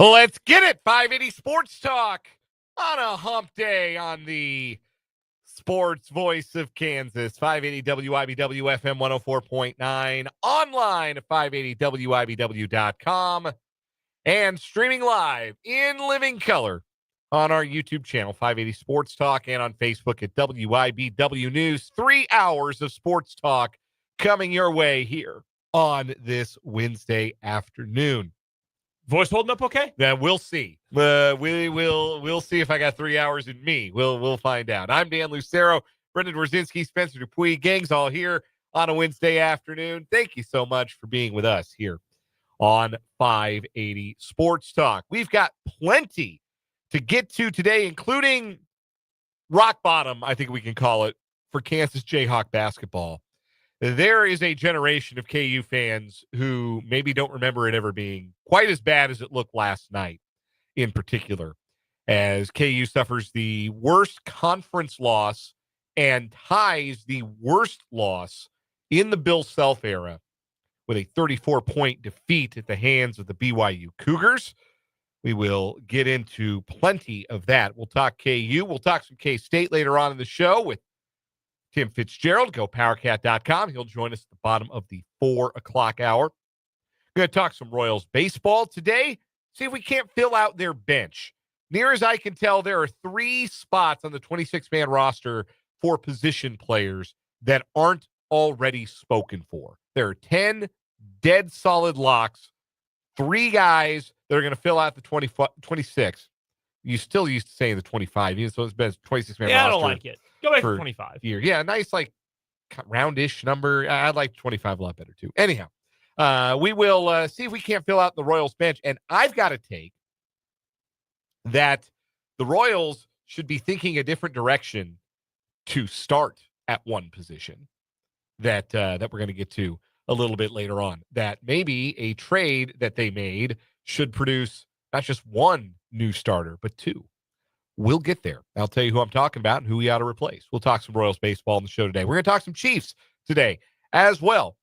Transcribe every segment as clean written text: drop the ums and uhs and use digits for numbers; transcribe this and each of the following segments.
Let's get it. 580 Sports Talk on a hump day on the sports voice of Kansas. 580 WIBW FM 104.9. Online at 580WIBW.com. And streaming live in living color on our YouTube channel, 580 Sports Talk, and on Facebook at WIBW News. 3 hours of sports talk coming your way here on this Wednesday afternoon. Voice holding up okay? Yeah, we'll see. We'll see if I got 3 hours in me. We'll find out. I'm Dan Lucero, Brendan Wrzinski, Spencer Dupuis. Gang's all here on a Wednesday afternoon. Thank you so much for being with us here on 580 Sports Talk. We've got plenty to get to today, including rock bottom, I think we can call it, for Kansas Jayhawk basketball. There is a generation of KU fans who maybe don't remember it ever being quite as bad as it looked last night, in particular, as KU suffers the worst conference loss and ties the worst loss in the Bill Self era with a 34-point defeat at the hands of the BYU Cougars. We will get into plenty of that. We'll talk KU. We'll talk some K-State later on in the show with Tim Fitzgerald, GoPowerCat.com. He'll join us at the bottom of the 4 o'clock hour. Going to talk some Royals baseball today. See if we can't fill out their bench. Near as I can tell, there are 3 spots on the 26-man roster for position players that aren't already spoken for. There are 10 dead solid locks, 3 guys that are going to fill out the 26. You still used to saying the 25, even so it's been 26-man roster. Yeah, I don't like it. Go back to 25. Yeah, nice, like, roundish number. I like 25 a lot better, too. Anyhow, we will see if we can't fill out the Royals bench. And I've got to take that the Royals should be thinking a different direction to start at one position that we're going to get to a little bit later on. That maybe a trade that they made should produce not just one new starter, but 2. We'll get there. I'll tell you who I'm talking about and who we ought to replace. We'll talk some Royals baseball on the show today. We're going to talk some Chiefs today as well.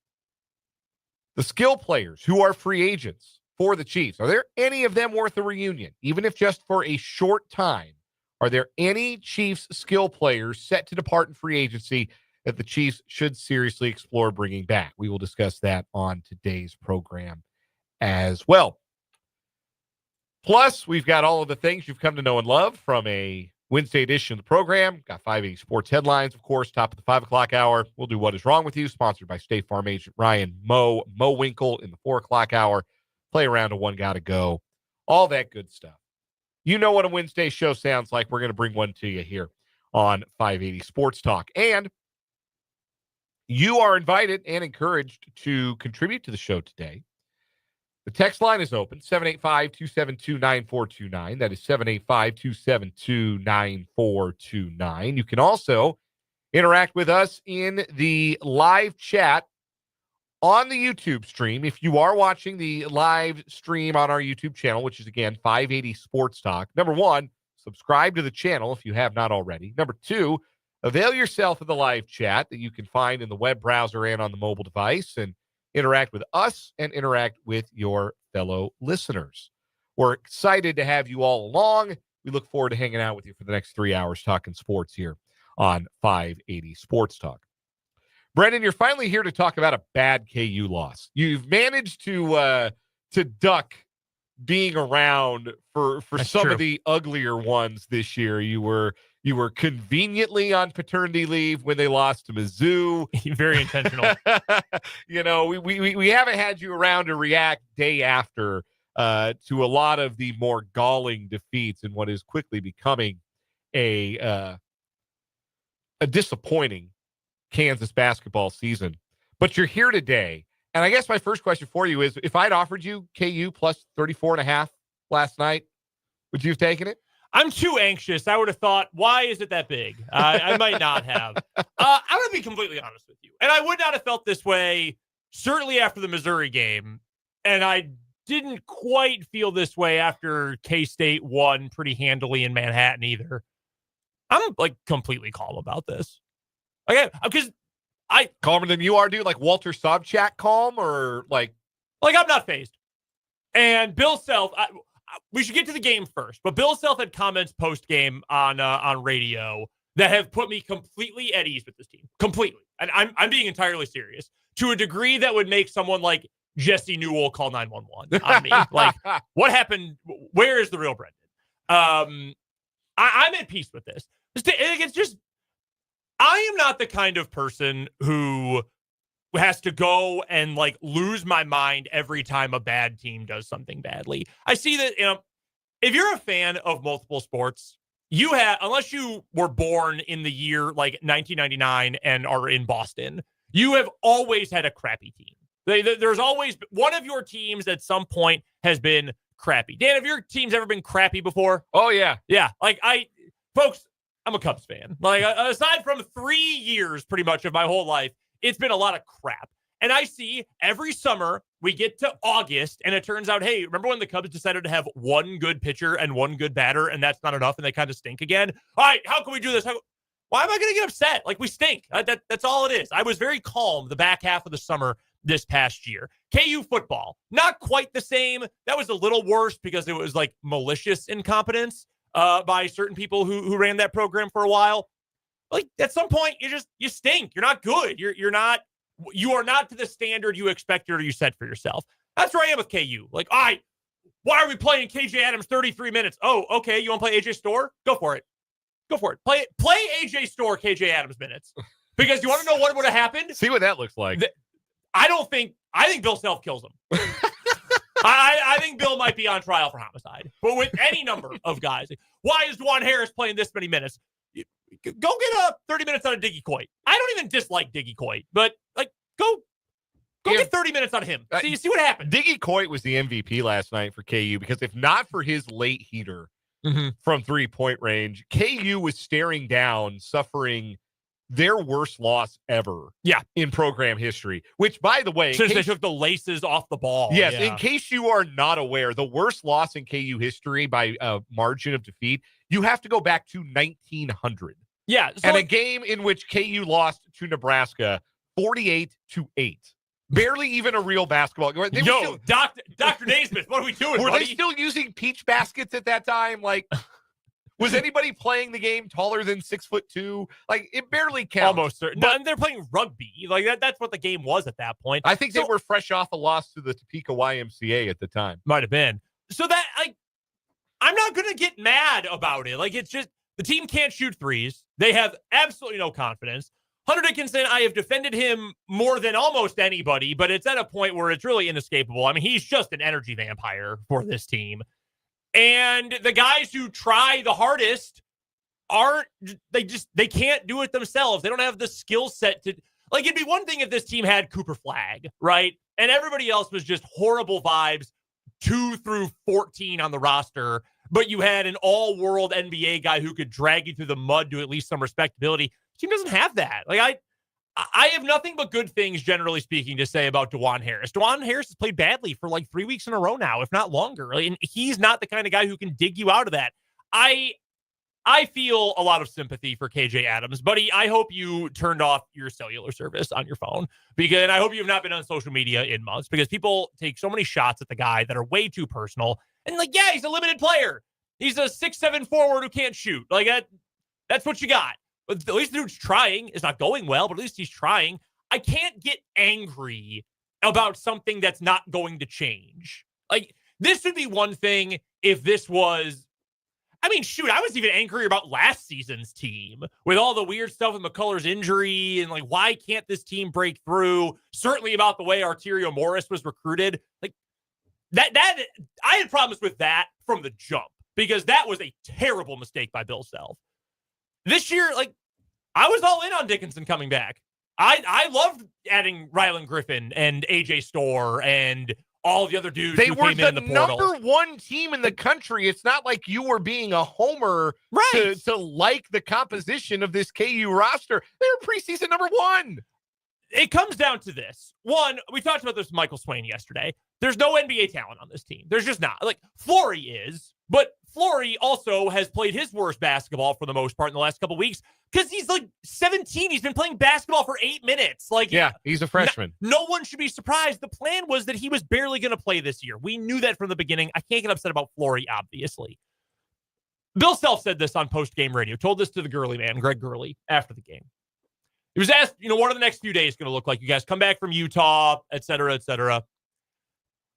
The skill players who are free agents for the Chiefs, are there any of them worth a reunion, even if just for a short time? Are there any Chiefs skill players set to depart in free agency that the Chiefs should seriously explore bringing back? We will discuss that on today's program as well. Plus, we've got all of the things you've come to know and love from a Wednesday edition of the program. Got 580 Sports headlines, of course, top of the 5 o'clock hour. We'll do What Is Wrong With You, sponsored by State Farm agent Ryan Mo Winkle in the 4 o'clock hour. Play around to One Gotta Go. All that good stuff. You know what a Wednesday show sounds like. We're going to bring one to you here on 580 Sports Talk. And you are invited and encouraged to contribute to the show today. The text line is open, 785-272-9429. That is 785-272-9429. You can also interact with us in the live chat on the YouTube stream. If you are watching the live stream on our YouTube channel, which is, again, 580 Sports Talk, number 1, subscribe to the channel if you have not already. Number 2, avail yourself of the live chat that you can find in the web browser and on the mobile device, and interact with us and interact with your fellow listeners. We're excited to have you all along. We look forward to hanging out with you for the next 3 hours talking sports here on 580 Sports Talk. Brendan, you're finally here to talk about a bad KU loss. You've managed to duck being around for some of the uglier ones this year. You were conveniently on paternity leave when they lost to Mizzou. Very intentional. You know, we haven't had you around to react day after to a lot of the more galling defeats in what is quickly becoming a disappointing Kansas basketball season. But you're here today. And I guess my first question for you is, if I'd offered you KU plus 34.5 last night, would you have taken it? I'm too anxious. I would have thought, why is it that big? I might not have. I'm going to be completely honest with you. And I would not have felt this way, certainly after the Missouri game. And I didn't quite feel this way after K-State won pretty handily in Manhattan either. I'm like completely calm about this. Okay, because calmer than you are, dude. Like Walter Sobchak calm, or like I'm not fazed. And Bill Self, we should get to the game first. But Bill Self had comments post game on radio that have put me completely at ease with this team, completely. And I'm being entirely serious to a degree that would make someone like Jesse Newell call 911 on me. Like, what happened? Where is the real Brendan? I'm at peace with this. It's just, I am not the kind of person who has to go and like lose my mind every time a bad team does something badly. I see that, if you're a fan of multiple sports, you have, unless you were born in the year like 1999 and are in Boston, you have always had a crappy team. There's always one of your teams at some point has been crappy. Dan, have your teams ever been crappy before? Oh, yeah. Yeah. Like folks, I'm a Cubs fan. Like, aside from 3 years pretty much of my whole life, it's been a lot of crap. And I see every summer we get to August and it turns out, hey, remember when the Cubs decided to have one good pitcher and one good batter and that's not enough and they kind of stink again? All right, how can we do this? Why am I going to get upset? Like, we stink. That's all it is. I was very calm the back half of the summer this past year. KU football, not quite the same. That was a little worse because it was like malicious incompetence by certain people who ran that program for a while. Like, at some point, you stink. You're not good. You are not to the standard you expected or you set for yourself. That's where I am with KU. Like, all right, why are we playing KJ Adams 33 minutes? Oh, okay. You want to play AJ Storr? Go for it. Go for it. Play AJ Storr, KJ Adams minutes. Because you want to know what would have happened? See what that looks like. I think Bill Self kills him. I think Bill might be on trial for homicide. But with any number of guys. Why is Juwan Harris playing this many minutes? Go get 30 minutes on a Diggy Coit. I don't even dislike Diggy Coit, but like go get 30 minutes on him. See what happened. Diggy Coit was the MVP last night for KU because if not for his late heater from 3-point range, KU was staring down, suffering their worst loss ever in program history, which, by the way, since they took the laces off the ball. Yes, in case you are not aware, the worst loss in KU history by a margin of defeat, you have to go back to 1900. Yeah. So and a game in which KU lost to Nebraska 48-8. Barely even a real basketball. Dr. Naismith, what are we doing, Were buddy? they still using peach baskets at that time? Like, was anybody playing the game taller than 6'2"? Like, it barely counts. Almost certain. No, and they're playing rugby. Like that's what the game was at that point. I think they were fresh off a loss to the Topeka YMCA at the time. Might have been. So that, like, I'm not going to get mad about it. Like, it's just the team can't shoot threes. They have absolutely no confidence. Hunter Dickinson, I have defended him more than almost anybody, but it's at a point where it's really inescapable. I mean, he's just an energy vampire for this team. And the guys who try the hardest they can't do it themselves. They don't have the skill set to, like, it'd be one thing if this team had Cooper Flagg, right? And everybody else was just horrible vibes, 2 through 14 on the roster, but you had an all-world NBA guy who could drag you through the mud to at least some respectability. The team doesn't have that. Like, I have nothing but good things, generally speaking, to say about Juwan Harris. Juwan Harris has played badly for like 3 weeks in a row now, if not longer. And he's not the kind of guy who can dig you out of that. I feel a lot of sympathy for KJ Adams, buddy. I hope you turned off your cellular service on your phone, and I hope you have not been on social media in months, because people take so many shots at the guy that are way too personal. And like, yeah, he's a limited player. He's a 6'7" forward who can't shoot. Like that's what you got. But at least the dude's trying. It's not going well, but at least he's trying. I can't get angry about something that's not going to change. Like, this would be one thing if this was, I mean, shoot, I was even angry about last season's team with all the weird stuff with McCullers' injury and like, why can't this team break through? Certainly about the way Arterio Morris was recruited. Like that I had problems with that from the jump, because that was a terrible mistake by Bill Self. This year, like, I was all in on Dickinson coming back. I loved adding Rylan Griffin and AJ Storr and all the other dudes they who were came in the portal. Number one team in the country. It's not like you were being a homer to like the composition of this KU roster. They were preseason number one. It comes down to this. One, we talked about this with Michael Swain yesterday. There's no NBA talent on this team. There's just not. Like, Flory is. But Flory also has played his worst basketball for the most part in the last couple of weeks because he's like 17. He's been playing basketball for 8 minutes. Like, yeah, he's a freshman. No one should be surprised. The plan was that he was barely going to play this year. We knew that from the beginning. I can't get upset about Flory, obviously. Bill Self said this on post-game radio, told this to the Gurley man, Greg Gurley, after the game. He was asked, what are the next few days going to look like? You guys come back from Utah, et cetera, et cetera.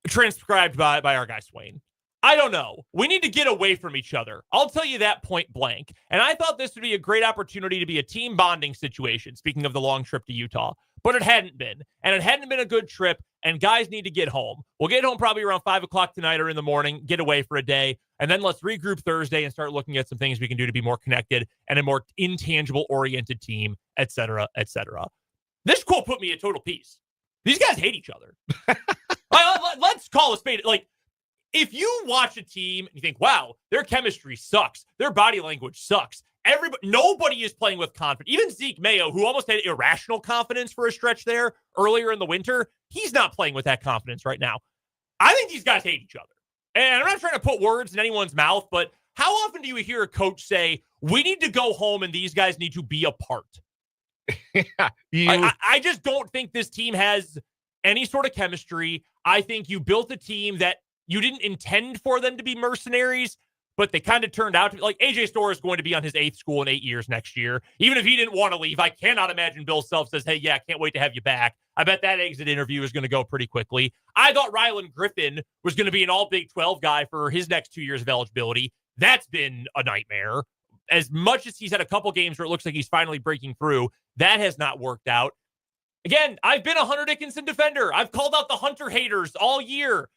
Transcribed by our guy Swain. I don't know. We need to get away from each other. I'll tell you that point blank. And I thought this would be a great opportunity to be a team bonding situation, speaking of the long trip to Utah. But it hadn't been. And it hadn't been a good trip. And guys need to get home. We'll get home probably around 5 o'clock tonight or in the morning, get away for a day. And then let's regroup Thursday and start looking at some things we can do to be more connected and a more intangible-oriented team, et cetera, et cetera. This quote put me at total peace. These guys hate each other. Let's call a spade. Like, if you watch a team and you think, wow, their chemistry sucks, their body language sucks, nobody is playing with confidence. Even Zeke Mayo, who almost had irrational confidence for a stretch there earlier in the winter, he's not playing with that confidence right now. I think these guys hate each other. And I'm not trying to put words in anyone's mouth, but how often do you hear a coach say, we need to go home and these guys need to be apart? I just don't think this team has any sort of chemistry. I think you built a team that you didn't intend for them to be mercenaries, but they kind of turned out to be. Like, AJ Storr is going to be on his 8th school in 8 years next year. Even if he didn't want to leave, I cannot imagine Bill Self says, hey, yeah, can't wait to have you back. I bet that exit interview is going to go pretty quickly. I thought Rylan Griffin was going to be an all Big 12 guy for his next 2 years of eligibility. That's been a nightmare. As much as he's had a couple games where it looks like he's finally breaking through, that has not worked out. Again, I've been a Hunter Dickinson defender. I've called out the Hunter haters all year.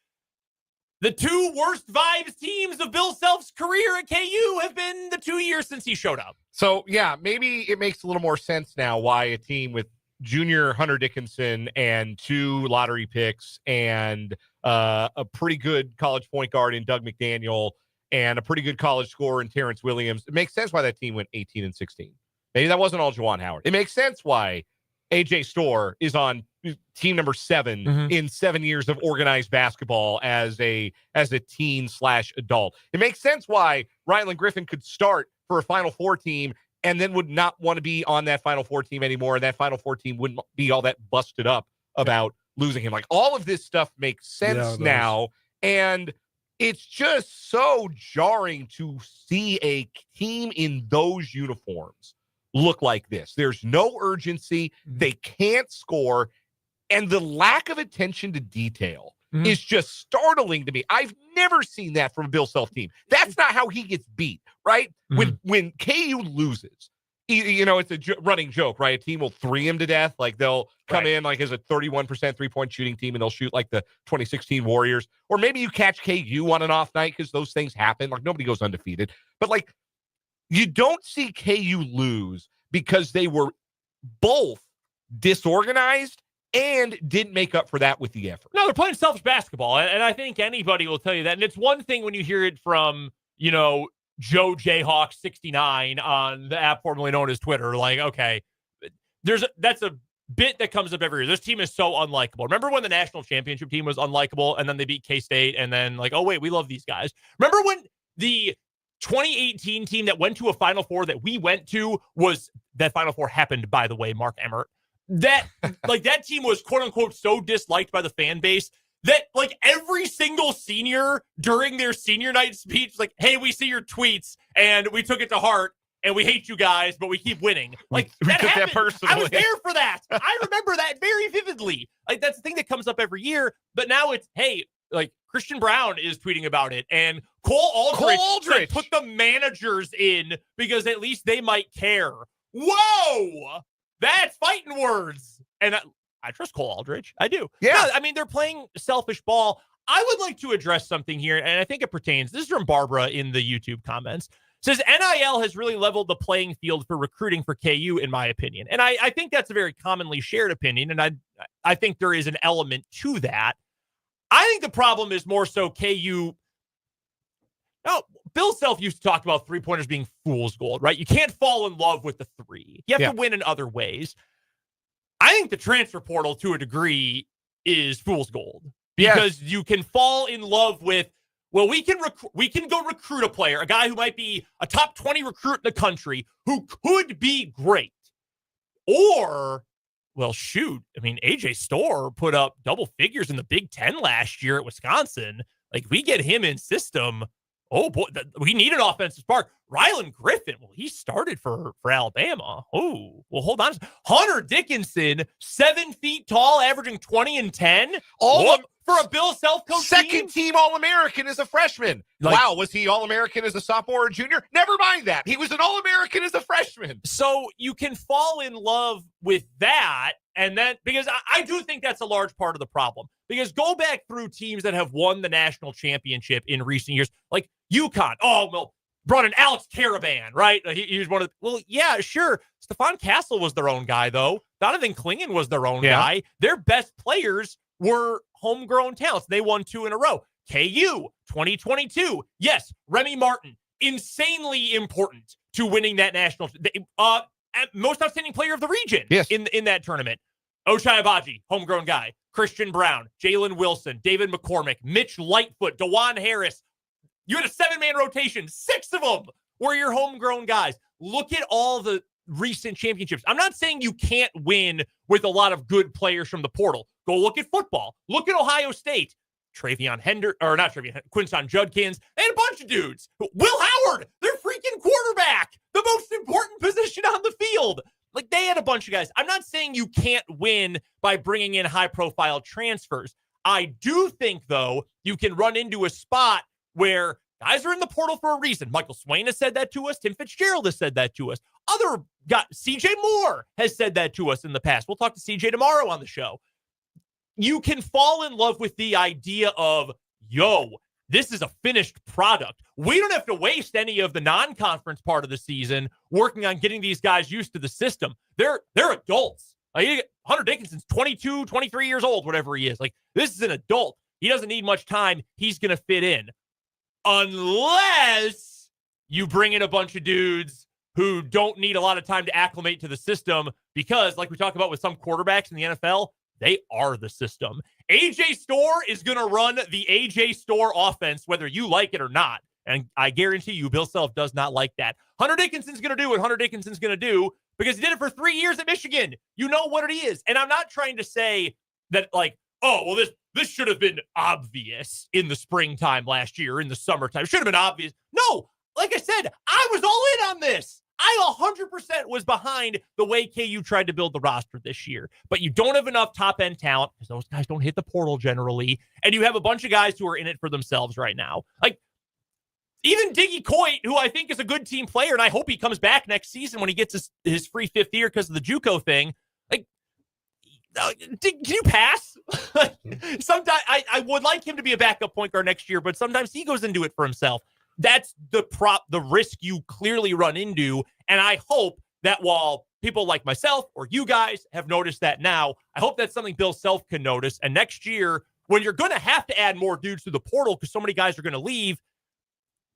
The 2 worst vibes teams of Bill Self's career at KU have been the 2 years since he showed up. So, yeah, maybe it makes a little more sense now why a team with junior Hunter Dickinson and 2 lottery picks and a pretty good college point guard in Doug McDaniel and a pretty good college scorer in Terrence Williams, it makes sense why that team went 18-16. Maybe that wasn't all Juwan Howard. It makes sense why AJ Storr is on team number 7 in 7 years of organized basketball as a teen/adult. It makes sense why Rylan Griffin could start for a Final Four team and then would not want to be on that Final Four team anymore. And that Final Four team wouldn't be all that busted up about losing him. Like, all of this stuff makes sense now. And it's just so jarring to see a team in those uniforms look like this. There's no urgency. They can't score. And the lack of attention to detail is just startling to me. I've never seen that from a Bill Self team. That's not how he gets beat, right? When KU loses, it's a running joke, right? A team will 3 him to death. Like, they'll come in like as a 31% three-point shooting team and they'll shoot like the 2016 Warriors. Or maybe you catch KU on an off night because those things happen. Like, nobody goes undefeated. But, like, you don't see KU lose because they were both disorganized and didn't make up for that with the effort. No, they're playing selfish basketball, and I think anybody will tell you that. And it's one thing when you hear it from, Joe Jayhawks 69 on the app formerly known as Twitter. Like, okay, that's a bit that comes up every year. This team is so unlikable. Remember when the national championship team was unlikable, and then they beat K-State, and then like, oh wait, we love these guys. Remember when the 2018 team that went to a Final Four that we went to that Final Four happened, by the way, Mark Emmert. That team was quote unquote so disliked by the fan base that like every single senior during their senior night speech, like, hey, we see your tweets and we took it to heart and we hate you guys, but we keep winning. Like, we that took happened. That personally. I was there for that. I remember that very vividly. Like, that's the thing that comes up every year. But now it's, hey, like, Christian Brown is tweeting about it, and Cole Aldrich put the managers in because at least they might care. Whoa! That's fighting words. And I trust Cole Aldrich. I do. Yeah. No, I mean, they're playing selfish ball. I would like to address something here, and I think it pertains. This is from Barbara in the YouTube comments. It says, NIL has really leveled the playing field for recruiting for KU, in my opinion. And I think that's a very commonly shared opinion, and I think there is an element to that. I think the problem is more so KU. No, Bill Self used to talk about three-pointers being fool's gold, right? You can't fall in love with the three. You have to win in other ways. I think the transfer portal, to a degree, is fool's gold because you can fall in love with well, we can go recruit a player, a guy who might be a top 20 recruit in the country who could be great. Or, well, shoot, I mean, AJ Storr put up double figures in the Big Ten last year at Wisconsin. Like, we get him in system. Oh, boy, we need an offensive spark. Rylan Griffin, well, he started for Alabama. Oh, well, hold on. Hunter Dickinson, 7 feet tall, averaging 20 and 10. For a Bill Self-coach second team All-American as a freshman. Wow, was he All-American as a sophomore or junior? Never mind that. He was an All-American as a freshman. So you can fall in love with that, and then because I do think that's a large part of the problem. Because go back through teams that have won the national championship in recent years, like UConn. Oh, well, brought in Alex Caravan, right? He was one of the, well, yeah, sure. Stephon Castle was their own guy, though. Donovan Clingan was their own guy. Their best players were homegrown talents. They won 2 in a row. KU, 2022. Yes, Remy Martin, insanely important to winning that national. Most outstanding player of the region in that tournament. Ochai Agbaji, homegrown guy. Christian Brown, Jalen Wilson, David McCormick, Mitch Lightfoot, DeJuan Harris. You had a 7-man rotation. 6 of them were your homegrown guys. Look at all the recent championships. I'm not saying you can't win with a lot of good players from the portal. Go look at football. Look at Ohio State. Quinton Judkins, and a bunch of dudes. Will Howard, their freaking quarterback, the most important position on the field. Like, they had a bunch of guys. I'm not saying you can't win by bringing in high-profile transfers. I do think, though, you can run into a spot where guys are in the portal for a reason. Michael Swain has said that to us. Tim Fitzgerald has said that to us. Other guys, CJ Moore has said that to us in the past. We'll talk to CJ tomorrow on the show. You can fall in love with the idea of, this is a finished product. We don't have to waste any of the non-conference part of the season working on getting these guys used to the system. They're adults. Like, Hunter Dickinson's 22, 23 years old, whatever he is. Like, this is an adult. He doesn't need much time. He's going to fit in. Unless you bring in a bunch of dudes who don't need a lot of time to acclimate to the system because, like we talk about with some quarterbacks in the NFL, they are the system. AJ Storr is going to run the AJ Storr offense, whether you like it or not. And I guarantee you, Bill Self does not like that. Hunter Dickinson's going to do what Hunter Dickinson's going to do because he did it for 3 years at Michigan. You know what it is. And I'm not trying to say that, like, oh, well, this should have been obvious in the springtime last year, in the summertime. Should have been obvious. No, like I said, I was all in on this. I 100% was behind the way KU tried to build the roster this year. But you don't have enough top-end talent because those guys don't hit the portal generally. And you have a bunch of guys who are in it for themselves right now. Like, even Diggy Coit, who I think is a good team player, and I hope he comes back next season when he gets his free 5th year because of the JUCO thing. Like, can you pass? Sometimes I would like him to be a backup point guard next year, but sometimes he goes into it for himself. That's the risk you clearly run into. And I hope that while people like myself or you guys have noticed that now, I hope that's something Bill Self can notice. And next year, when you're going to have to add more dudes to the portal because so many guys are going to leave,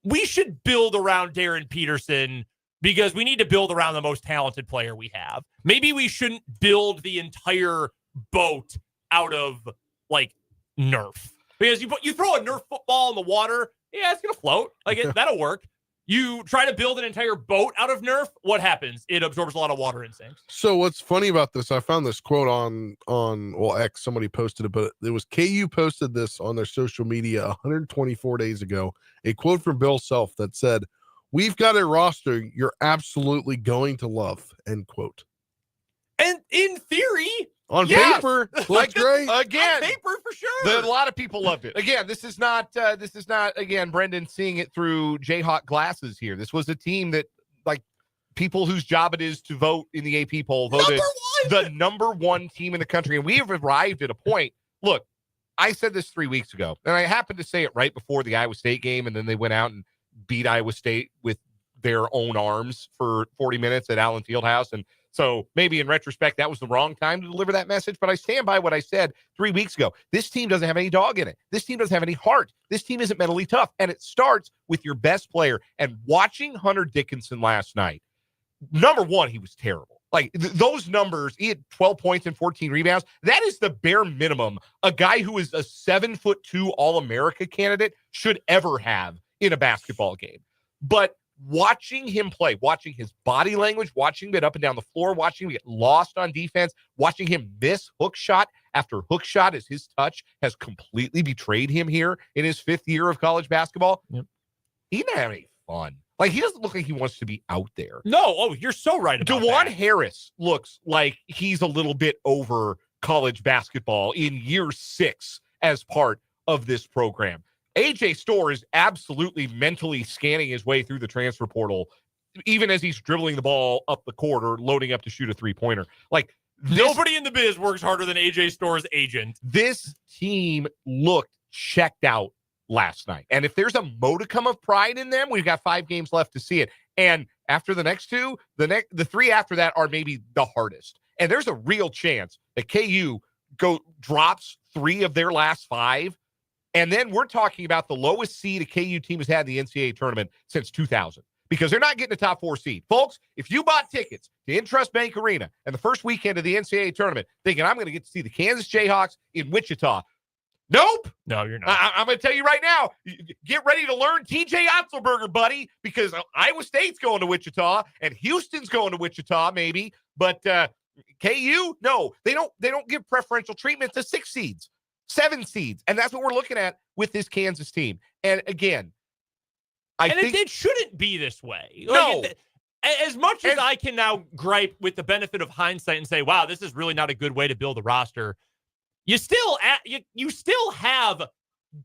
we should build around Darren Peterson because we need to build around the most talented player we have. Maybe we shouldn't build the entire boat out of, like, Nerf. Because you throw a Nerf football in the water, yeah, it's going to float. Like, that'll work. You try to build an entire boat out of Nerf, what happens? It absorbs a lot of water and sinks. So what's funny about this, I found this quote on X, somebody posted it, but it was KU posted this on their social media 124 days ago, a quote from Bill Self that said, "We've got a roster you're absolutely going to love," end quote. And in theory, on paper, looks great. Again, on paper for sure. A lot of people loved it. Again, this is not again, Brendan seeing it through Jayhawk glasses here. This was a team that, like, people whose job it is to vote in the AP poll voted the number 1 team in the country. And we have arrived at a point. Look, I said this 3 weeks ago, and I happened to say it right before the Iowa State game, and then they went out and beat Iowa State with their own arms for 40 minutes at Allen Fieldhouse. And so maybe in retrospect, that was the wrong time to deliver that message, but I stand by what I said 3 weeks ago. This team doesn't have any dog in it. This team doesn't have any heart. This team isn't mentally tough, and it starts with your best player. And watching Hunter Dickinson last night, number one, he was terrible. Like those numbers, he had 12 points and 14 rebounds. That is the bare minimum a guy who is a 7'2" All-America candidate should ever have in a basketball game. But watching him play, watching his body language, watching him get up and down the floor, watching him get lost on defense, watching him miss hook shot after hook shot as his touch has completely betrayed him here in his 5th year of college basketball. Yep. He's not having fun. Like, he doesn't look like he wants to be out there. No, you're so right about DeJuan that. Harris looks like he's a little bit over college basketball in year 6 as part of this program. AJ Storr is absolutely mentally scanning his way through the transfer portal, even as he's dribbling the ball up the court or loading up to shoot a three-pointer. Like, nobody in the biz works harder than AJ Storr's agent. This team looked checked out last night. And if there's a modicum of pride in them, we've got 5 games left to see it. And after the next 2, the 3 after that are maybe the hardest. And there's a real chance that KU drops 3 of their last 5. And then we're talking about the lowest seed a KU team has had in the NCAA tournament since 2000, because they're not getting a top 4 seed. Folks, if you bought tickets to Intrust Bank Arena and the first weekend of the NCAA tournament thinking I'm going to get to see the Kansas Jayhawks in Wichita, nope. No, you're not. I'm going to tell you right now, get ready to learn TJ Otzelberger, buddy, because Iowa State's going to Wichita and Houston's going to Wichita maybe, but KU, no, they don't give preferential treatment to 6 seeds. 7 seeds. And that's what we're looking at with this Kansas team. And again, I think it shouldn't be this way. No. As much as I can now gripe with the benefit of hindsight and say, wow, this is really not a good way to build a roster, you still have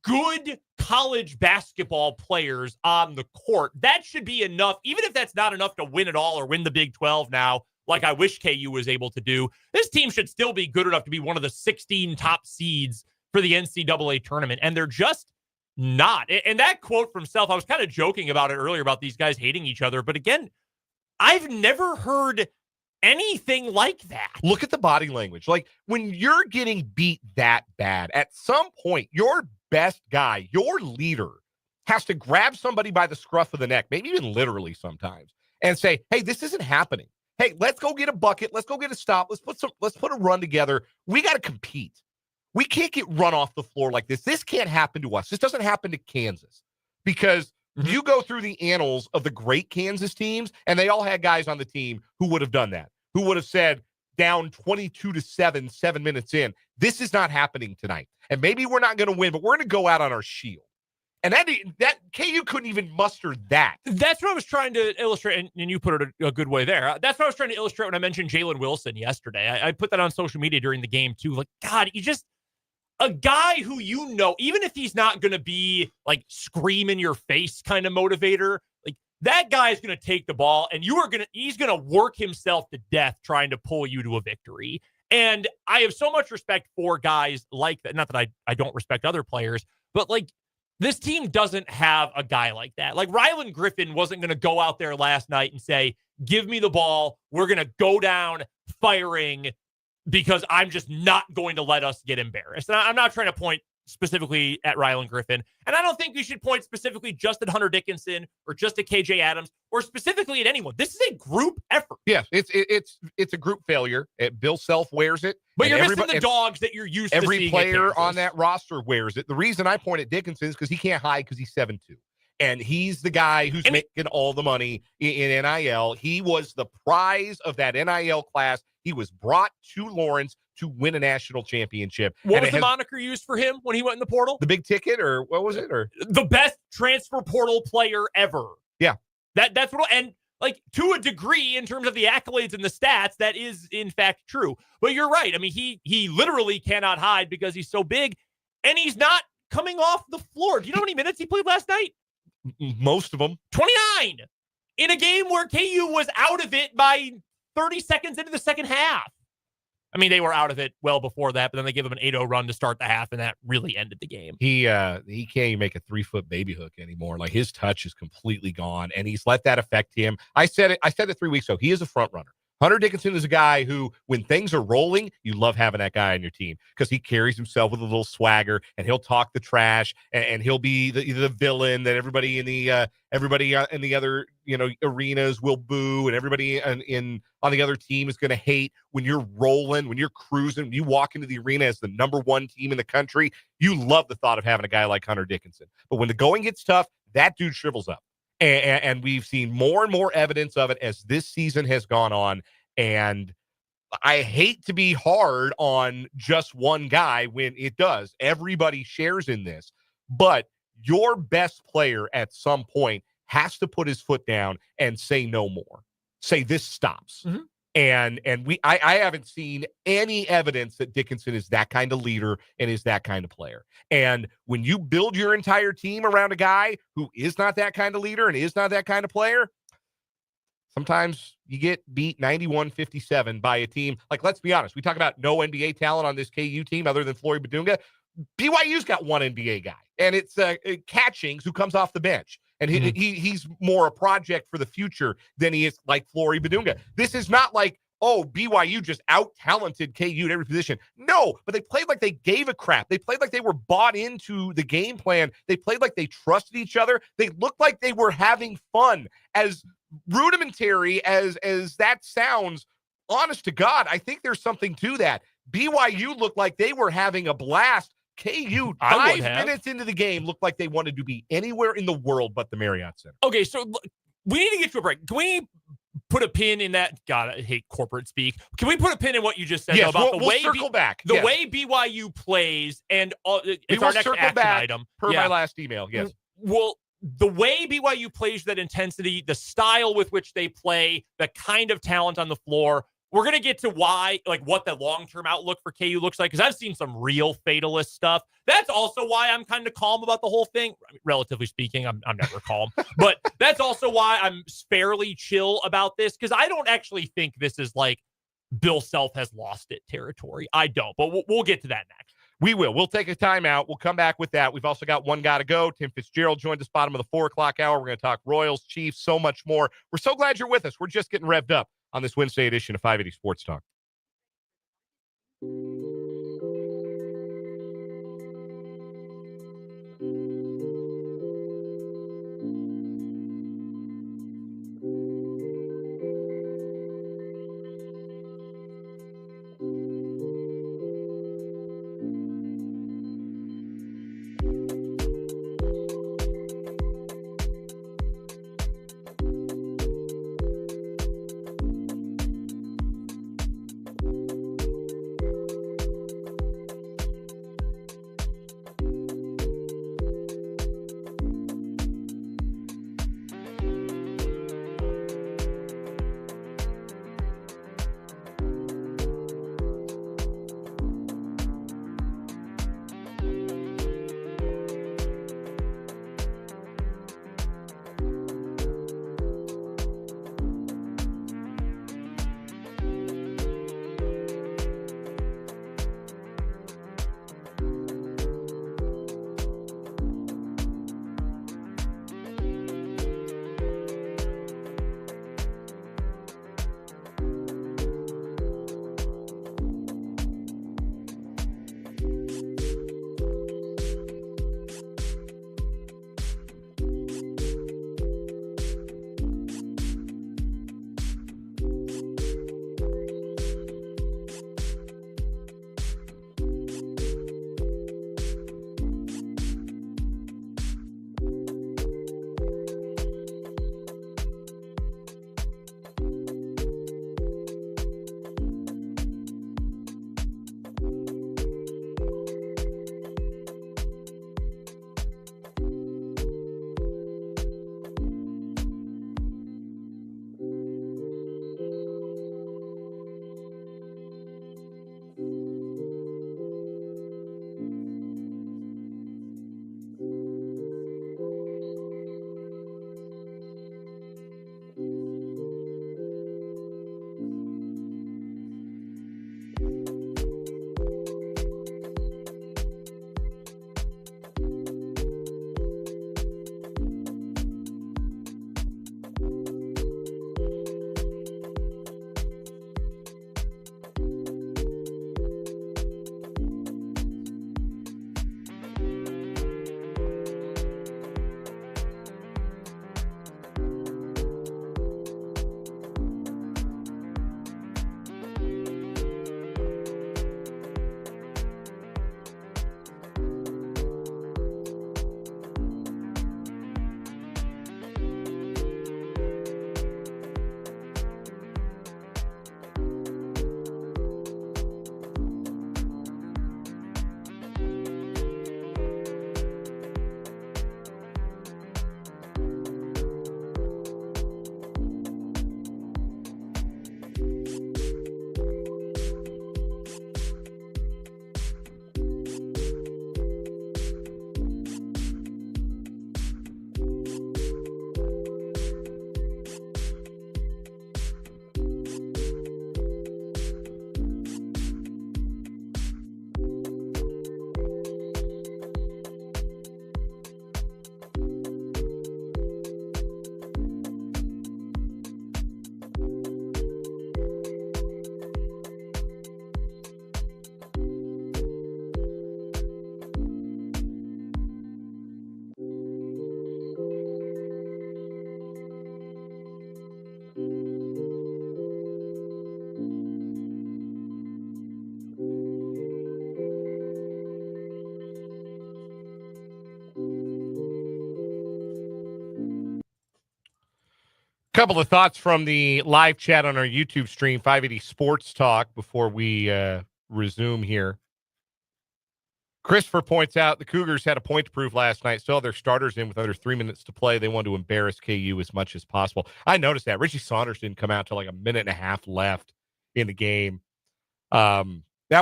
good college basketball players on the court. That should be enough, even if that's not enough to win it all or win the Big 12 now, like I wish KU was able to do. This team should still be good enough to be one of the 16 top seeds for the NCAA tournament, and they're just not. And that quote from Self, I was kind of joking about it earlier about these guys hating each other, but again, I've never heard anything like that. Look at the body language. Like, when you're getting beat that bad, at some point, your best guy, your leader, has to grab somebody by the scruff of the neck, maybe even literally sometimes, and say, hey, this isn't happening. Hey, let's go get a bucket. Let's go get a stop. Let's put a run together. We got to compete. We can't get run off the floor like this. This can't happen to us. This doesn't happen to Kansas, because you go through the annals of the great Kansas teams, and they all had guys on the team who would have done that, who would have said, down 22-7, 7 minutes in, this is not happening tonight. And maybe we're not going to win, but we're going to go out on our shield. And that KU couldn't even muster that. That's what I was trying to illustrate, and you put it a good way there. That's what I was trying to illustrate when I mentioned Jalen Wilson yesterday. I put that on social media during the game, too. Like, God, a guy who, even if he's not going to be, like, scream in your face kind of motivator, like, that guy is going to take the ball, and he's going to work himself to death trying to pull you to a victory. And I have so much respect for guys like that. Not that I don't respect other players, but, like, this team doesn't have a guy like that. Like, Rylan Griffin wasn't going to go out there last night and say, give me the ball. We're going to go down firing because I'm just not going to let us get embarrassed. And I'm not trying to point specifically at Rylan Griffin. And I don't think we should point specifically just at Hunter Dickinson or just at KJ Adams or specifically at anyone. This is a group effort. Yes, it's a group failure. Bill Self wears it. But you're missing the dogs that you're used to seeing. Every player on that roster wears it. The reason I point at Dickinson is because he can't hide, because he's 7'2". And he's the guy who's making all the money in NIL. He was the prize of that NIL class. He was brought to Lawrence to win a national championship. What was the moniker used for him when he went in the portal? The big ticket, or what was it? Or the best transfer portal player ever. Yeah. That's what, and like, to a degree, in terms of the accolades and the stats, that is in fact true. But you're right. I mean, he literally cannot hide because he's so big, and he's not coming off the floor. Do you know how many minutes he played last night? Most of them. 29 in a game where KU was out of it by 30 seconds into the second half. I mean, they were out of it well before that, but then they gave him an 8-0 run to start the half, and that really ended the game. He can't even make a 3-foot baby hook anymore. Like, his touch is completely gone, and he's let that affect him. I said it 3 weeks ago. He is a front runner. Hunter Dickinson is a guy who, when things are rolling, you love having that guy on your team because he carries himself with a little swagger and he'll talk the trash and he'll be the villain that everybody in the other arenas will boo, and everybody on the other team is going to hate. When you're rolling, when you're cruising, when you walk into the arena as the number one team in the country, you love the thought of having a guy like Hunter Dickinson. But when the going gets tough, that dude shrivels up. And we've seen more and more evidence of it as this season has gone on. And I hate to be hard on just one guy when it does. Everybody shares in this. But your best player at some point has to put his foot down and say no more. Say this stops. Mm-hmm. And I haven't seen any evidence that Dickinson is that kind of leader and is that kind of player. And when you build your entire team around a guy who is not that kind of leader and is not that kind of player, sometimes you get beat 91-57 by a team. Like, let's be honest, we talk about no NBA talent on this KU team other than Flory Badunga. BYU's got one NBA guy, and it's Catchings, who comes off the bench. And he's more a project for the future than he is like Flory Badunga. This is not like, oh, BYU just out-talented KU at every position. No, but they played like they gave a crap. They played like they were bought into the game plan. They played like they trusted each other. They looked like they were having fun. As rudimentary as that sounds, honest to God, I think there's something to that. BYU looked like they were having a blast. KU, 5 minutes into the game, looked like they wanted to be anywhere in the world but the Marriott Center. Okay, so we need to get to a break. Can we put a pin in that? God, I hate corporate speak. Can we put a pin in what you just said about the way circle back? The way BYU plays, and it's our next action item. My last email, yes. Well, the way BYU plays, that intensity, the style with which they play, the kind of talent on the floor. We're going to get to why, like, what the long-term outlook for KU looks like, because I've seen some real fatalist stuff. That's also why I'm kind of calm about the whole thing. I mean, relatively speaking, I'm never calm. But that's also why I'm fairly chill about this, because I don't actually think this is like Bill Self has lost it territory. I don't, but we'll get to that next. We will. We'll take a timeout. We'll come back with that. We've also got one guy to go. Tim Fitzgerald joined us bottom of the 4 o'clock hour. We're going to talk Royals, Chiefs, so much more. We're so glad you're with us. We're just getting revved up on this Wednesday edition of 580 Sports Talk. Couple of thoughts from the live chat on our YouTube stream, 580 Sports Talk, before we resume here. Christopher points out the Cougars had a point to prove last night. Still have their starters in with under 3 minutes to play. They want to embarrass KU as much as possible. I noticed that. Richie Saunders didn't come out till like a minute and a half left in the game. That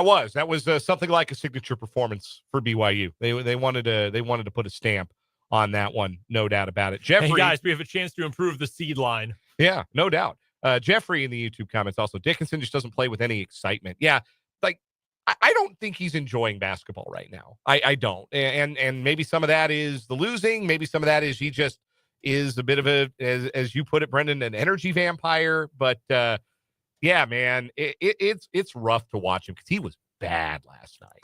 was something like a signature performance for BYU. They wanted to put a stamp on that one, no doubt about it. Jeffrey, hey guys, we have a chance to improve the seed line. Yeah, no doubt. Jeffrey in the YouTube comments also, Dickinson just doesn't play with any excitement. Yeah, like I don't think he's enjoying basketball right now. I don't. And maybe some of that is the losing. Maybe some of that is he just is a bit of a, as you put it, Brendan, an energy vampire. But yeah, man, it's rough to watch him because he was bad last night.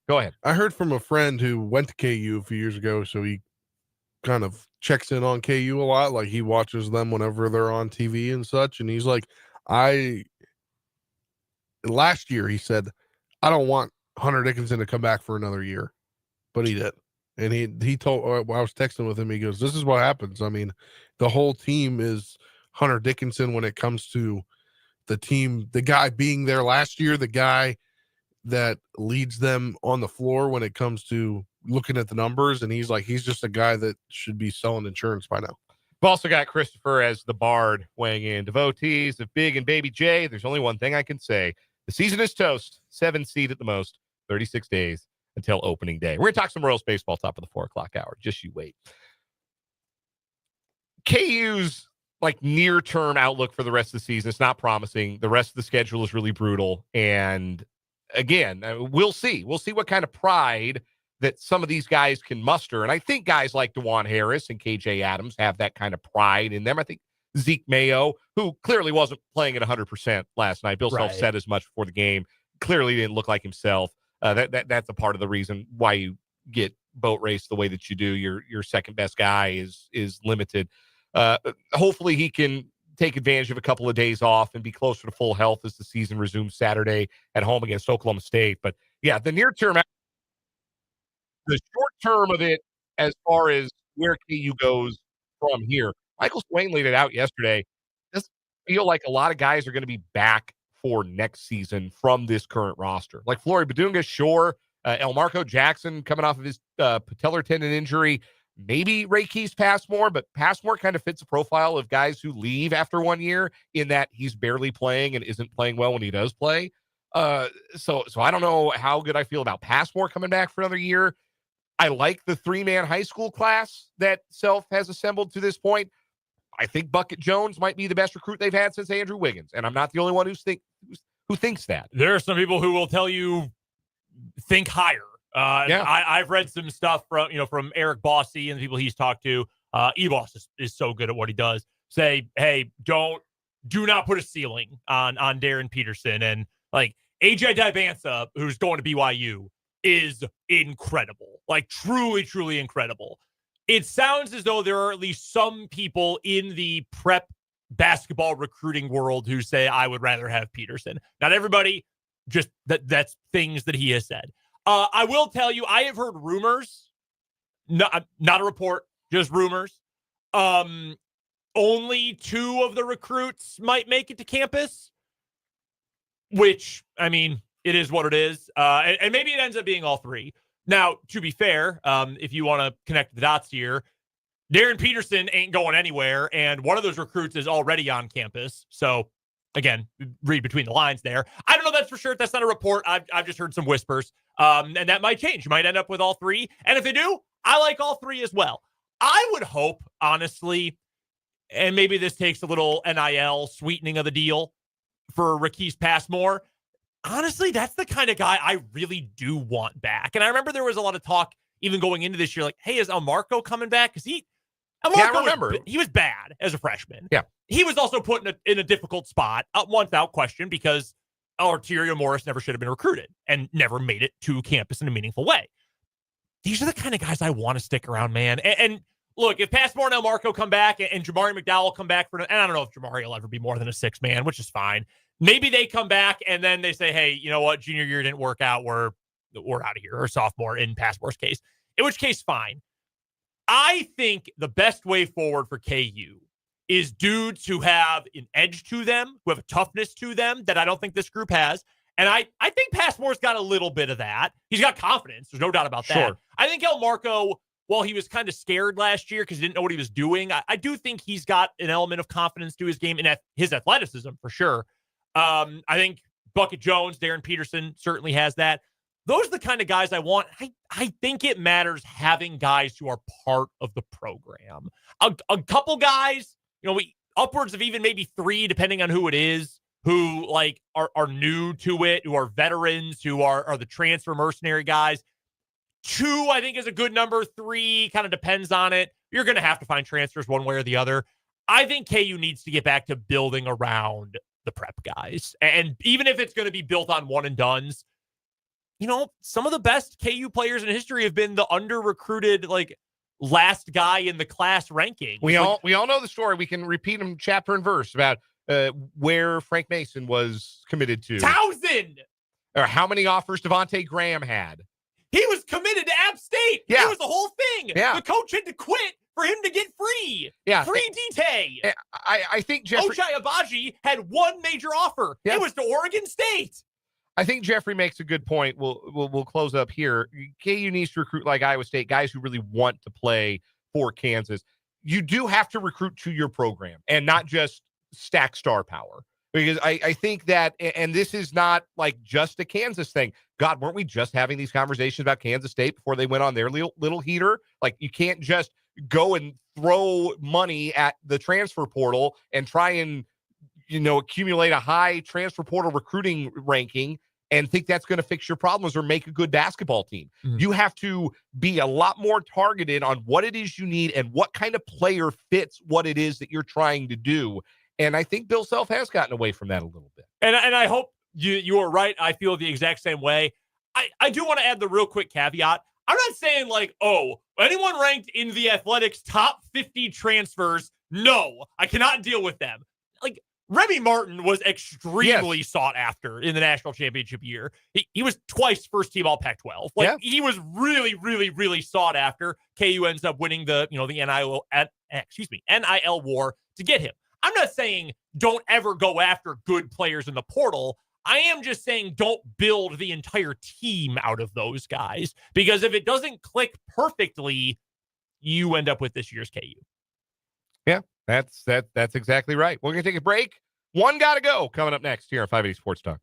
Go ahead. I heard from a friend who went to KU a few years ago, so he kind of checks in on KU a lot. Like he watches them whenever they're on TV and such. And he's like, last year he said, I don't want Hunter Dickinson to come back for another year, but he did. And he told, I was texting with him. He goes, this is what happens. I mean, the whole team is Hunter Dickinson when it comes to the team, the guy being there last year, the guy that leads them on the floor when it comes to looking at the numbers. And he's like, he's just a guy that should be selling insurance by now. We've also got Christopher as the Bard weighing in. Devotees of Big and Baby J, there's only one thing I can say. The season is toast. 7 seed at the most. 36 days until opening day. We're going to talk some Royals baseball top of the 4 o'clock hour. Just you wait. KU's like near-term outlook for the rest of the season, it's not promising. The rest of the schedule is really brutal. And again, we'll see. We'll see what kind of pride that some of these guys can muster. And I think guys like DeJuan Harris and KJ Adams have that kind of pride in them. I think Zeke Mayo, who clearly wasn't playing at 100% last night. Bill Self said as much before the game. Clearly didn't look like himself. That's a part of the reason why you get boat race the way that you do. Your second best guy is limited. Hopefully he can take advantage of a couple of days off and be closer to full health as the season resumes Saturday at home against Oklahoma State. But yeah, the near term, the short term of it, as far as where KU goes from here, Michael Swain laid it out yesterday. Does feel like a lot of guys are going to be back for next season from this current roster. Like Flory Badunga, sure. Elmarco Jackson coming off of his patellar tendon injury. Maybe Ray Keys Passmore, but Passmore kind of fits the profile of guys who leave after 1 year in that he's barely playing and isn't playing well when he does play. So I don't know how good I feel about Passmore coming back for another year. I like the 3-man high school class that Self has assembled to this point. I think Bucket Jones might be the best recruit they've had since Andrew Wiggins, and I'm not the only one who thinks that. There are some people who will tell you think higher. I've read some stuff from Eric Bossy and the people he's talked to. E-Boss is so good at what he does. Say, hey, do not put a ceiling on Darren Peterson. And like AJ Dibansa, who's going to BYU, is incredible. Like truly, truly incredible. It sounds as though there are at least some people in the prep basketball recruiting world who say, I would rather have Peterson. Not everybody, just that's things that he has said. I will tell you, I have heard rumors, not a report, just rumors. Only 2 of the recruits might make it to campus, which, I mean, it is what it is. And maybe it ends up being all 3. Now, to be fair, if you want to connect the dots here, Darren Peterson ain't going anywhere, and one of those recruits is already on campus. So, again, read between the lines there. I don't know that's for sure. That's not a report. I've just heard some whispers. And that might change. You might end up with all 3. And if they do, I like all 3 as well. I would hope, honestly, and maybe this takes a little NIL sweetening of the deal for Rakeem Passmore. Honestly, that's the kind of guy I really do want back. And I remember there was a lot of talk even going into this year, like, hey, is Elmarco coming back? Because I remember he was bad as a freshman. Yeah. He was also put in a difficult spot, without question, because Arterio Morris never should have been recruited and never made it to campus in a meaningful way. These are the kind of guys I want to stick around, man. And look, if Passmore and Elmarco come back and Jamari McDowell come back and I don't know if Jamari will ever be more than a 6-man, which is fine. Maybe they come back and then they say, hey, you know what? Junior year didn't work out. We're out of here, or sophomore in Passmore's case, in which case, fine. I think the best way forward for KU is dudes who have an edge to them, who have a toughness to them that I don't think this group has. And I think Passmore's got a little bit of that. He's got confidence. There's no doubt about that. I think El Marco, while he was kind of scared last year because he didn't know what he was doing, I do think he's got an element of confidence to his game and his athleticism for sure. I think Bucket Jones, Darren Peterson certainly has that. Those are the kind of guys I want. I think it matters having guys who are part of the program. A couple guys, upwards of even maybe 3, depending on who it is, who like are new to it, who are veterans, who are the transfer mercenary guys. 2, I think, is a good number. 3 kind of depends on it. You're going to have to find transfers one way or the other. I think KU needs to get back to building around the prep guys. And even if it's going to be built on one and dones, some of the best KU players in history have been the under-recruited, like, last guy in the class ranking. We all know the story. We can repeat them chapter and verse about where Frank Mason was committed to. 1,000! Or how many offers Devontae Graham had. He was committed to App State. Yeah. It was the whole thing. Yeah. The coach had to quit for him to get free. Yeah. Free DT. I think Jeffrey Ochai Abaji had one major offer. Yeah. It was to Oregon State. I think Jeffrey makes a good point. We'll close up here. KU needs to recruit like Iowa State, guys who really want to play for Kansas. You do have to recruit to your program and not just stack star power. Because I think that, and this is not like just a Kansas thing. God, weren't we just having these conversations about Kansas State before they went on their little heater? Like, you can't just go and throw money at the transfer portal and try and, accumulate a high transfer portal recruiting ranking and think that's going to fix your problems or make a good basketball team. Mm-hmm. You have to be a lot more targeted on what it is you need and what kind of player fits what it is that you're trying to do. And I think Bill Self has gotten away from that a little bit. And I hope you are right. I feel the exact same way. I do want to add the real quick caveat. I'm not saying like, anyone ranked in the Athletics top 50 transfers, no, I cannot deal with them. Like, Remy Martin was extremely sought after in the national championship year. He was twice first team all Pac-12. He was really, really, really sought after. KU ends up winning the NIL war to get him. I'm not saying don't ever go after good players in the portal. I am just saying don't build the entire team out of those guys, because if it doesn't click perfectly, you end up with this year's KU. Yeah, that's exactly right. We're going to take a break. One got to go coming up next here on 580 Sports Talk.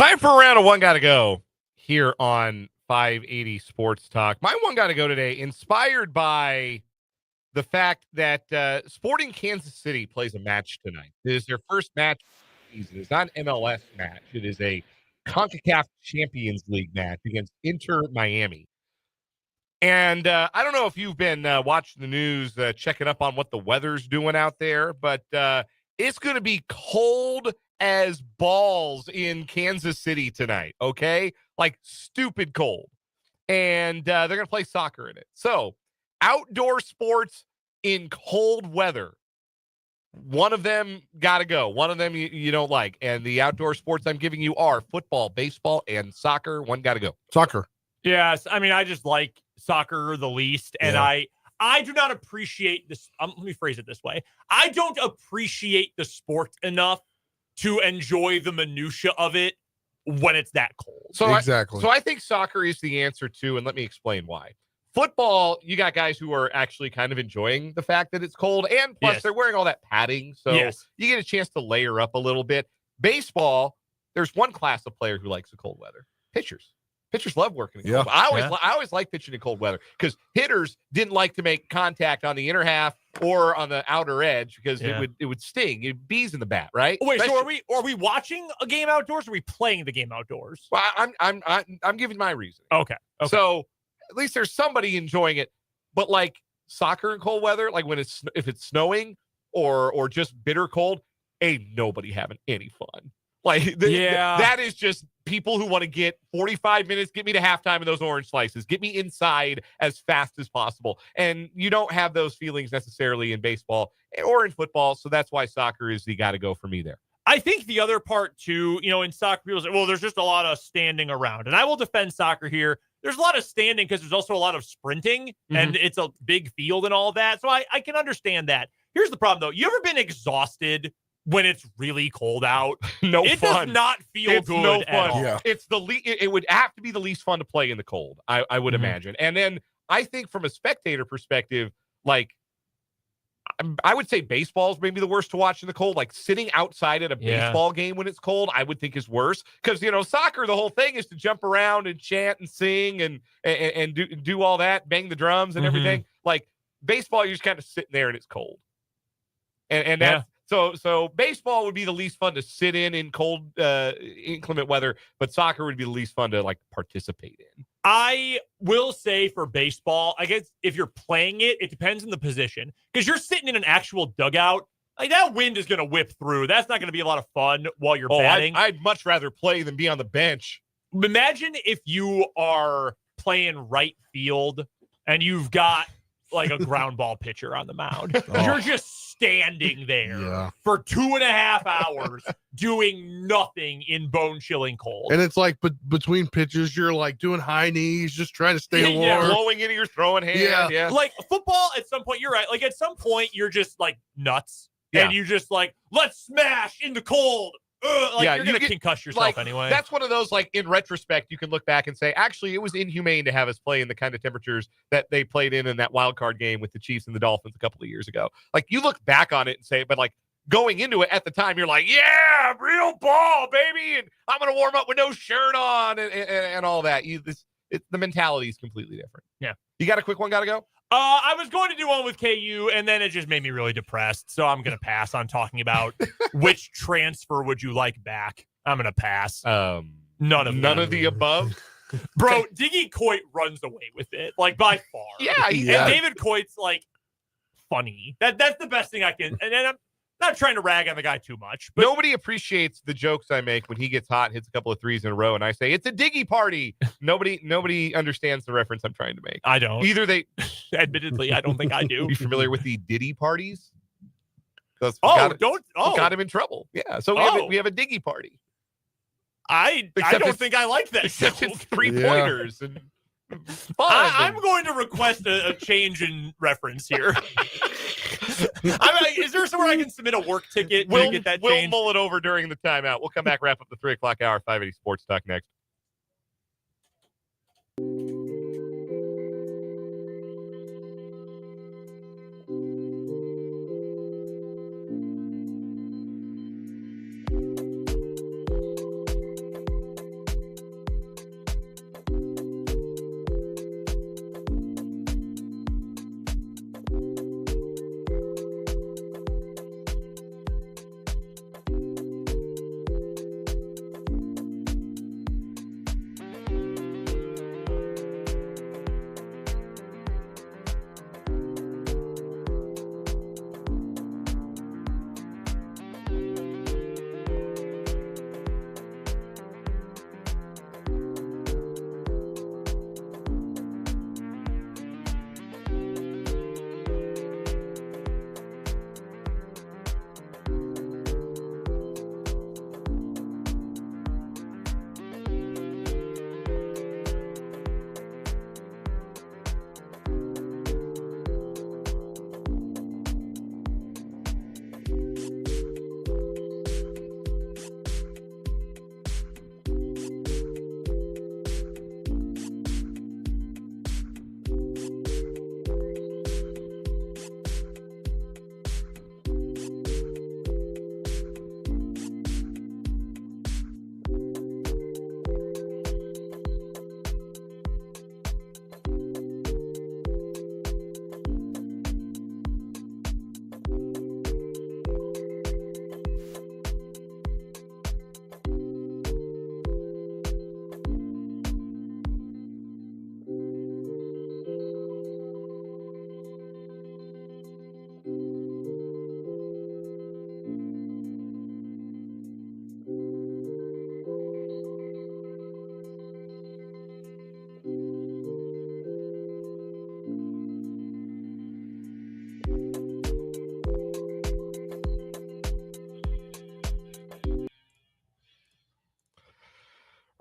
Time for a round of One Gotta Go here on 580 Sports Talk. My One Gotta Go today, inspired by the fact that Sporting Kansas City plays a match tonight. It is their first match of the season. It's not an MLS match. It is a CONCACAF Champions League match against Inter Miami. And I don't know if you've been watching the news, checking up on what the weather's doing out there, but it's going to be cold as balls in Kansas City tonight, okay? Like stupid cold. And they're going to play soccer in it. So outdoor sports in cold weather. One of them got to go. One of them you don't like. And the outdoor sports I'm giving you are football, baseball, and soccer. One got to go. Soccer. Yes. I mean, I just like soccer the least. And I do not appreciate this. Let me phrase it this way. I don't appreciate the sport enough to enjoy the minutia of it when it's that cold. So Exactly. I think soccer is the answer too, and let me explain why. Football, you got guys who are actually kind of enjoying the fact that it's cold, and plus they're wearing all that padding, so you get a chance to layer up a little bit. Baseball, there's one class of player who likes the cold weather. Pitchers. Pitchers love working in cold weather. I always like pitching in cold weather because hitters didn't like to make contact on the inner half or on the outer edge because it would sting. It bees in the bat, right? Oh, wait, so are we watching a game outdoors or are we playing the game outdoors? Well, I'm giving my reason. Okay. So at least there's somebody enjoying it. But like soccer in cold weather, like if it's snowing or just bitter cold, ain't nobody having any fun. Like that is just people who want to get 45 minutes, get me to halftime of those orange slices, get me inside as fast as possible. And you don't have those feelings necessarily in baseball or in football. So that's why soccer is the got to go for me there. I think the other part too, in soccer, people say, well, there's just a lot of standing around. And I will defend soccer here. There's a lot of standing because there's also a lot of sprinting and it's a big field and all that. So I can understand that. Here's the problem though. You ever been exhausted when it's really cold out? It does not feel good no at fun. all. Yeah. It's it would have to be the least fun to play in the cold, I would imagine. And then I think from a spectator perspective, like I would say baseball is maybe the worst to watch in the cold. Like sitting outside at a baseball game when it's cold, I would think is worse. Because soccer, the whole thing is to jump around and chant and sing and do all that, bang the drums and everything. Like baseball, you're just kind of sitting there and it's cold. And that's so baseball would be the least fun to sit in cold, inclement weather, but soccer would be the least fun to like participate in. I will say for baseball, I guess if you're playing it, it depends on the position. Because you're sitting in an actual dugout, like that wind is going to whip through. That's not going to be a lot of fun while you're batting. I'd much rather play than be on the bench. Imagine if you are playing right field and you've got like a ground ball pitcher on the mound. You're just standing there for 2.5 hours doing nothing in bone-chilling cold. And it's like between pitches, you're like doing high knees, just trying to stay warm. Blowing into your throwing hand. Yeah. Like football, at some point, you're right. Like at some point, you're just like nuts. And you just like, let's smash in the cold. You're going to concuss yourself anyway. That's one of those, like, in retrospect, you can look back and say, actually, it was inhumane to have us play in the kind of temperatures that they played in that wild card game with the Chiefs and the Dolphins a couple of years ago. Like, you look back on it and say, but, like, going into it at the time, you're like, yeah, real ball, baby, and I'm going to warm up with no shirt on and all that. The mentality is completely different. Yeah. You got a quick one, got to go? I was going to do one with KU, and then it just made me really depressed. So I'm going to pass on talking about which transfer would you like back. I'm going to pass. None of the above. Bro, Diggy Coit runs away with it, like by far. Yeah. And David Coit's like funny. That's the best thing I can. And then I'm not trying to rag on the guy too much. But nobody appreciates the jokes I make when he gets hot, hits a couple of threes in a row, and I say, it's a Diggy party. Nobody understands the reference I'm trying to make. I don't. Either they... Admittedly, I don't think I do. You familiar with the Diddy parties? Got him in trouble. Yeah, so we have a Diggy party. I don't think I like that. Except it's 3-pointers and fun. I'm going to request a change in reference here. Is there somewhere I can submit a work ticket to get that changed? We'll mull it over during the timeout. We'll come back, wrap up the 3 o'clock hour, 580 Sports Talk next.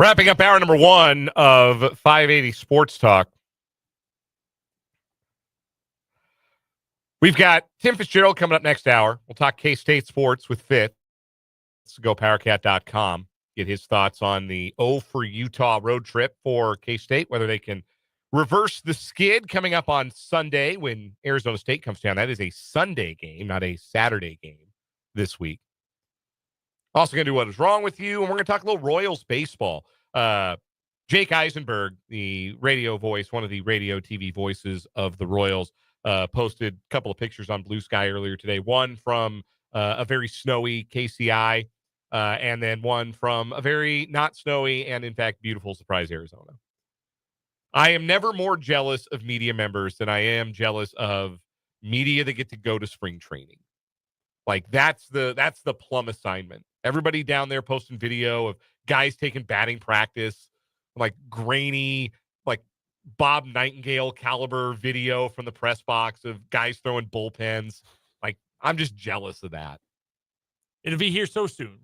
Wrapping up hour number 1 of 580 Sports Talk. We've got Tim Fitzgerald coming up next hour. We'll talk K-State sports with Fitz. Let's go powercat.com. Get his thoughts on the O for Utah road trip for K-State, whether they can reverse the skid coming up on Sunday when Arizona State comes down. That is a Sunday game, not a Saturday game this week. Also going to do what is wrong with you, and we're going to talk a little Royals baseball. Jake Eisenberg, the radio voice, one of the radio TV voices of the Royals, posted a couple of pictures on Blue Sky earlier today. One from a very snowy KCI, and then one from a very not snowy and, in fact, beautiful Surprise, Arizona. I am never more jealous of media members than I am jealous of media that get to go to spring training. Like, that's the plum assignment. Everybody down there posting video of guys taking batting practice, like grainy, like Bob Nightingale caliber video from the press box of guys throwing bullpens. Like, I'm just jealous of that. It'll be here so soon.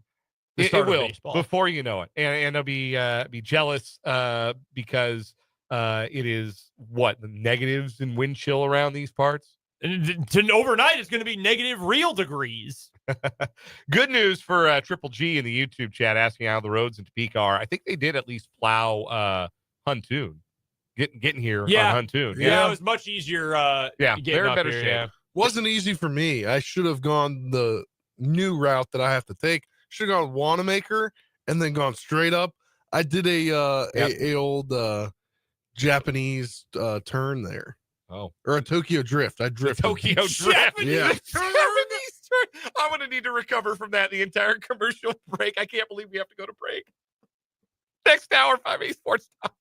It will, before you know it. And I'll be jealous because it is what, the negatives and wind chill around these parts. And to overnight, it's going to be negative real degrees. Good news for Triple G in the YouTube chat asking how the roads in Topeka are. I think they did at least plow Huntoon. Getting here on Huntoon. Yeah, it was much easier. They're in better shape. Yeah. Wasn't easy for me. I should have gone the new route that I have to take. Should have gone Wanamaker and then gone straight up. I did a old Japanese turn there. Oh, or a Tokyo drift. I drifted. Tokyo drift. Yeah. Japanese turn. I'm going to need to recover from that the entire commercial break. I can't believe we have to go to break. Next hour, 5A Sports Talk.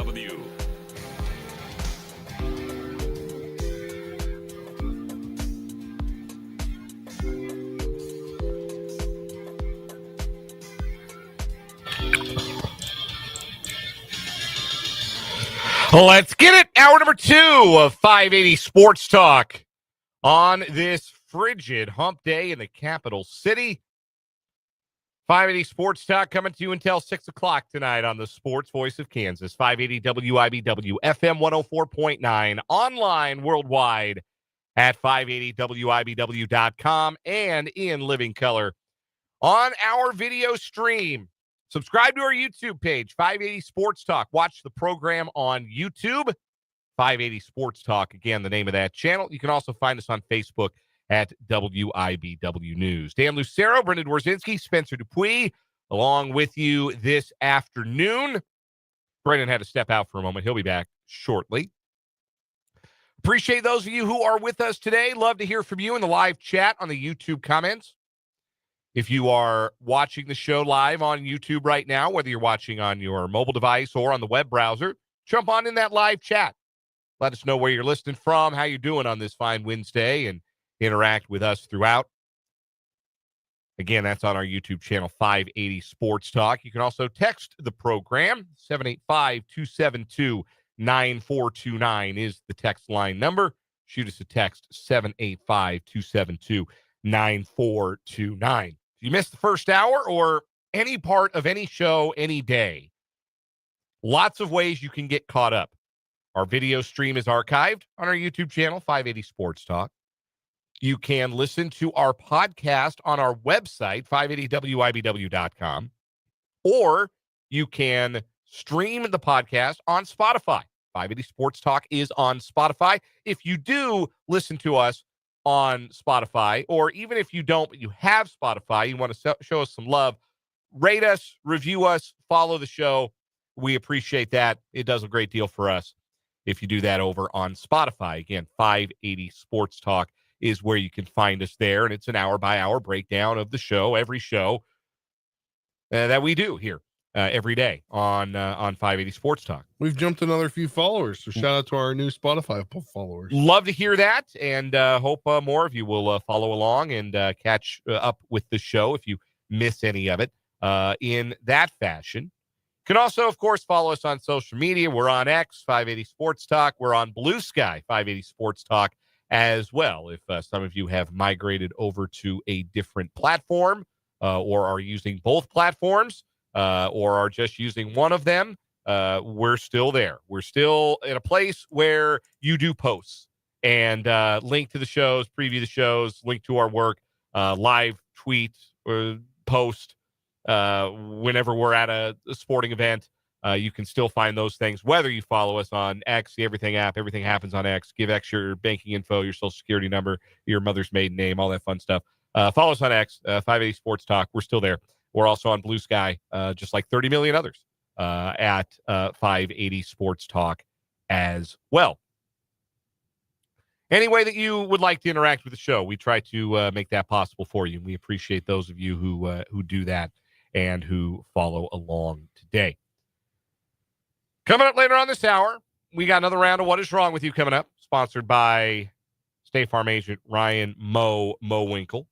580W. Let's get it. Hour number 2 of 580 Sports Talk on this frigid hump day in the capital city. 580 Sports Talk coming to you until 6 o'clock tonight on the Sports Voice of Kansas. 580 WIBW, FM 104.9, online worldwide at 580WIBW.com and in living color on our video stream. Subscribe to our YouTube page, 580 Sports Talk. Watch the program on YouTube, 580 Sports Talk. Again, the name of that channel. You can also find us on Facebook at WIBW News. Dan Lucero, Brendan Dworzinski, Spencer Dupuis, along with you this afternoon. Brendan had to step out for a moment. He'll be back shortly. Appreciate those of you who are with us today. Love to hear from you in the live chat on the YouTube comments. If you are watching the show live on YouTube right now, whether you're watching on your mobile device or on the web browser, jump on in that live chat. Let us know where you're listening from, how you're doing on this fine Wednesday, and interact with us throughout. Again, that's on our YouTube channel, 580 Sports Talk. You can also text the program. 785-272-9429 is the text line number. Shoot us a text, 785-272-9429. If you missed the first hour or any part of any show any day, lots of ways you can get caught up. Our video stream is archived on our YouTube channel, 580 Sports Talk. You can listen to our podcast on our website, 580WIBW.com, or you can stream the podcast on Spotify. 580 Sports Talk is on Spotify. If you do listen to us on Spotify, or even if you don't, but you have Spotify, you want to show us some love, rate us, review us, follow the show. We appreciate that. It does a great deal for us if you do that over on Spotify. Again, 580 Sports Talk is where you can find us there, and it's an hour-by-hour breakdown of the show, every show that we do here every day on 580 Sports Talk. We've jumped another few followers, so shout out to our new Spotify followers. Love to hear that, and hope more of you will follow along and catch up with the show if you miss any of it in that fashion. You can also, of course, follow us on social media. We're on X, 580 Sports Talk. We're on Blue Sky, 580 Sports Talk as well. If some of you have migrated over to a different platform or are using both platforms or are just using one of them, we're still there. We're still in a place where you do posts and link to the shows, preview the shows, link to our work, live tweet or post whenever we're at a sporting event. You can still find those things, whether you follow us on X, the Everything app. Everything happens on X. Give X your banking info, your social security number, your mother's maiden name, all that fun stuff. Follow us on X, 580 Sports Talk. We're still there. We're also on Blue Sky, just like 30 million others at 580 Sports Talk as well. Any way that you would like to interact with the show, we try to make that possible for you. We appreciate those of you who do that and who follow along today. Coming up later on this hour, we got another round of What Is Wrong With You coming up, sponsored by State Farm agent Ryan Mo Winkle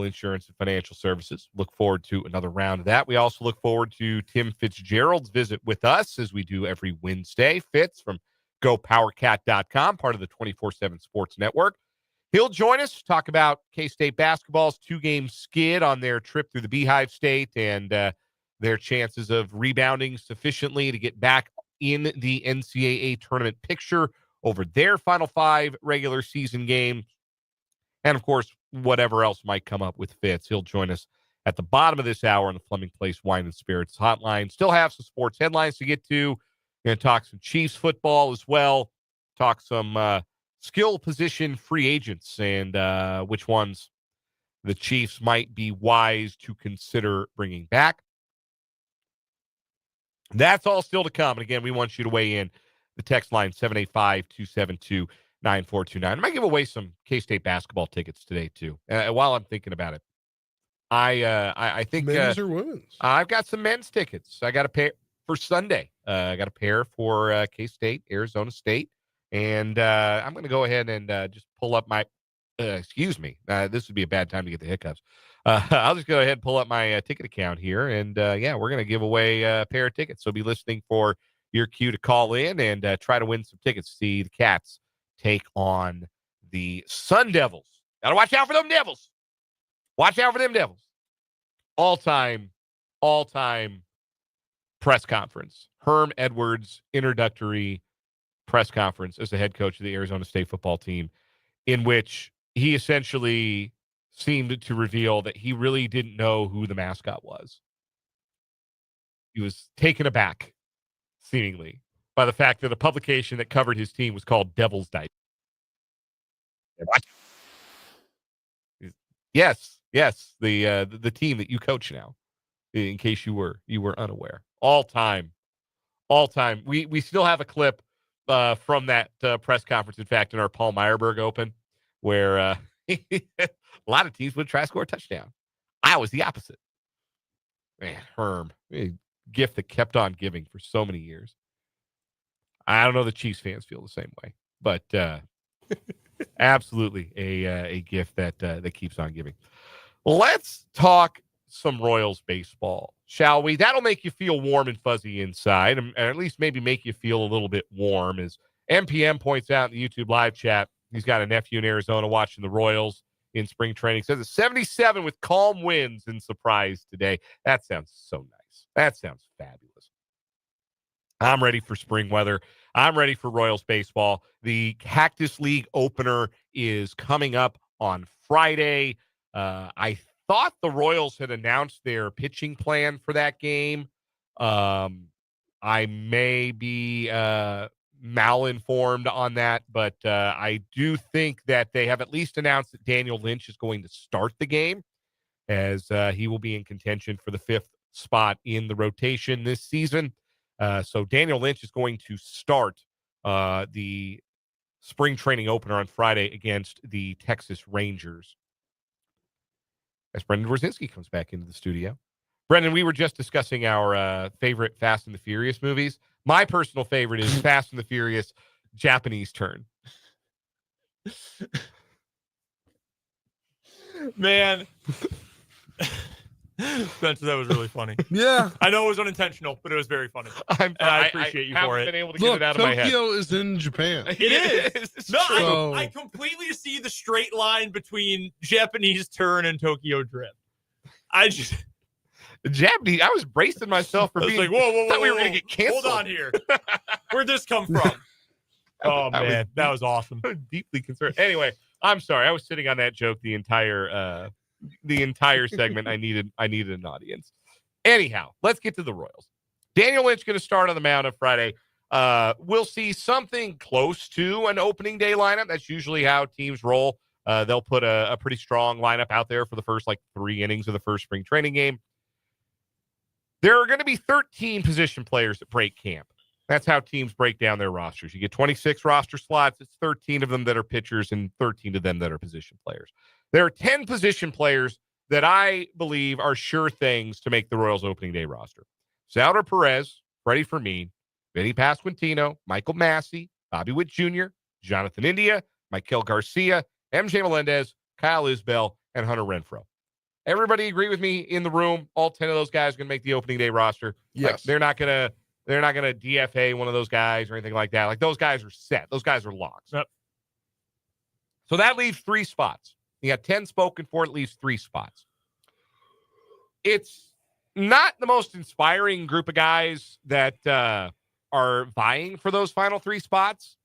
Insurance and Financial Services. Look forward to another round of that. We also look forward to Tim Fitzgerald's visit with us, as we do every Wednesday. Fitz from GoPowerCat.com, part of the 24/7 Sports Network. He'll join us to talk about K-State basketball's 2-game skid on their trip through the Beehive State and their chances of rebounding sufficiently to get back in the NCAA tournament picture over their Final 5 regular season game. And, of course, whatever else might come up with Fitz. He'll join us at the bottom of this hour on the Fleming Place Wine and Spirits hotline. Still have some sports headlines to get to. Going to talk some Chiefs football as well. Talk some skill position free agents and which ones the Chiefs might be wise to consider bringing back. That's all still to come. And again, we want you to weigh in. The text line, 785-272-9429. I might give away some K-State basketball tickets today, too, while I'm thinking about it. I think... men's or women's? I've got some men's tickets. I got to pay for Sunday. I got a pair for K-State, Arizona State. And I'm going to go ahead and just pull up my, excuse me, this would be a bad time to get the hiccups. I'll just go ahead and pull up my ticket account here. And yeah, we're going to give away a pair of tickets. So be listening for your cue to call in and try to win some tickets to see the Cats take on the Sun Devils. Got to watch out for them Devils. Watch out for them Devils. All-time press conference. Herm Edwards introductory press conference as the head coach of the Arizona State football team, in which he essentially seemed to reveal that he really didn't know who the mascot was. He was taken aback, seemingly, by the fact that a publication that covered his team was called Devil's Dice. Yes, the team that you coach now, in case you were unaware. All time. We still have a clip from that press conference, in fact, in our Paul Meyerberg Open, where a lot of teams would try to score a touchdown. I was the opposite. Man, Herm, a gift that kept on giving for so many years. I don't know the Chiefs fans feel the same way, but absolutely a gift that keeps on giving. Let's talk some Royals baseball, shall we? That'll make you feel warm and fuzzy inside, and at least maybe make you feel a little bit warm. As MPM points out in the YouTube live chat, he's got a nephew in Arizona watching the Royals in spring training. Says it's 77 with calm winds and surprise today. That sounds so nice. That sounds fabulous. I'm ready for spring weather. I'm ready for Royals baseball. The Cactus League opener is coming up on Friday. I thought the Royals had announced their pitching plan for that game. I may be malinformed on that, but I do think that they have at least announced that Daniel Lynch is going to start the game, as he will be in contention for the 5th spot in the rotation this season. So Daniel Lynch is going to start the spring training opener on Friday against the Texas Rangers, as Brendan Wrzezinski comes back into the studio. Brendan, we were just discussing our favorite Fast and the Furious movies. My personal favorite is Fast and the Furious Japanese Turn. Man. Spencer, that was really funny. Yeah. I know it was unintentional, but it was very funny. I appreciate you for it. Been able to get it out of my head. Tokyo is in Japan. It is. No, So- I completely see the straight line between Japanese Turn and Tokyo Drift. I just... Japanese. I was bracing myself for I was being. like, whoa, thought we were going to get canceled. Hold on here. Where'd this come from? Oh, man. That was awesome. Deeply concerned. Anyway, I'm sorry. I was sitting on that joke the entire segment. I needed an audience. Anyhow, let's get to the Royals. Daniel Lynch going to start on the mound on Friday. We'll see something close to an opening day lineup. That's usually how teams roll. They'll put a pretty strong lineup out there for the first 3 innings of the first spring training game. There are going to be 13 position players at break camp. That's how teams break down their rosters. You get 26 roster slots. It's 13 of them that are pitchers and 13 of them that are position players. There are 10 position players that I believe are sure things to make the Royals opening day roster. Salvador Perez, Freddie Fermin, Vinny Pasquantino, Michael Massey, Bobby Witt Jr., Jonathan India, Michael Garcia, MJ Melendez, Kyle Isbell, and Hunter Renfroe. Everybody agree with me in the room? All 10 of those guys are going to make the opening day roster. Yes. They're not going to DFA one of those guys or anything like that. Those guys are set. Those guys are locks. Yep. So that leaves 3 spots. You got 10 spoken for, it leaves 3 spots. It's not the most inspiring group of guys that are vying for those final 3 spots.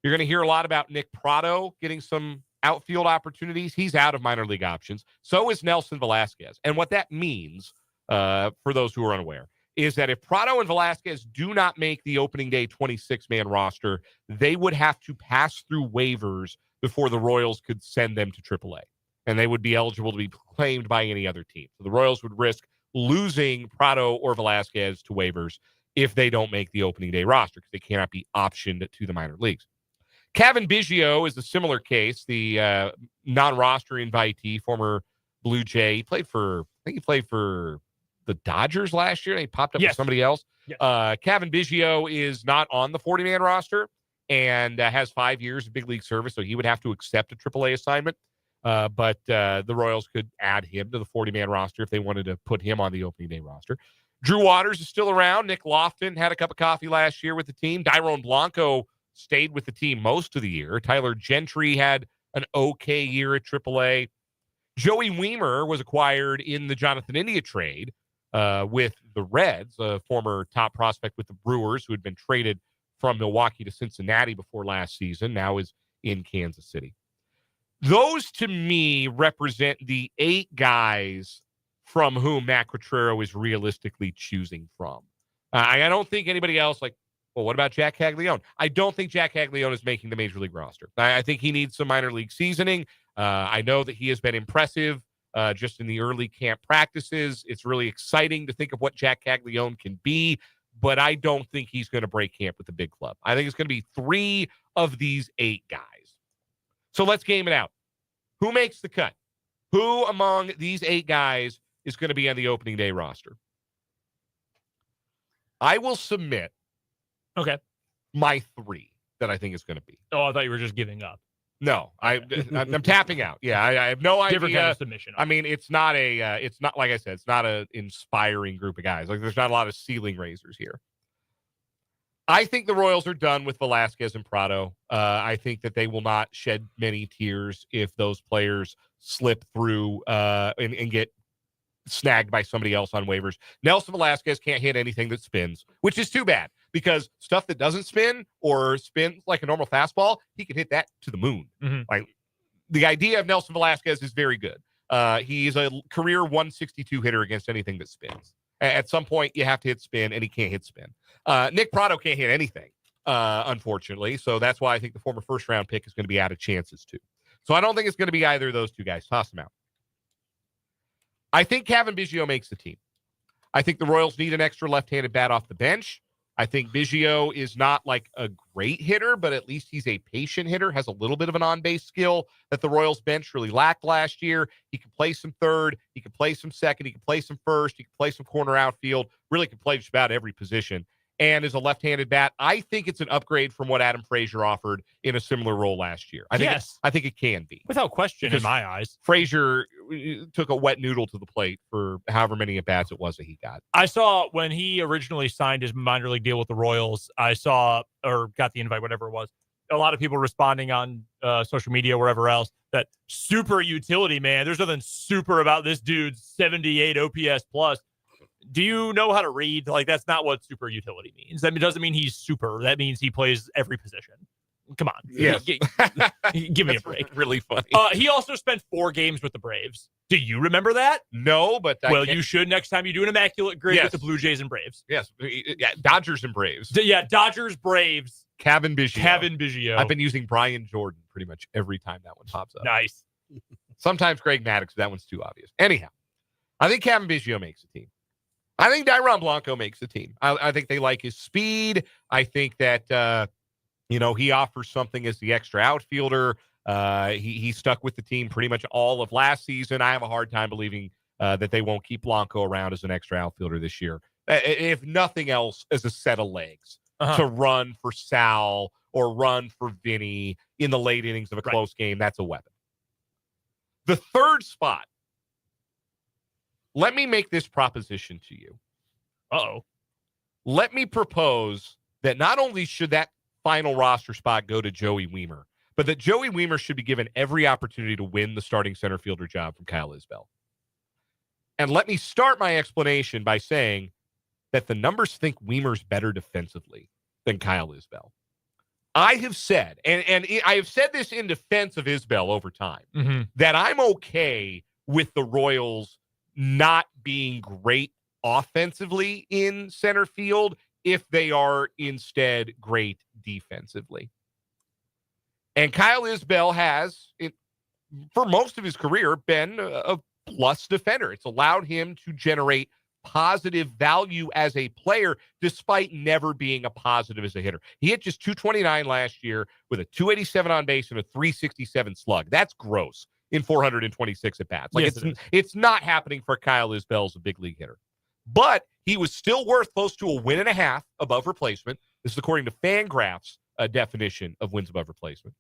You're going to hear a lot about Nick Prado getting some outfield opportunities. He's out of minor league options. So is Nelson Velasquez. And what that means, for those who are unaware, is that if Prado and Velasquez do not make the opening day 26-man roster, they would have to pass through waivers before the Royals could send them to AAA. And they would be eligible to be claimed by any other team. So the Royals would risk losing Prado or Velasquez to waivers if they don't make the opening day roster, because they cannot be optioned to the minor leagues. Kevin Biggio is a similar case, the non-roster invitee, former Blue Jay. I think he played for the Dodgers last year. And he popped up with somebody else. Kevin Biggio is not on the 40-man roster and has 5 years of big league service, so he would have to accept a AAA assignment. But the Royals could add him to the 40-man roster if they wanted to put him on the opening day roster. Drew Waters is still around. Nick Lofton had a cup of coffee last year with the team. Dairon Blanco stayed with the team most of the year. Tyler Gentry had an okay year at AAA. Joey Weimer was acquired in the Jonathan India trade with the Reds, a former top prospect with the Brewers who had been traded from Milwaukee to Cincinnati before last season, now is in Kansas City. Those, to me, represent the 8 guys from whom Matt Quatraro is realistically choosing from. I don't think anybody else, well, what about Jack Caglione? I don't think Jack Caglione is making the major league roster. I think he needs some minor league seasoning. I know that he has been impressive just in the early camp practices. It's really exciting to think of what Jack Caglione can be, but I don't think he's going to break camp with the big club. I think it's going to be 3 of these 8 guys. So let's game it out. Who makes the cut? Who among these 8 guys is going to be on the opening day roster? I will submit my 3 that I think is going to be. Oh, I thought you were just giving up. No, I'm tapping out. Yeah, I have no idea. Different kind of submission. I mean, it's not like I said, it's not an inspiring group of guys. There's not a lot of ceiling raisers here. I think the Royals are done with Velasquez and Prado. I think that they will not shed many tears if those players slip through and get snagged by somebody else on waivers. Nelson Velasquez can't hit anything that spins, which is too bad because stuff that doesn't spin or spins like a normal fastball, he can hit that to the moon. Mm-hmm. The idea of Nelson Velasquez is very good. He's a career 162 hitter against anything that spins. At some point, you have to hit spin, and he can't hit spin. Nick Prado can't hit anything, unfortunately. So that's why I think the former first-round pick is going to be out of chances, too. So I don't think it's going to be either of those 2 guys. Toss them out. I think Kevin Biggio makes the team. I think the Royals need an extra left-handed bat off the bench. I think Biggio is not like a great hitter, but at least he's a patient hitter, has a little bit of an on-base skill that the Royals bench really lacked last year. He can play some third, he can play some second, he can play some first, he can play some corner outfield, really can play just about every position. And as a left-handed bat, I think it's an upgrade from what Adam Frazier offered in a similar role last year. I think it can be. Without question, because in my eyes. Frazier took a wet noodle to the plate for however many at-bats it was that he got. I saw when he originally signed his minor league deal with the Royals, I saw, or got the invite, whatever it was, a lot of people responding on social media, wherever else, that super utility, man. There's nothing super about this dude's 78 OPS plus. Do you know how to read? That's not what super utility means. That doesn't mean he's super. That means he plays every position. Come on. Yes. Give me a break. Really funny. He also spent 4 games with the Braves. Do you remember that? No, but you should next time you do an immaculate grid with the Blue Jays and Braves. Yes. Yeah, Dodgers and Braves. Dodgers, Braves. Kevin Biggio. I've been using Brian Jordan pretty much every time that one pops up. Nice. Sometimes Greg Maddux, that one's too obvious. Anyhow, I think Kevin Biggio makes the team. I think Dairon Blanco makes the team. I think they like his speed. I think that, he offers something as the extra outfielder. He stuck with the team pretty much all of last season. I have a hard time believing that they won't keep Blanco around as an extra outfielder this year. If nothing else, as a set of legs to run for Sal or run for Vinny in the late innings of a close game, that's a weapon. The third spot. Let me make this proposition to you. Let me propose that not only should that final roster spot go to Joey Weimer, but that Joey Weimer should be given every opportunity to win the starting center fielder job from Kyle Isbell. And let me start my explanation by saying that the numbers think Weimer's better defensively than Kyle Isbell. I have said, and I have said this in defense of Isbell over time, that I'm okay with the Royals not being great offensively in center field if they are instead great defensively. And Kyle Isbell has, for most of his career, been a plus defender. It's allowed him to generate positive value as a player despite never being a positive as a hitter. He hit just 229 last year with a 287 on base and a 367 slug. That's gross in 426 at-bats. It's not happening for Kyle Isbell as a big league hitter. but he was still worth close to a win and a half above replacement. This is according to Fangraph's definition of wins above replacement,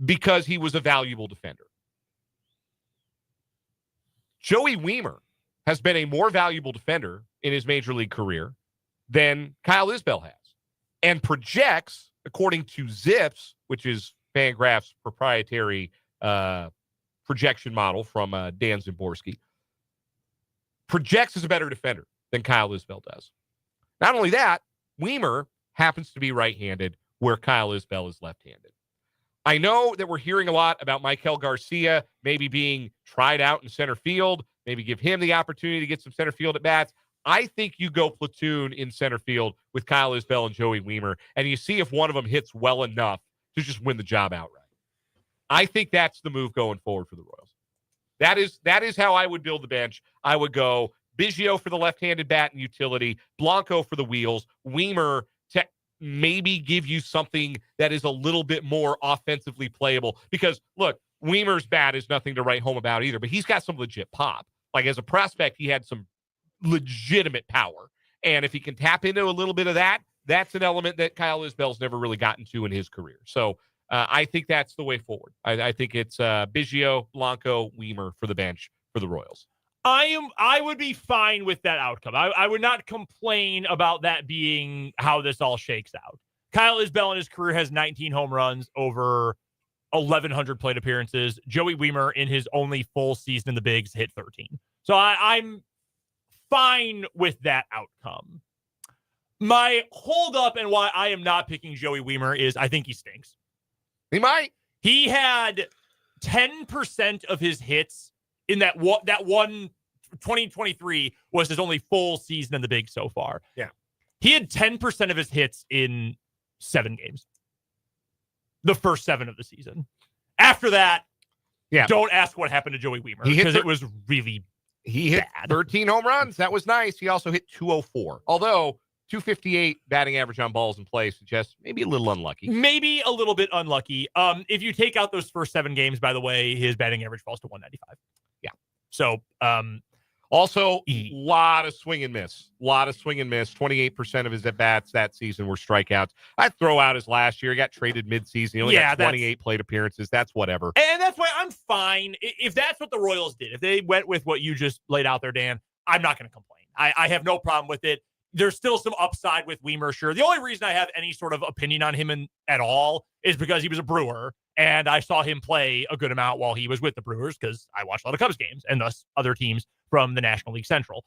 because he was a valuable defender. Joey Weimer has been a more valuable defender in his major league career than Kyle Isbell has, and projects, according to Zips, which is Fangraph's proprietary projection model from Dan Zimborski, projects as a better defender than Kyle Isbell does. Not only that, Weimer happens to be right-handed, where Kyle Isbell is left-handed. I know that we're hearing a lot about Michael Garcia maybe being tried out in center field, maybe give him the opportunity to get some center field at bats. I think you go platoon in center field with Kyle Isbell and Joey Weimer, and you see if one of them hits well enough to just win the job outright. I think that's the move going forward for the Royals. That is how I would build the bench. I would go Biggio for the left-handed bat and utility, Blanco for the wheels, Weimer to maybe give you something that is a little bit more offensively playable. Because, look, Weimer's bat is nothing to write home about either, but he's got some legit pop. Like, as a prospect, he had some legitimate power. And if he can tap into a little bit of that, that's an element that Kyle Isbell's never really gotten to in his career. So I think that's the way forward. I think it's Biggio, Blanco, Weimer for the bench for the Royals. I would be fine with that outcome. I would not complain about that being how this all shakes out. Kyle Isbell in his career has 19 home runs over 1,100 plate appearances. Joey Weimer in his only full season in the bigs hit 13. So I'm fine with that outcome. My hold up and why I am not picking Joey Weimer is I think he stinks. He might. He had 10% of his hits in that one 2023 was his only full season in the big so far. Yeah. He had 10% of his hits in 7 games. The first 7 of the season. After that, don't ask what happened to Joey Weimer, because it was really He hit bad. 13 home runs. That was nice. He also hit 204. Although 258 batting average on balls in play suggests maybe a little unlucky. Maybe a little bit unlucky. If you take out those first 7 games, by the way, his batting average falls to 195. Yeah. So, also, a lot of swing and miss. 28% of his at-bats that season were strikeouts. I'd throw out his last year. He got traded midseason. He only got 28 plate appearances. That's whatever. And that's why I'm fine. If that's what the Royals did, if they went with what you just laid out there, Dan, I'm not going to complain. I have no problem with it. There's still some upside with Weimer, sure. The only reason I have any sort of opinion on him at all is because he was a Brewer, and I saw him play a good amount while he was with the Brewers because I watched a lot of Cubs games and thus other teams from the National League Central.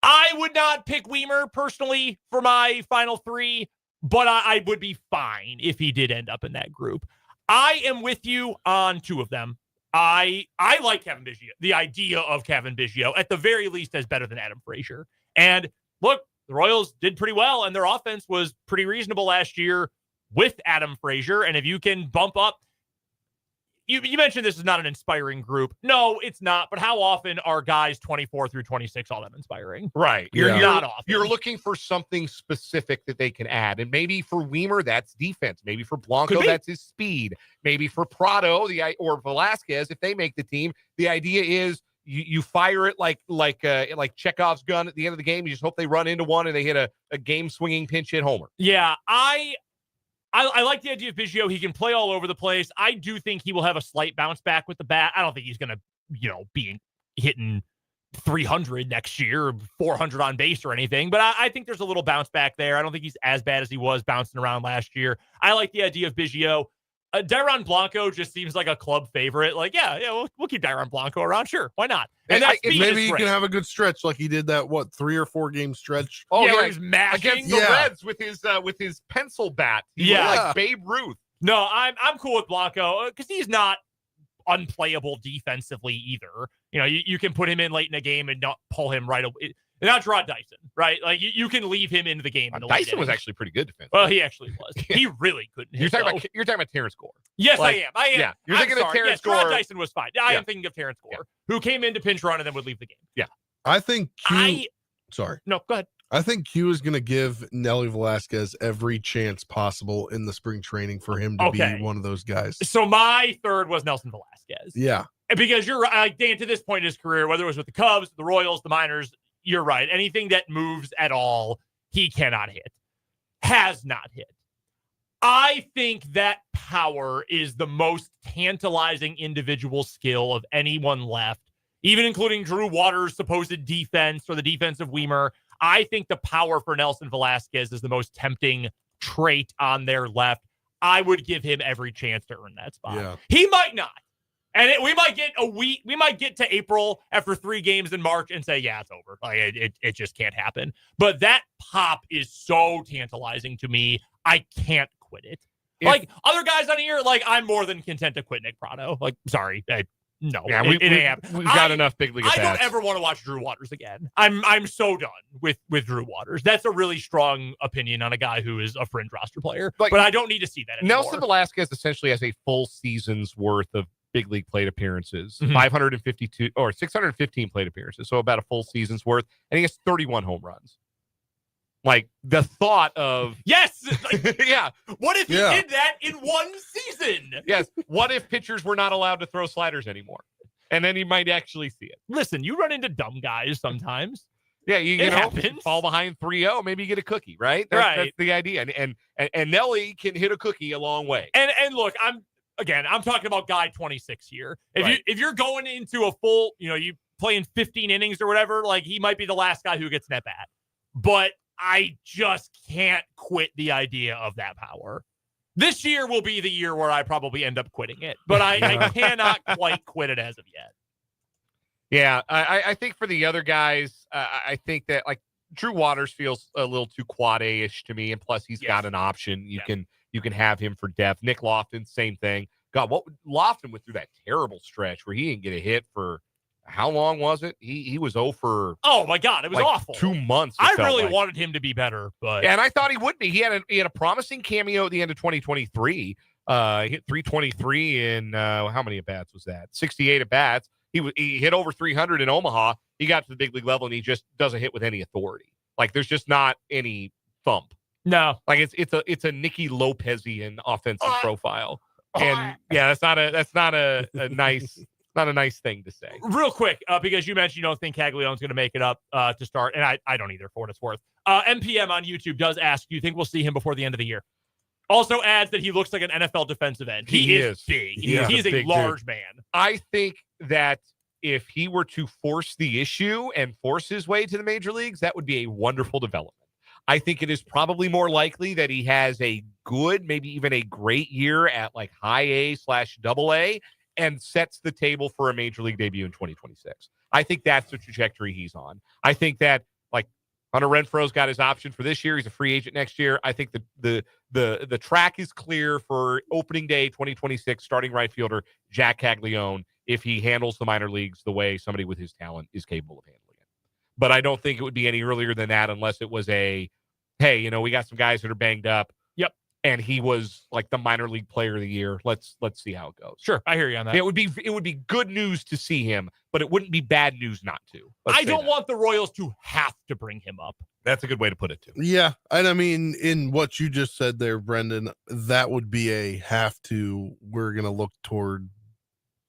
I would not pick Weimer personally for my final 3, but I would be fine if he did end up in that group. I am with you on 2 of them. I like Kevin Biggio. The idea of Kevin Biggio, at the very least, is better than Adam Frazier. And look, the Royals did pretty well, and their offense was pretty reasonable last year with Adam Frazier. And if you can bump up, you mentioned this is not an inspiring group. No, it's not. But how often are guys 24 through 26 all that inspiring? Right. You're not often. You're looking for something specific that they can add. And maybe for Weimer, that's defense. Maybe for Blanco, that's his speed. Maybe for Prado or Velasquez, if they make the team, the idea is you fire it like Chekhov's gun at the end of the game. You just hope they run into one and they hit a game-swinging pinch hit homer. Yeah, I like the idea of Biggio. He can play all over the place. I do think he will have a slight bounce back with the bat. I don't think he's going to, be hitting 300 next year, 400 on base or anything. But I think there's a little bounce back there. I don't think he's as bad as he was bouncing around last year. I like the idea of Biggio. Dairon Blanco just seems like a club favorite. Like, we'll keep Dairon Blanco around. Sure, why not? And maybe he can have a good stretch like he did that 3 or 4 game stretch. Oh yeah, he's mashing against the Reds with his pencil bat. He looked like Babe Ruth. No, I'm cool with Blanco because he's not unplayable defensively either. You can put him in late in a game and not pull him right away. Not Rod Dyson, right? Like you can leave him into the game. Dyson was actually pretty good defensively. Well, he actually was. He really couldn't. You're talking about Terrence Gore. Yes, I am. Yeah, you're thinking of Terrence Gore. Rod Dyson was fine. I am thinking of Terrence Gore, who came in to pinch run and then would leave the game. Yeah, I think Sorry. No, go ahead. I think Q is going to give Nelly Velasquez every chance possible in the spring training for him to be one of those guys. So my 3rd was Nelson Velasquez. Yeah. Because you're right, Dan, to this point in his career, whether it was with the Cubs, the Royals, the Miners, you're right. Anything that moves at all, he cannot hit. Has not hit. I think that power is the most tantalizing individual skill of anyone left, even including Drew Waters' supposed defense or the defense of Weimer. I think the power for Nelson Velasquez is the most tempting trait on their left. I would give him every chance to earn that spot. Yeah. He might not. And we might get a week. We might get to April after 3 games in March and say, yeah, it's over. Like it just can't happen. But that pop is so tantalizing to me. I can't quit it. Like other guys on here, like I'm more than content to quit Nick Prado. Like, sorry, no, Yeah, it ain't happening. We've got enough big league. I don't ever want to watch Drew Waters again. I'm so done with Drew Waters. That's a really strong opinion on a guy who is a fringe roster player. Like, but I don't need to see that anymore. Nelson Velasquez essentially has a full season's worth of big league plate appearances, Mhm. 552 or 615 plate appearances, so about a full season's worth, and he has 31 home runs. Like the thought of yes, like, yeah, what if he Yeah. did that in one season? yes. What if pitchers were not allowed to throw sliders anymore? And then you might actually see it. Listen, you run into dumb guys sometimes. Yeah, you It know, happens. fall behind 3-0, maybe you get a cookie, right? Right. That's the idea. And Nelly can hit a cookie a long way. And look, I'm talking about guy 26 here. If you're going into a full, you playing 15 innings or whatever, like he might be the last guy who gets an at bat. But I just can't quit the idea of that power. This year will be the year where I probably end up quitting it, but I cannot quite quit it as of yet. Yeah, I think for the other guys, I think that like Drew Waters feels a little too quad A-ish to me, and plus he's got an option. You can have him for depth. Nick Lofton, same thing. God, Lofton went through that terrible stretch where he didn't get a hit for how long was it? He was 0 for oh my God, it was like awful. 2 months. I really wanted him to be better, but and I thought he would be. He had a promising cameo at the end of 2023. He hit 323 in how many at bats was that? 68 at bats. He hit over 300 in Omaha. He got to the big league level and he just doesn't hit with any authority. Like there's just not any thump. no. Like it's a Nicky Lopezian offensive profile. And yeah, that's not a nice thing to say. Real quick, because you mentioned you don't think Caglianone's going to make it up to start, and I don't either, for what it's worth. MPM on YouTube does ask, do you think we'll see him before the end of the year? Also adds that he looks like an NFL defensive end. He is big. Yeah. He's a Big large dude. man. I think that if he were to force the issue and force his way to the major leagues, that would be a wonderful development. I think it is probably more likely that he has a good, maybe even a great year at like high A/AA and sets the table for a major league debut in 2026. I think that's the trajectory he's on. I think that like Hunter Renfroe's got his option for this year. He's a free agent next year. I think the track is clear for opening day 2026 starting right fielder Jack Caglianone if he handles the minor leagues the way somebody with his talent is capable of handling it. But I don't think it would be any earlier than that unless it was a, hey, we got some guys that are banged up. Yep. And he was like the minor league player of the year. Let's see how it goes. Sure, I hear you on that. It would be good news to see him, but it wouldn't be bad news not to. I don't want the Royals to have to bring him up. That's a good way to put it too. Yeah, and I mean, in what you just said there, Brendan, that would be a have to. We're gonna look toward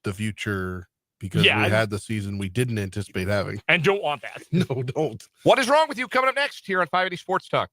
the future because we had the season we didn't anticipate having. And don't want that. No, don't. What is wrong with you? Coming up next here on 580 Sports Talk.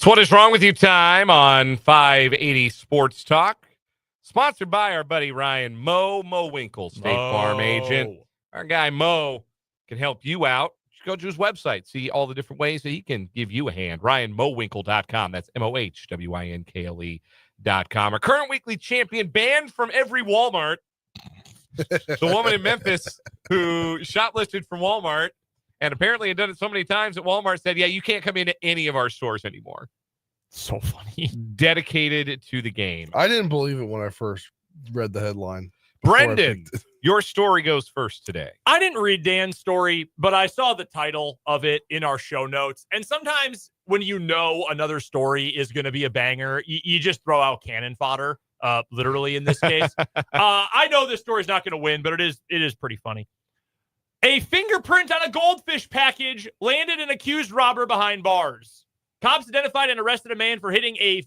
What is wrong with you time on 580 Sports Talk. Sponsored by our buddy Ryan Mo Winkle, State Farm agent. Our guy Mo can help you out. Just go to his website, see all the different ways that he can give you a hand. RyanMoWinkle.com. That's MOHWINKLE.com. Our current weekly champion, banned from every Walmart. The woman in Memphis who shoplifted from Walmart and apparently had done it so many times that Walmart said, yeah, you can't come into any of our stores anymore. So funny. Dedicated to the game. I didn't believe it when I first read the headline. Brendan, your story goes first today. I didn't read Dan's story, but I saw the title of it in our show notes. And sometimes when you know another story is going to be a banger, you just throw out cannon fodder, literally in this case. I know this story is not going to win, but it is pretty funny. A fingerprint on a goldfish package landed an accused robber behind bars. Cops identified and arrested a man for hitting a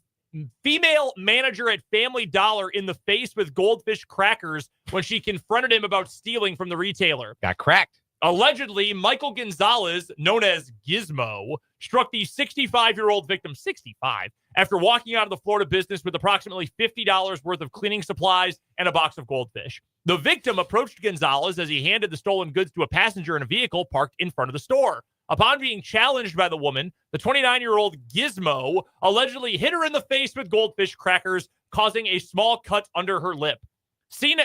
female manager at Family Dollar in the face with goldfish crackers when she confronted him about stealing from the retailer. Got cracked. Allegedly, Michael Gonzalez, known as Gizmo, struck the 65-year-old victim, 65, after walking out of the Florida business with approximately $50 worth of cleaning supplies and a box of goldfish. The victim approached Gonzalez as he handed the stolen goods to a passenger in a vehicle parked in front of the store. Upon being challenged by the woman, the 29-year-old Gizmo allegedly hit her in the face with goldfish crackers, causing a small cut under her lip. Seen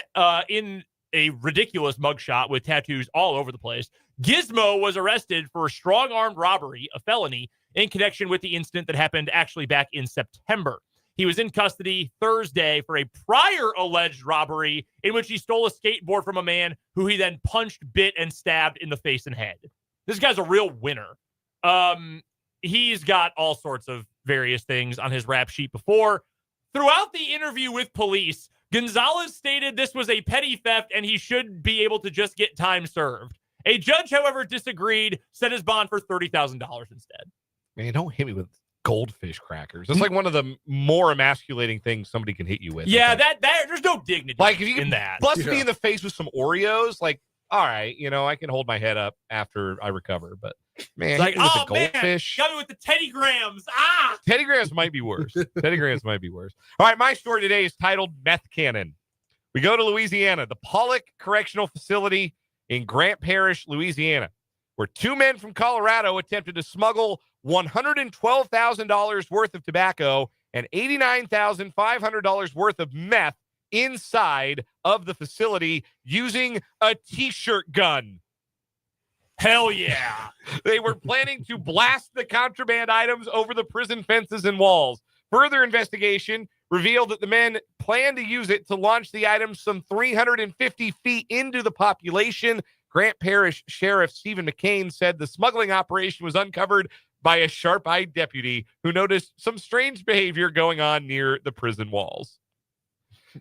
in a ridiculous mugshot with tattoos all over the place, Gizmo was arrested for strong-armed robbery, a felony, in connection with the incident that happened actually back in September. He was in custody Thursday for a prior alleged robbery in which he stole a skateboard from a man who he then punched, bit, and stabbed in the face and head. This guy's a real winner. He's got all sorts of various things on his rap sheet before. Throughout the interview with police, Gonzalez stated this was a petty theft and he should be able to just get time served. A judge, however, disagreed, set his bond for $30,000 instead. Man, don't hit me with goldfish crackers. It's like one of the more emasculating things somebody can hit you with. Yeah, that there's no dignity like if you in that. Bust me in the face with some Oreos, like, all right, I can hold my head up after I recover, but man, like, with the goldfish. Man, got me with the Teddy Grahams. Teddy Grahams might be worse. Teddy Grahams might be worse. All right, my story today is titled Meth Cannon. We go to Louisiana, the Pollock Correctional Facility in Grant Parish, Louisiana, where two men from Colorado attempted to smuggle $112,000 worth of tobacco and $89,500 worth of meth inside of the facility using a T-shirt gun. Hell yeah. They were planning to blast the contraband items over the prison fences and walls. Further investigation revealed that the men planned to use it to launch the items some 350 feet into the population. Grant Parish Sheriff Stephen McCain said the smuggling operation was uncovered by a sharp-eyed deputy who noticed some strange behavior going on near the prison walls.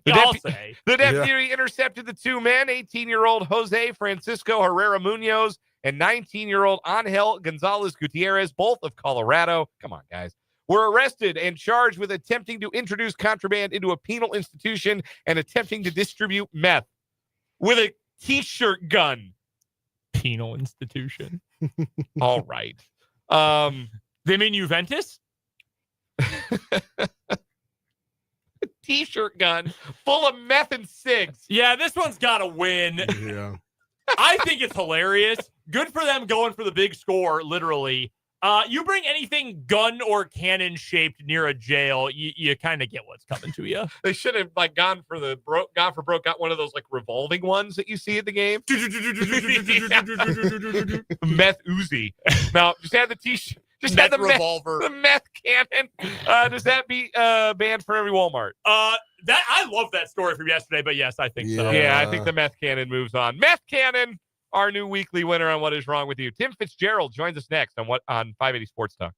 The deputy intercepted the two men, 18-year-old Jose Francisco Herrera Munoz and 19-year-old Angel Gonzalez Gutierrez, both of Colorado. Come on, guys. Were arrested and charged with attempting to introduce contraband into a penal institution and attempting to distribute meth with a T-shirt gun. Penal institution. All right. They mean Juventus? T-shirt gun full of meth and cigs. Yeah, this one's got to win. Yeah. I think it's hilarious. Good for them going for the big score, literally. You bring anything gun or cannon shaped near a jail, you kind of get what's coming to you. They should have gone for broke, got one of those revolving ones that you see at the game. Meth Uzi. No, just had the T-shirt. Just had the revolver. The meth cannon. Does that be banned for every Walmart? That I love that story from yesterday, but yes, I think so. Yeah, I think the meth cannon moves on. Meth cannon, our new weekly winner on What Is Wrong With You. Tim Fitzgerald joins us next on 580 Sports Talk.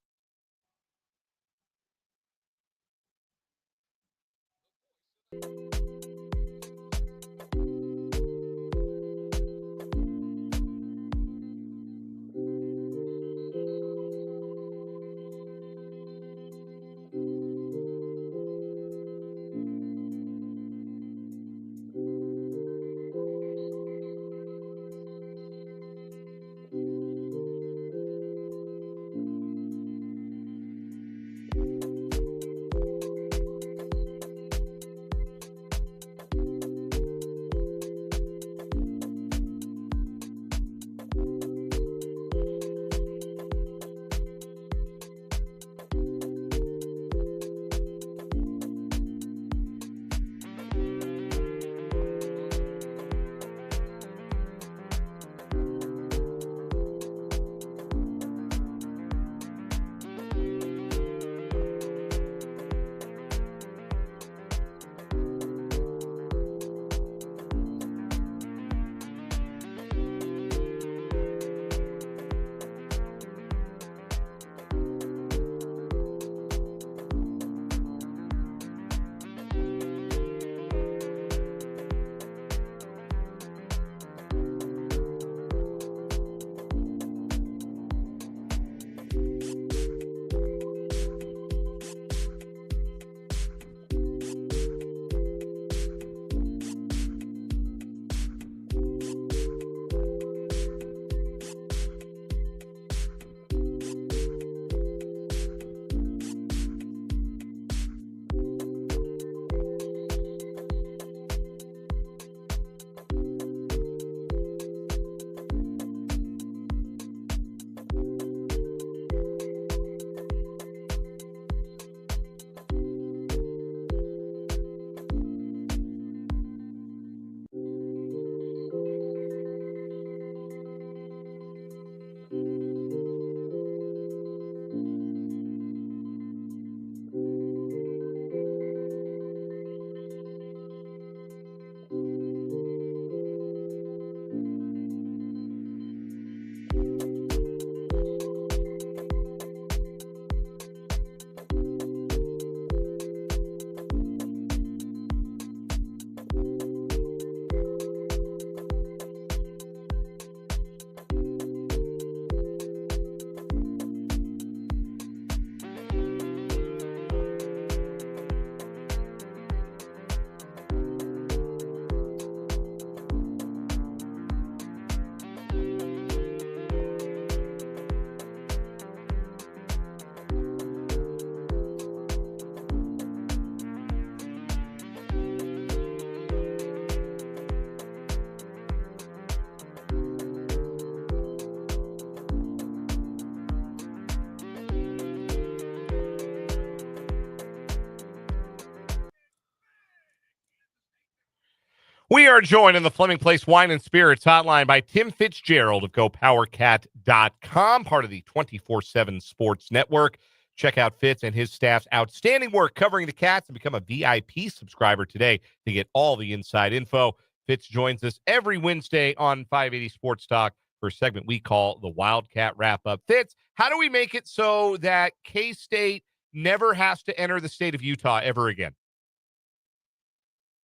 We are joined in the Fleming Place Wine and Spirits hotline by Tim Fitzgerald of GoPowerCat.com, part of the 24/7 Sports Network. Check out Fitz and his staff's outstanding work covering the Cats and become a VIP subscriber today to get all the inside info. Fitz joins us every Wednesday on 580 Sports Talk for a segment we call the Wildcat Wrap-Up. Fitz, how do we make it so that K-State never has to enter the state of Utah ever again?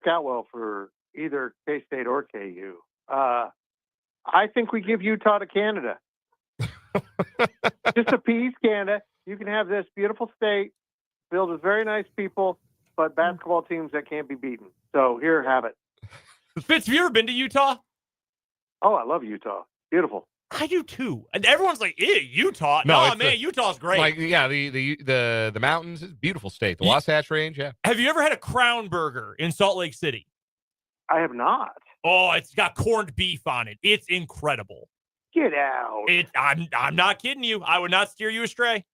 Got well for either K-State or KU. I think we give Utah to Canada. Just appease Canada. You can have this beautiful state filled with very nice people, but basketball teams that can't be beaten. So here, have it. Fitz, have you ever been to Utah? Oh, I love Utah. Beautiful. I do too. And everyone's like, ew, Utah. No, No, man, Utah's great. Like, yeah, the mountains is a beautiful state. The Wasatch Range, yeah. Have you ever had a Crown Burger in Salt Lake City? I have not. Oh, it's got corned beef on it. It's incredible. Get out. I'm not kidding you. I would not steer you astray.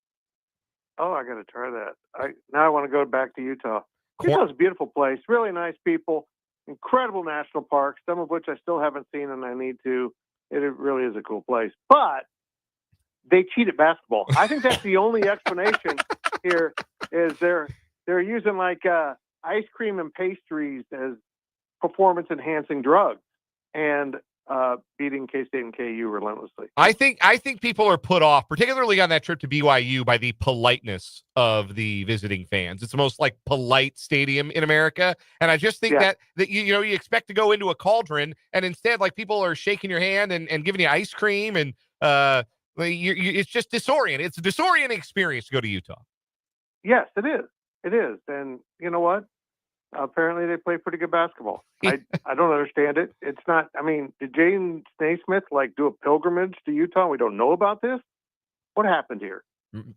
Oh, I got to try that. Now I want to go back to Utah. Utah's a beautiful place. Really nice people. Incredible national parks, some of which I still haven't seen and I need to. It really is a cool place. But they cheat at basketball. I think that's the only explanation here is they're using like ice cream and pastries as performance-enhancing drugs and beating K-State and KU relentlessly. I think people are put off, particularly on that trip to BYU, by the politeness of the visiting fans. It's the most like polite stadium in America, and I just think that you expect to go into a cauldron, and instead, like, people are shaking your hand and giving you ice cream, and it's just disorienting. It's a disorienting experience to go to Utah. Yes, it is. It is, and you know what? Apparently, they play pretty good basketball. I don't understand it. It's not. I mean, did James Naismith do a pilgrimage to Utah? We don't know about this. What happened here?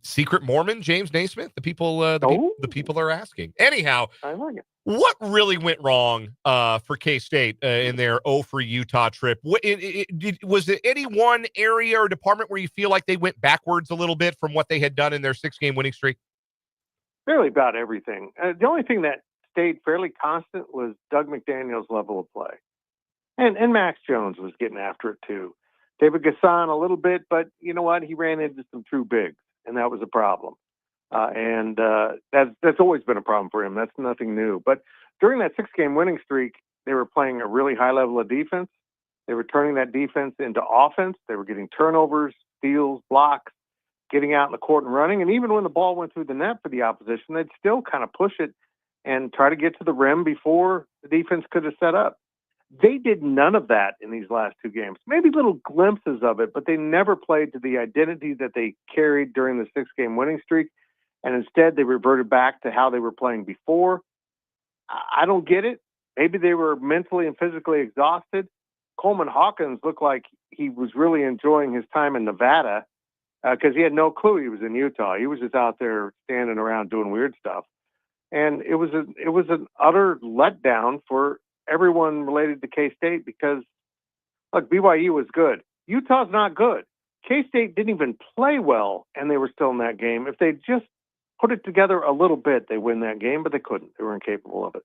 Secret Mormon James Naismith? The people are asking. Anyhow, I like it. What really went wrong for K-State in their 0 for Utah trip? Was it any one area or department where you feel like they went backwards a little bit from what they had done in their 6-game winning streak? Really about everything. The only thing that stayed fairly constant was Doug McDaniel's level of play. And Max Jones was getting after it too. David Gasson a little bit, but you know what? He ran into some true bigs, and that was a problem. That's always been a problem for him. That's nothing new. But during that 6-game winning streak, they were playing a really high level of defense. They were turning that defense into offense. They were getting turnovers, steals, blocks, getting out in the court and running. And even when the ball went through the net for the opposition, they'd still kind of push it and try to get to the rim before the defense could have set up. They did none of that in these last 2 games. Maybe little glimpses of it, but they never played to the identity that they carried during the 6-game winning streak. And instead, they reverted back to how they were playing before. I don't get it. Maybe they were mentally and physically exhausted. Coleman Hawkins looked like he was really enjoying his time in Nevada because he had no clue he was in Utah. He was just out there standing around doing weird stuff. And it was an utter letdown for everyone related to K-State because, look, BYU was good. Utah's not good. K-State didn't even play well, and they were still in that game. If they just put it together a little bit, they win that game, but they couldn't. They were incapable of it.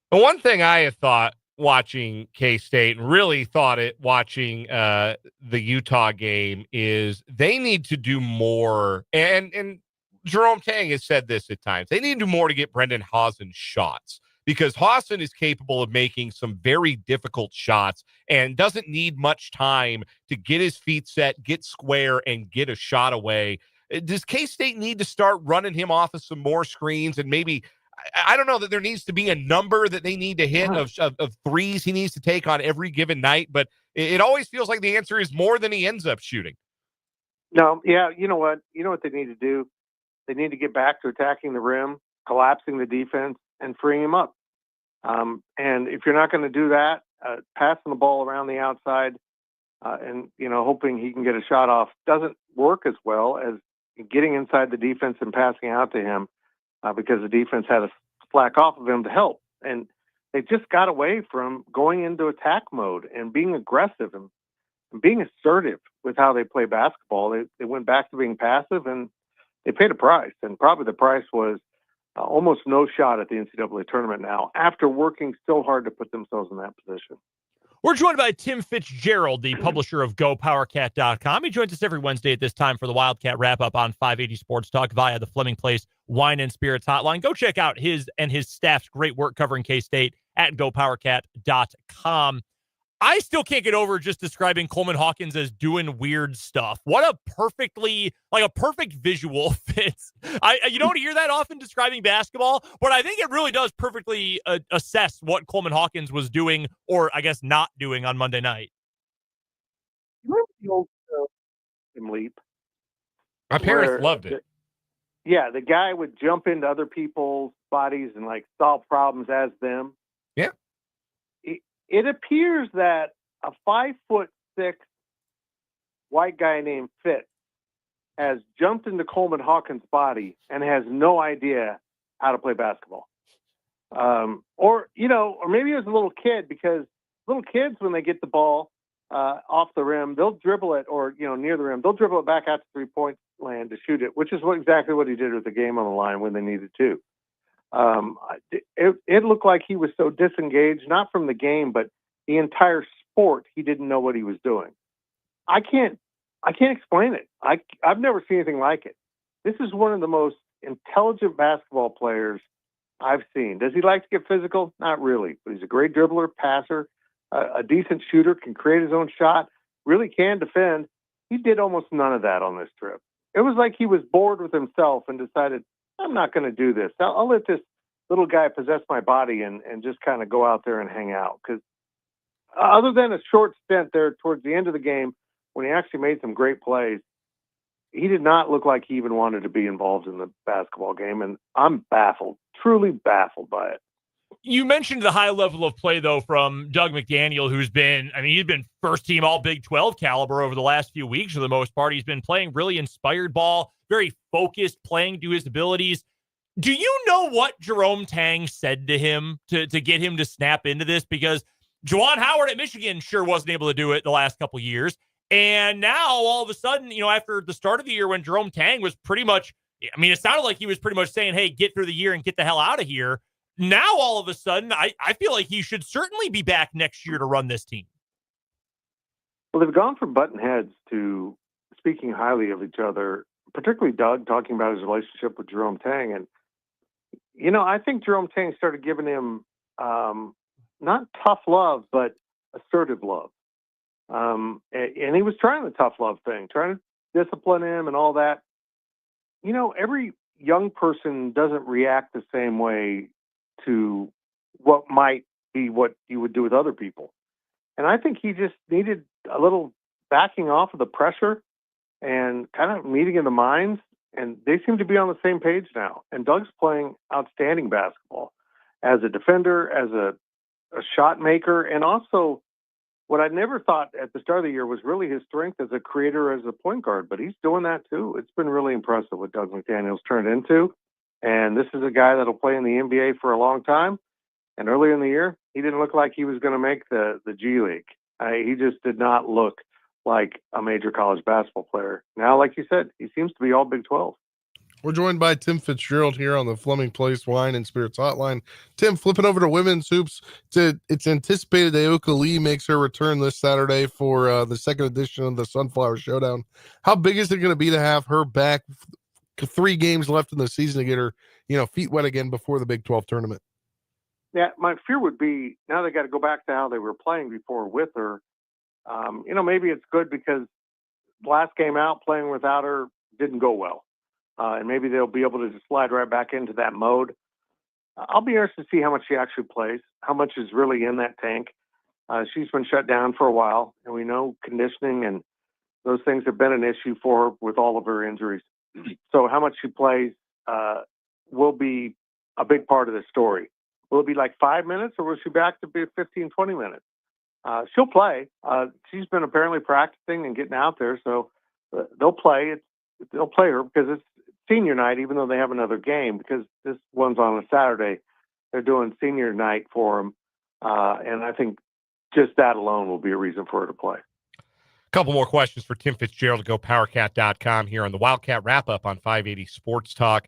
The one thing I have thought watching K-State and really thought it watching the Utah game is they need to do more, and Jerome Tang has said this at times. They need to do more to get Brendan Haasen shots because Haasen is capable of making some very difficult shots and doesn't need much time to get his feet set, get square, and get a shot away. Does K-State need to start running him off of some more screens and maybe, I don't know that there needs to be a number that they need to hit of threes he needs to take on every given night, but it always feels like the answer is more than he ends up shooting. No, yeah, you know what? You know what they need to do? They need to get back to attacking the rim, collapsing the defense, and freeing him up. And if you're not going to do that, passing the ball around the outside and, hoping he can get a shot off doesn't work as well as getting inside the defense and passing out to him because the defense had to slack off of him to help. And they just got away from going into attack mode and being aggressive and being assertive with how they play basketball. They went back to being passive, and they paid a price. And probably the price was almost no shot at the NCAA tournament now after working so hard to put themselves in that position. We're joined by Tim Fitzgerald, the publisher of GoPowerCat.com. He joins us every Wednesday at this time for the Wildcat Wrap-Up on 580 Sports Talk via the Fleming Place Wine and Spirits Hotline. Go check out his and his staff's great work covering K-State at GoPowerCat.com. I still can't get over just describing Coleman Hawkins as doing weird stuff. What a perfect visual fits. You don't hear that often describing basketball, but I think it really does perfectly assess what Coleman Hawkins was doing, or I guess not doing, on Monday night. Remember the old leap? My parents loved it. The guy would jump into other people's bodies and like solve problems as them. Yeah. It appears that a 5'6" white guy named Fitz has jumped into Coleman Hawkins' body and has no idea how to play basketball. Or maybe it was a little kid, because little kids, when they get the ball off the rim, they'll dribble it, or near the rim, they'll dribble it back out to 3-point land to shoot it, which is exactly what he did with the game on the line when they needed to. It looked like he was so disengaged, not from the game, but the entire sport. He didn't know what he was doing. I can't explain it. I've never seen anything like it. This is one of the most intelligent basketball players I've seen. Does he like to get physical? Not really, but he's a great dribbler, passer, a decent shooter, can create his own shot, really can defend. He did almost none of that on this trip. It was like he was bored with himself and decided, I'm not going to do this. I'll let this little guy possess my body and just kind of go out there and hang out. Because other than a short stint there towards the end of the game, when he actually made some great plays, he did not look like he even wanted to be involved in the basketball game. And I'm baffled, truly baffled by it. You mentioned the high level of play, though, from Doug McDaniel, he's been first team all Big 12 caliber over the last few weeks for the most part. He's been playing really inspired ball, very focused, playing to his abilities. Do you know what Jerome Tang said to him to get him to snap into this? Because Juwan Howard at Michigan sure wasn't able to do it the last couple of years. And now all of a sudden, after the start of the year when Jerome Tang was pretty much, it sounded like he was pretty much saying, hey, get through the year and get the hell out of here. Now, all of a sudden, I feel like he should certainly be back next year to run this team. Well, they've gone from button heads to speaking highly of each other, particularly Doug talking about his relationship with Jerome Tang. And, I think Jerome Tang started giving him not tough love, but assertive love. And he was trying the tough love thing, trying to discipline him and all that. Every young person doesn't react the same way to what might be what you would do with other people. And I think he just needed a little backing off of the pressure and kind of meeting in the minds. And they seem to be on the same page now. And Doug's playing outstanding basketball as a defender, as a shot maker, and also what I never thought at the start of the year was really his strength as a creator, as a point guard. But he's doing that too. It's been really impressive what Doug McDaniel's turned into. And this is a guy that'll play in the NBA for a long time. And earlier in the year, he didn't look like he was going to make the G League. He just did not look like a major college basketball player. Now, like you said, he seems to be all Big 12. We're joined by Tim Fitzgerald here on the Fleming Place Wine and Spirits Hotline. Tim, flipping over to women's hoops, it's anticipated Aoka Lee makes her return this Saturday for the second edition of the Sunflower Showdown. How big is it going to be to have her back? 3 games left in the season to get her, feet wet again before the Big 12 tournament. Yeah, my fear would be now they got to go back to how they were playing before with her. Maybe it's good because last game out playing without her didn't go well. And maybe they'll be able to just slide right back into that mode. I'll be interested to see how much she actually plays, how much is really in that tank. She's been shut down for a while, and we know conditioning and those things have been an issue for her with all of her injuries. So how much she plays will be a big part of the story. Will it be like 5 minutes, or will she back to be 15, 20 minutes? She'll play. She's been apparently practicing and getting out there, so they'll play. They'll play her because it's senior night, even though they have another game, because this one's on a Saturday. They're doing senior night for them, and I think just that alone will be a reason for her to play. Couple more questions for Tim Fitzgerald to GoPowerCat.com here on the Wildcat Wrap-Up on 580 Sports Talk.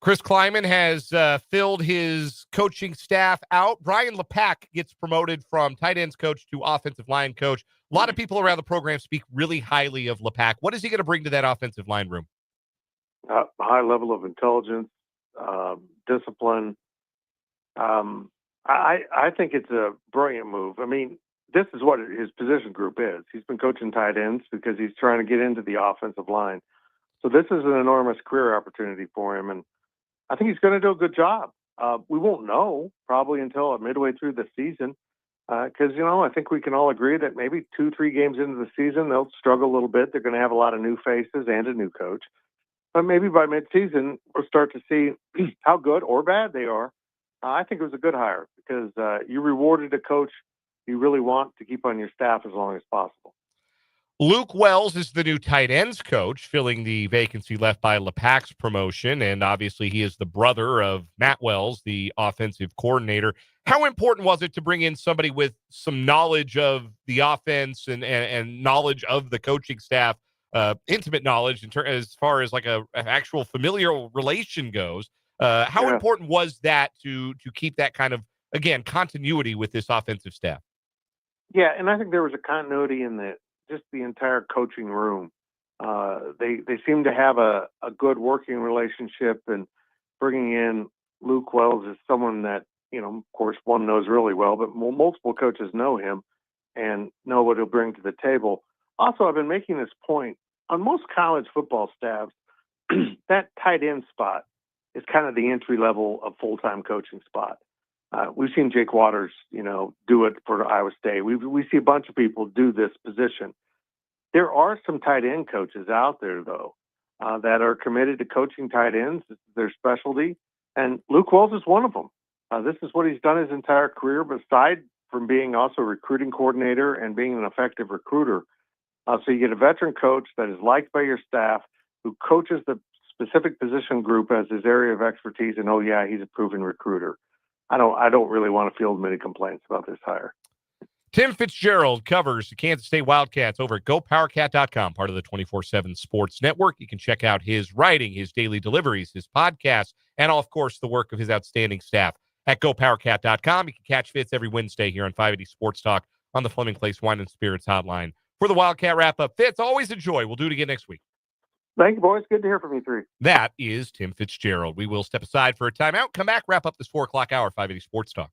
Chris Kleiman has filled his coaching staff out. Brian LePack gets promoted from tight ends coach to offensive line coach. A lot of people around the program speak really highly of LePack. What is he going to bring to that offensive line room? High level of intelligence, discipline. I think it's a brilliant move. I mean, this is what his position group is. He's been coaching tight ends because he's trying to get into the offensive line. So this is an enormous career opportunity for him, and I think he's going to do a good job. We won't know probably until midway through the season because, I think we can all agree that maybe 2-3 games into the season, they'll struggle a little bit. They're going to have a lot of new faces and a new coach. But maybe by midseason, we'll start to see how good or bad they are. I think it was a good hire because you rewarded a coach you really want to keep on your staff as long as possible. Luke Wells is the new tight ends coach, filling the vacancy left by LePack's promotion. And obviously, he is the brother of Matt Wells, the offensive coordinator. How important was it to bring in somebody with some knowledge of the offense and knowledge of the coaching staff, intimate knowledge as far as like an actual familial relation goes? How important was that to keep that kind of, again, continuity with this offensive staff? Yeah, and I think there was a continuity in just the entire coaching room. They seem to have a good working relationship, and bringing in Luke Wells is someone that, of course, one knows really well, but multiple coaches know him and know what he'll bring to the table. Also, I've been making this point on most college football staffs, that tight end spot is kind of the entry level of full-time coaching spot. We've seen Jake Waters, do it for Iowa State. We see a bunch of people do this position. There are some tight end coaches out there, though, that are committed to coaching tight ends. This is their specialty. And Luke Wells is one of them. This is what he's done his entire career, aside from being also a recruiting coordinator and being an effective recruiter. So you get a veteran coach that is liked by your staff, who coaches the specific position group as his area of expertise, and he's a proven recruiter. I don't really want to field many complaints about this hire. Tim Fitzgerald covers the Kansas State Wildcats over at GoPowerCat.com, part of the 24/7 Sports Network. You can check out his writing, his daily deliveries, his podcasts, and, of course, the work of his outstanding staff at GoPowerCat.com. You can catch Fitz every Wednesday here on 580 Sports Talk on the Fleming Place Wine and Spirits hotline. For the Wildcat Wrap-Up, Fitz, always a joy. We'll do it again next week. Thank you, boys. Good to hear from you three. That is Tim Fitzgerald. We will step aside for a timeout, come back, wrap up this 4 o'clock hour, 580 Sports Talk.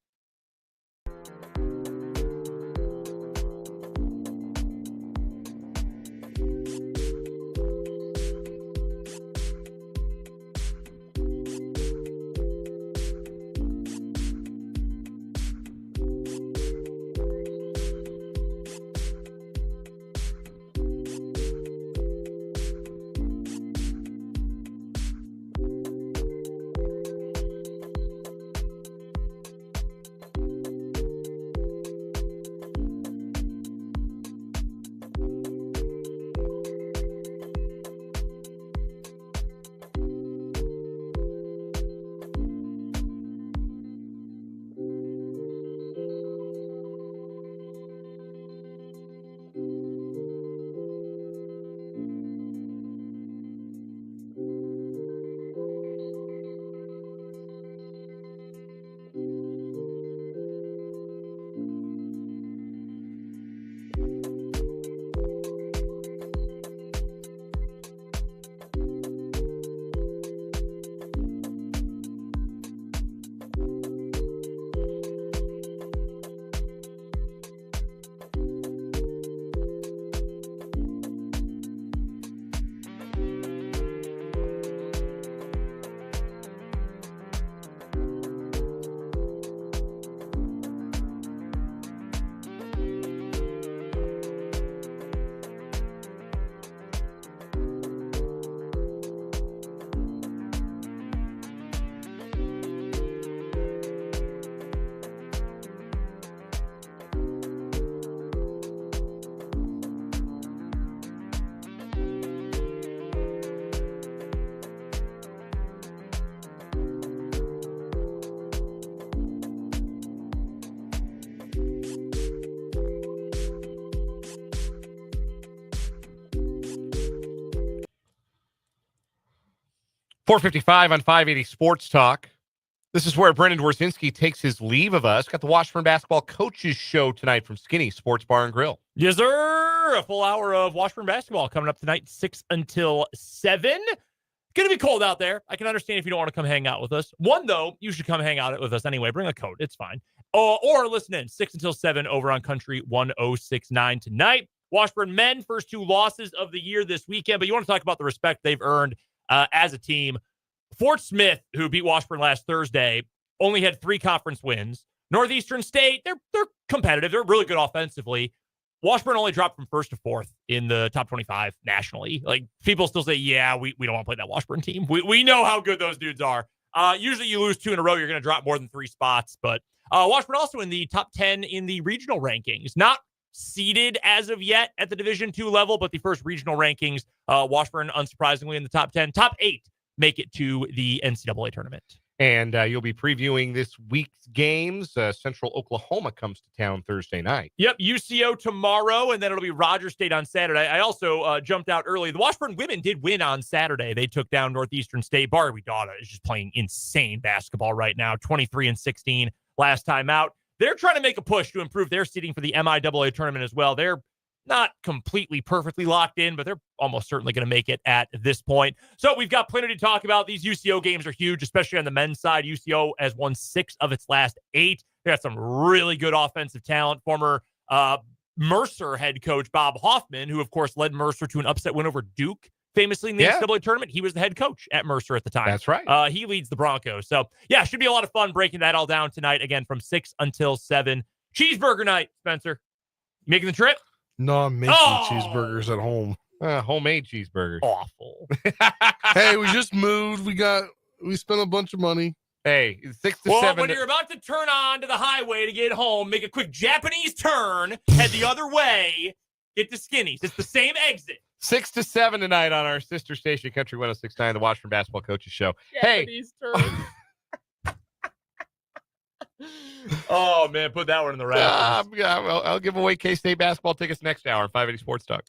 4:55 on 580 Sports Talk. This is where Brendan Dworzinski takes his leave of us. Got the Washburn Basketball Coaches Show tonight from Skinny Sports Bar and Grill. Yes, sir. A full hour of Washburn basketball coming up tonight, 6 until 7. Going to be cold out there. I can understand if you don't want to come hang out with us. One, though, you should come hang out with us anyway. Bring a coat. It's fine. Or listen in, 6 until 7 over on Country 106.9 tonight. Washburn men, first 2 losses of the year this weekend. But you want to talk about the respect they've earned as a team. Fort Smith, who beat Washburn last Thursday, only had 3 conference wins. Northeastern State, they're competitive. They're really good offensively. Washburn only dropped from 1st to 4th in the top 25 nationally. Like, people still say, yeah, we don't want to play that Washburn team. We know how good those dudes are. Usually you lose 2 in a row, you're going to drop more than 3 spots. But Washburn also in the top 10 in the regional rankings. Not seeded as of yet at the Division II level, but the first regional rankings, Washburn, unsurprisingly, in the top 10. Top 8 make it to the NCAA tournament. And you'll be previewing this week's games. Central Oklahoma comes to town Thursday night. Yep, UCO tomorrow, and then it'll be Rogers State on Saturday. I also jumped out early. The Washburn women did win on Saturday. They took down Northeastern State. Barbie Dada is just playing insane basketball right now, 23-16 last time out. They're trying to make a push to improve their seeding for the MIAA tournament as well. They're not completely perfectly locked in, but they're almost certainly going to make it at this point. So we've got plenty to talk about. These UCO games are huge, especially on the men's side. UCO has won 6 of its last 8. They got some really good offensive talent. Former Mercer head coach Bob Hoffman, who, of course, led Mercer to an upset win over Duke, famously in the NCAA tournament. He was the head coach at Mercer at the time. That's right. He leads the Broncos. So, yeah, should be a lot of fun breaking that all down tonight, again, from 6 until 7. Cheeseburger night, Spencer. You making the trip? No, I'm making cheeseburgers at home. Homemade cheeseburgers. Awful. Hey, we just moved. We spent a bunch of money. Hey, 6 to well, 7. When you're about to turn on to the highway to get home, make a quick Japanese turn, head the other way, get to Skinny's. It's the same exit. 6 to 7 tonight on our sister station, Country 106.9, the Washburn Basketball Coaches Show. Japanese turn. Oh, man, put that one in the rafters. I'll give away K-State basketball tickets next hour on 580 Sports Talk.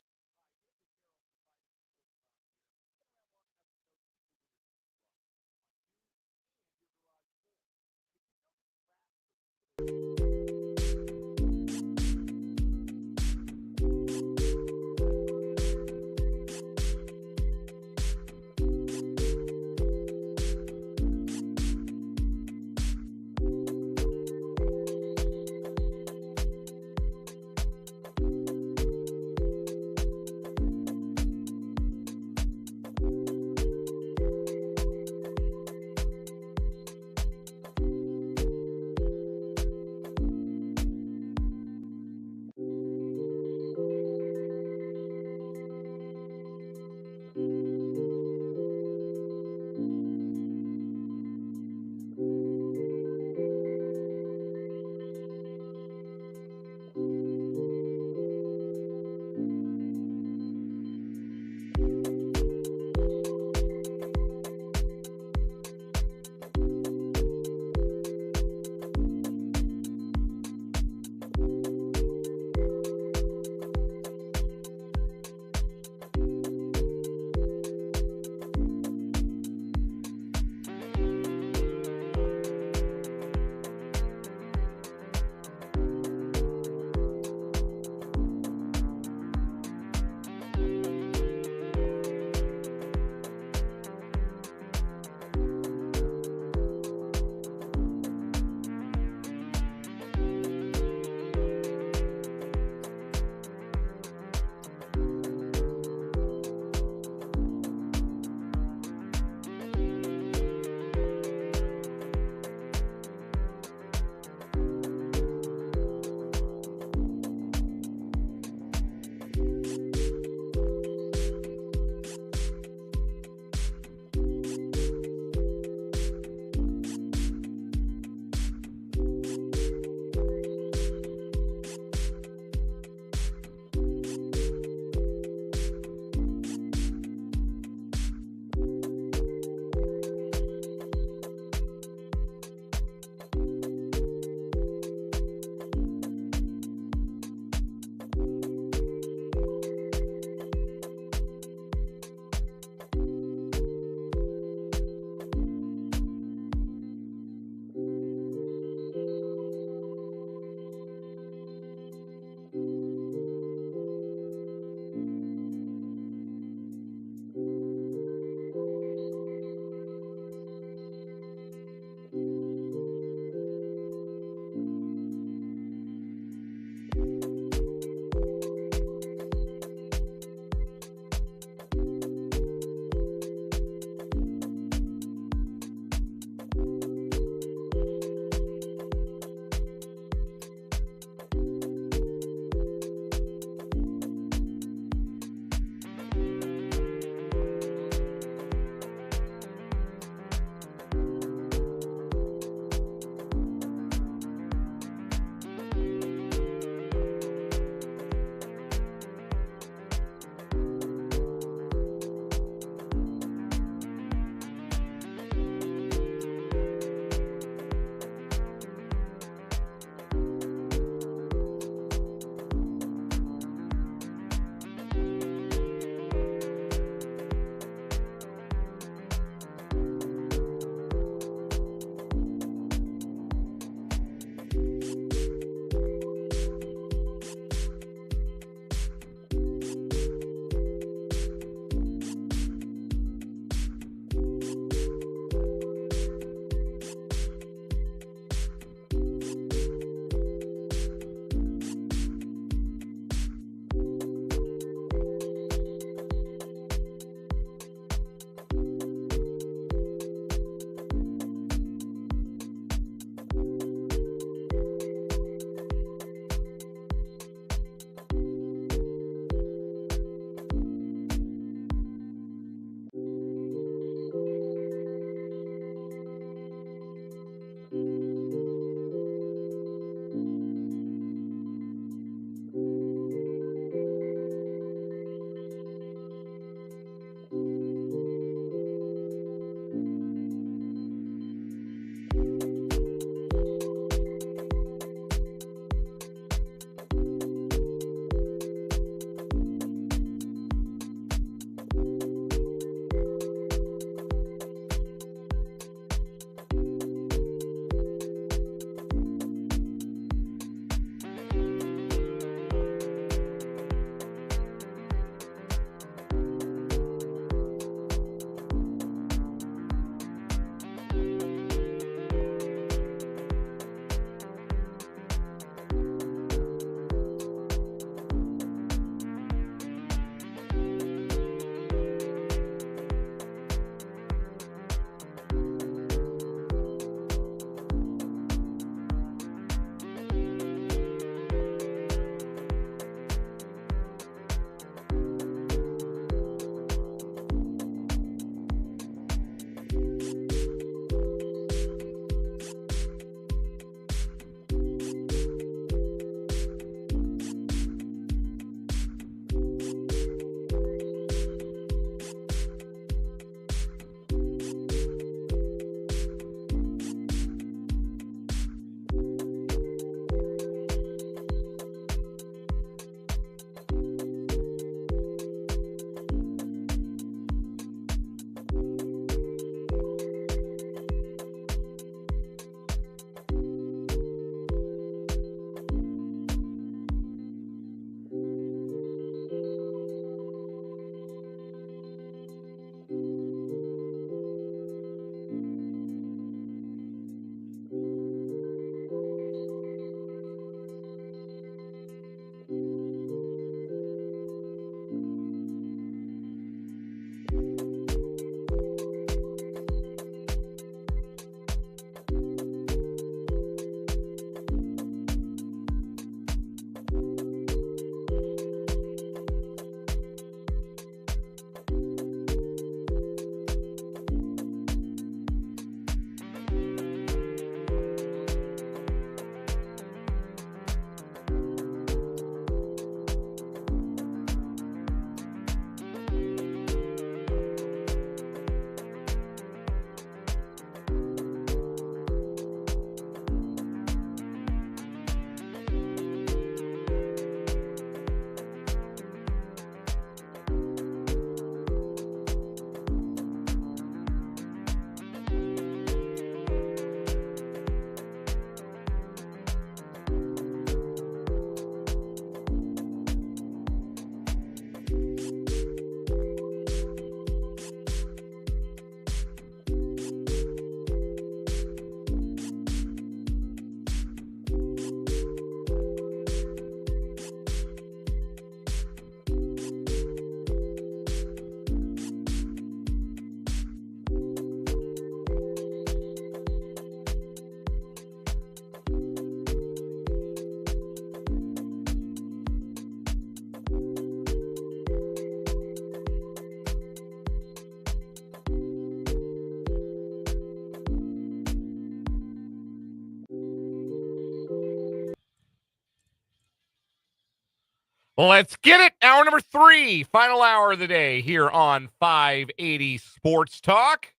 Let's get it. Hour number 3, final hour of the day here on 580 Sports Talk.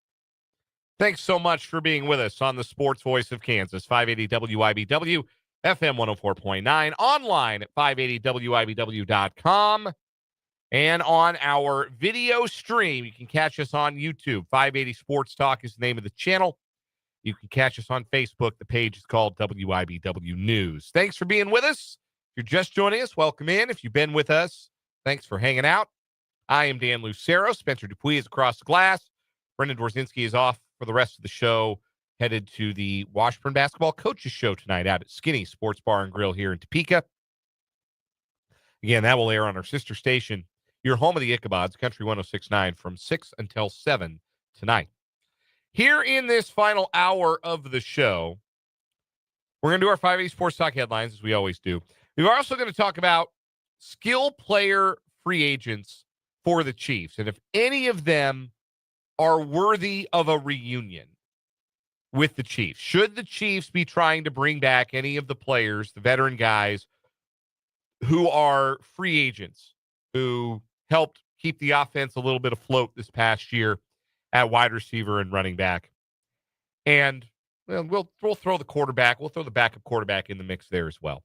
Thanks so much for being with us on the Sports Voice of Kansas, 580 WIBW, FM 104.9, online at 580WIBW.com, and on our video stream. You can catch us on YouTube. 580 Sports Talk is the name of the channel. You can catch us on Facebook. The page is called WIBW News. Thanks for being with us. If you're just joining us, welcome in. If you've been with us, thanks for hanging out. I am Dan Lucero. Spencer Dupuis is across the glass. Brendan Dworzynski is off for the rest of the show, headed to the Washburn Basketball Coaches Show tonight out at Skinny Sports Bar and Grill here in Topeka. Again, that will air on our sister station, your home of the Ichabods, Country 106.9, from 6 until 7 tonight. Here in this final hour of the show, we're going to do our 580 Sports Talk headlines, as we always do. We're also going to talk about skill player free agents for the Chiefs, and if any of them are worthy of a reunion with the Chiefs. Should the Chiefs be trying to bring back any of the players, the veteran guys, who are free agents, who helped keep the offense a little bit afloat this past year at wide receiver and running back? And we'll throw the quarterback. We'll throw the backup quarterback in the mix there as well.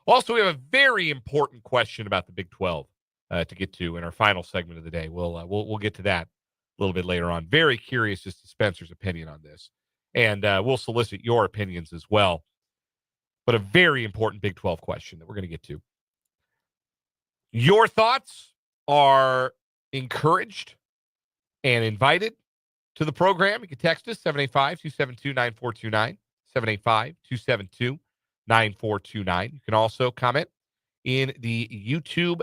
Also, we have a very important question about the Big 12 to get to in our final segment of the day. We'll get to that a little bit later on. Very curious as to Spencer's opinion on this. And we'll solicit your opinions as well. But a very important Big 12 question that we're going to get to. Your thoughts are encouraged and invited to the program. You can text us, 785-272-9429, 785-272-9429. You can also comment in the YouTube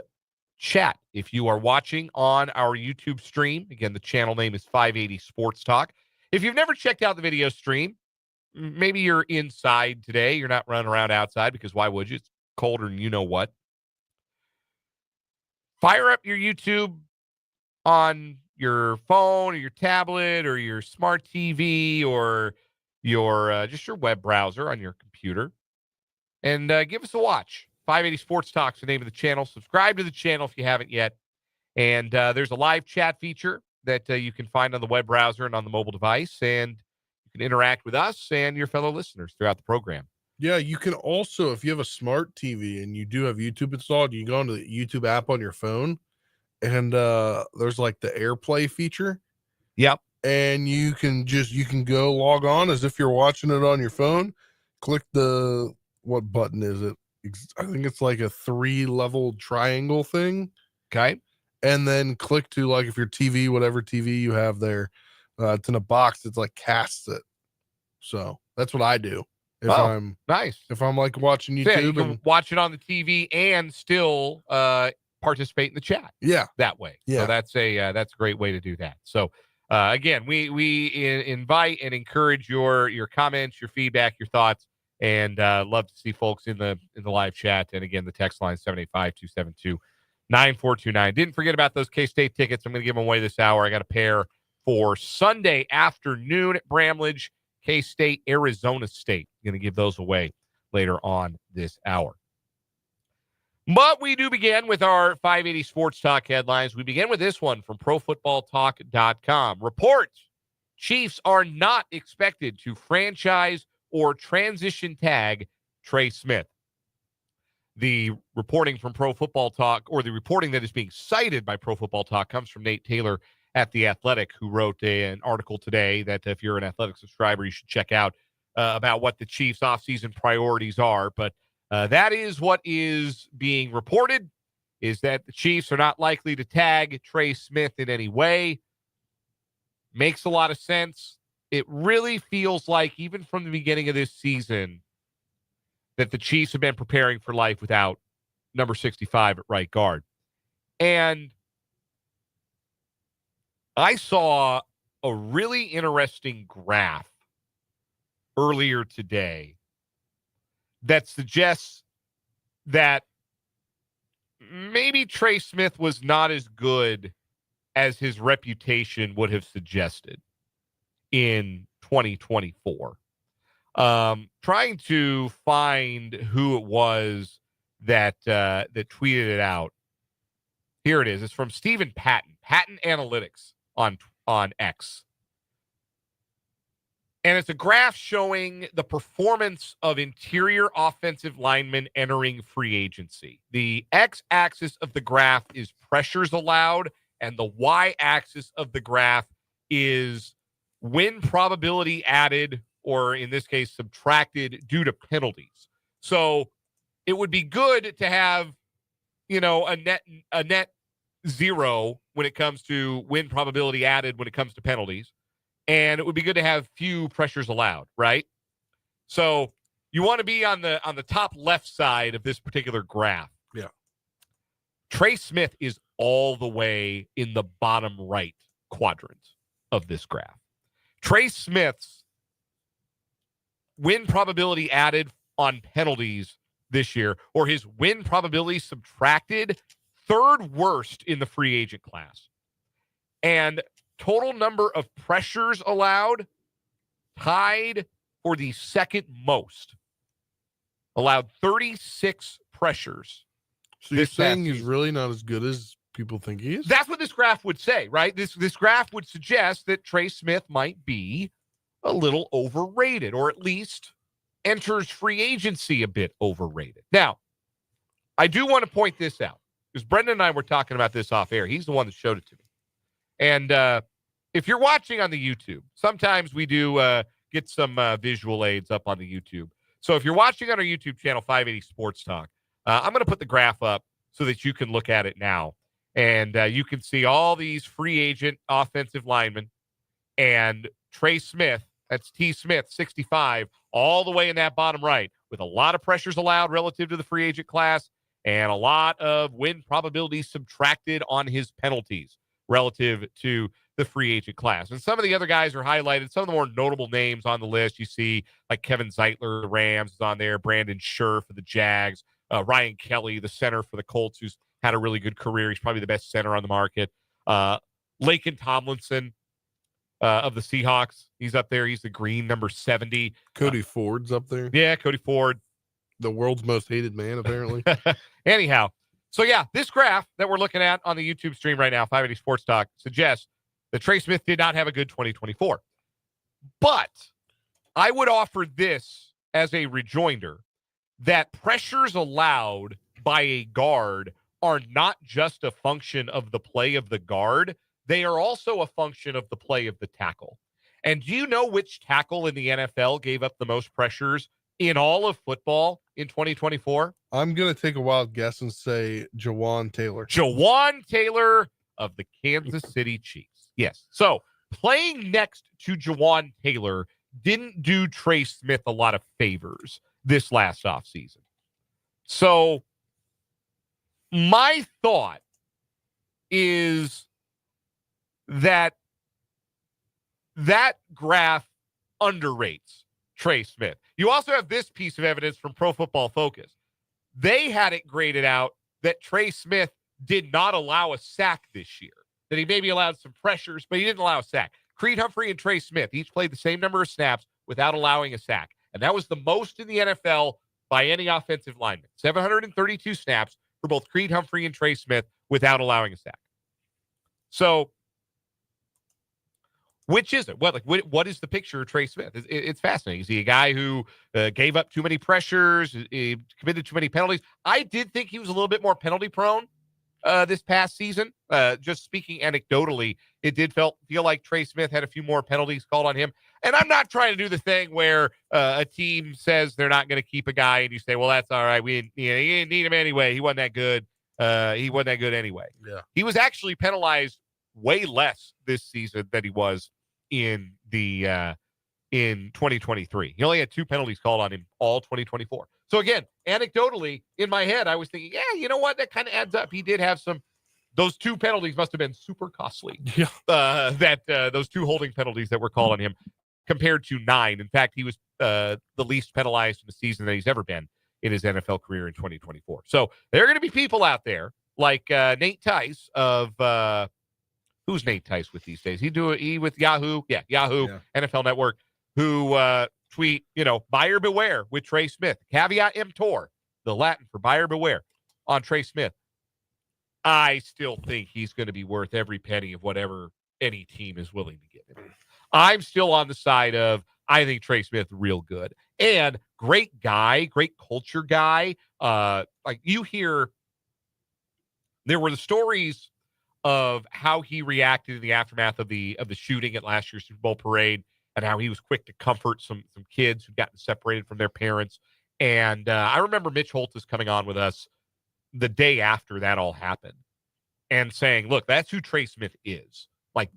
chat if you are watching on our YouTube stream. Again, the channel name is 580 Sports Talk. If you've never checked out the video stream, maybe you're inside today. You're not running around outside because why would you? It's colder than you know what. Fire up your YouTube on your phone or your tablet or your smart TV or your just your web browser on your computer and give us a watch. 580 Sports Talk's the name of the channel. Subscribe to the channel if you haven't yet. And there's a live chat feature that you can find on the web browser and on the mobile device. And you can interact with us and your fellow listeners throughout the program. Yeah, you can also, if you have a smart TV and you do have YouTube installed, you can go into the YouTube app on your phone and there's like the AirPlay feature. Yep. And you can go log on as if you're watching it on your phone. Click what button is it? I think it's like a 3-level triangle thing. Okay. And then click to, like, if your TV, whatever TV you have there, it's in a box. It's like casts it. So that's what I do. If I'm like watching YouTube, you can watch it on the TV and still participate in the chat. Yeah, that way. Yeah, so that's a great way to do that. So again, we invite and encourage your comments, your feedback, your thoughts, and love to see folks in the live chat. And again, the text line 785-272-9429. Didn't forget about those K-State tickets. I'm going to give them away this hour. I got a pair for Sunday afternoon at Bramlage. K-State, Arizona State. Going to give those away later on this hour. But we do begin with our 580 Sports Talk headlines. We begin with this one from ProFootballTalk.com. Reports: Chiefs are not expected to franchise or transition tag Trey Smith. The reporting from Pro Football Talk, or the reporting that is being cited by Pro Football Talk, comes from Nate Taylor at The Athletic, who wrote an article today that if you're an Athletic subscriber, you should check out about what the Chiefs' offseason priorities are. But that is what is being reported, is that the Chiefs are not likely to tag Trey Smith in any way. Makes a lot of sense. It really feels like, even from the beginning of this season, that the Chiefs have been preparing for life without number 65 at right guard. And I saw a really interesting graph earlier today that suggests that maybe Trey Smith was not as good as his reputation would have suggested in 2024. Trying to find who it was that tweeted it out. Here it is. It's from Stephen Patton Analytics on X. And it's a graph showing the performance of interior offensive linemen entering free agency. The x-axis of the graph is pressures allowed, and the y-axis of the graph is win probability added, or in this case, subtracted due to penalties. So it would be good to have, a net zero when it comes to win probability added when it comes to penalties. And it would be good to have few pressures allowed, right? So you want to be on the top left side of this particular graph. Yeah. Trey Smith is all the way in the bottom right quadrant of this graph. Trey Smith's win probability added on penalties this year, or his win probability subtracted, third worst in the free agent class. And total number of pressures allowed, tied for the second most. Allowed 36 pressures. So you're saying he's really not as good as people think he is? That's what this graph would say, right? This graph would suggest that Trey Smith might be a little overrated, or at least enters free agency a bit overrated. Now, I do want to point this out, because Brendan and I were talking about this off air. He's the one that showed it to me. And if you're watching on the YouTube, sometimes we do get some visual aids up on the YouTube. So if you're watching on our YouTube channel, 580 Sports Talk, I'm going to put the graph up so that you can look at it now. And you can see all these free agent offensive linemen. And Trey Smith, that's T. Smith, 65, all the way in that bottom right, with a lot of pressures allowed relative to the free agent class and a lot of win probability subtracted on his penalties relative to the free agent class. And some of the other guys are highlighted. Some of the more notable names on the list, you see like Kevin Zeitler, the Rams, is on there. Brandon Scherf for the Jags. Ryan Kelly, the center for the Colts, who's had a really good career. He's probably the best center on the market. Laken Tomlinson of the Seahawks. He's up there. He's the green number 70. Cody Ford's up there. Yeah, Cody Ford. The world's most hated man, apparently. Anyhow, so yeah, this graph that we're looking at on the YouTube stream right now, 580 Sports Talk, suggests that Trey Smith did not have a good 2024. But I would offer this as a rejoinder that pressures allowed by a guard are not just a function of the play of the guard. They are also a function of the play of the tackle. And do you know which tackle in the NFL gave up the most pressures in all of football in 2024? I'm going to take a wild guess and say Jawan Taylor. Jawan Taylor of the Kansas City Chiefs. Yes. So playing next to Jawan Taylor didn't do Trey Smith a lot of favors this last offseason. So my thought is that graph underrates Trey Smith. You also have this piece of evidence from Pro Football Focus. They had it graded out that Trey Smith did not allow a sack this year, that he maybe allowed some pressures, but he didn't allow a sack. Creed Humphrey and Trey Smith each played the same number of snaps without allowing a sack. And that was the most in the NFL by any offensive lineman. 732 snaps for both Creed Humphrey and Trey Smith without allowing a sack. So which is it? What is the picture of Trey Smith? It's fascinating. Is he a guy who gave up too many pressures, committed too many penalties? I did think he was a little bit more penalty prone this past season. Just speaking anecdotally, it did feel like Trey Smith had a few more penalties called on him. And I'm not trying to do the thing where a team says they're not going to keep a guy and you say, well, that's all right. You didn't need him anyway. He wasn't that good. He wasn't that good anyway. Yeah. He was actually penalized way less this season than he was in 2023. He only had 2 penalties called on him all 2024. So again, anecdotally in my head, I was thinking, yeah, you know what? That kind of adds up. He did have those 2 penalties must have been super costly. Yeah. Those 2 holding penalties that were called on him compared to 9. In fact, he was the least penalized in the season that he's ever been in his NFL career in 2024. So there are going to be people out there like Nate Tice of who's Nate Tice with these days? He with Yahoo? Yeah, Yahoo, yeah. NFL Network, who tweet, buyer beware with Trey Smith. Caveat emptor. the Latin for buyer beware on Trey Smith. I still think he's going to be worth every penny of whatever any team is willing to give him. I'm still on the side of, I think Trey Smith real good and great guy, great culture guy. Like you hear, there were the stories of how he reacted in the aftermath of the shooting at last year's Super Bowl parade, and how he was quick to comfort some kids who'd gotten separated from their parents. And I remember Mitch Holtis coming on with us the day after that all happened and saying, look, that's who Trey Smith is. Like,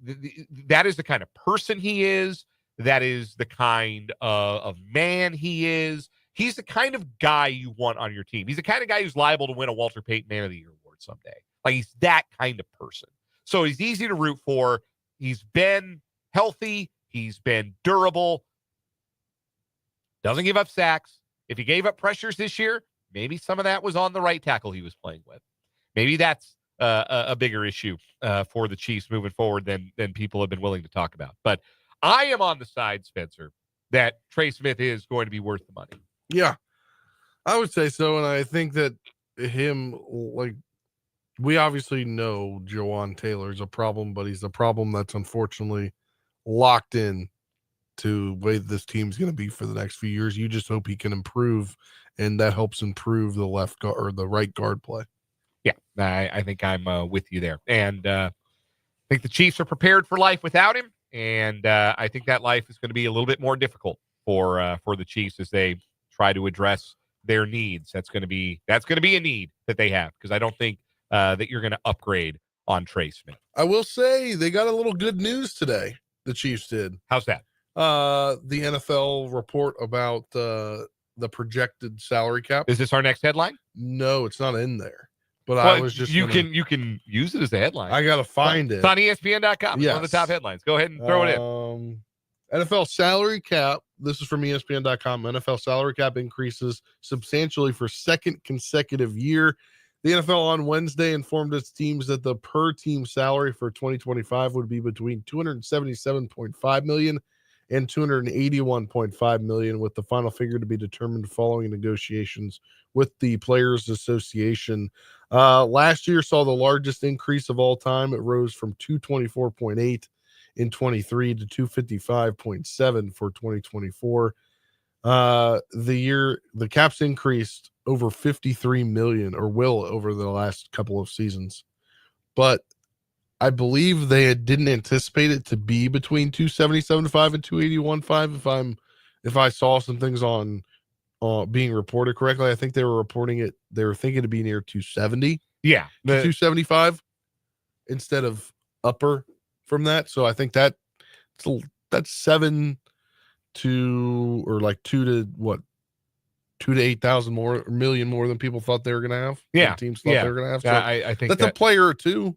that is the kind of person he is. That is the kind of man he is. He's the kind of guy you want on your team. He's the kind of guy who's liable to win a Walter Payton Man of the Year award someday. Like, he's that kind of person. So he's easy to root for. He's been healthy. He's been durable. Doesn't give up sacks. If he gave up pressures this year, maybe some of that was on the right tackle he was playing with. Maybe that's a bigger issue for the Chiefs moving forward than people have been willing to talk about. But I am on the side, Spencer, that Trey Smith is going to be worth the money. Yeah, I would say so. And I think that him, like, we obviously know Jawan Taylor's a problem, but he's a problem that's unfortunately locked in to the way this team's going to be for the next few years. You just hope he can improve, and that helps improve the left guard or the right guard play. Yeah, I think I'm with you there. And I think the Chiefs are prepared for life without him. And I think that life is going to be a little bit more difficult for the Chiefs as they try to address their needs. That's going to be a need that they have, because I don't think that you're going to upgrade on Trey Smith. I will say they got a little good news today. The Chiefs did. How's that? The NFL report about the projected salary cap. Is this our next headline? No, it's not in there. But well, I was just you can use it as a headline. I gotta find it. It's on ESPN.com. It's one of the top headlines. Go ahead and throw it in. NFL salary cap. This is from ESPN.com. NFL salary cap increases substantially for second consecutive year. The NFL on Wednesday informed its teams that the per team salary for 2025 would be between $277.5 million and $281.5 million, with the final figure to be determined following negotiations with the Players Association. Last year saw the largest increase of all time. It rose from 224.8 in 23 to 255.7 for 2024. The caps increased over 53 million, or will over the last couple of seasons, but I believe they didn't anticipate it to be between 277.5 and 281.5. If I saw some things on being reported correctly, I think they were reporting it. They were thinking to be near 270. Yeah, 275 instead of upper from that. So I think that's 7 to, or like 2 to 8,000 more, million more than people thought they were going to have. Yeah, teams thought they were going to have. So I think that's a player or two.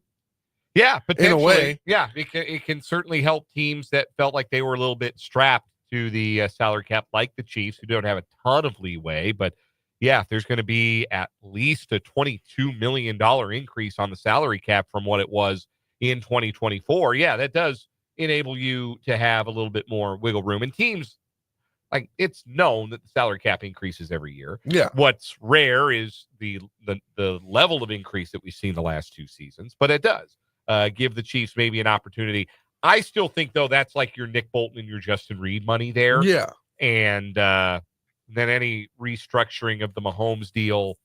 Yeah, potentially. In a way. Yeah, it can certainly help teams that felt like they were a little bit strapped to the salary cap, like the Chiefs, who don't have a ton of leeway. But yeah, if there's going to be at least a $22 million increase on the salary cap from what it was in 2024, yeah, that does enable you to have a little bit more wiggle room. And teams, like, it's known that the salary cap increases every year. Yeah. What's rare is the level of increase that we've seen the last two seasons, but it does give the Chiefs maybe an opportunity. I still think, though, that's like your Nick Bolton and your Justin Reed money there. Yeah. And then any restructuring of the Mahomes deal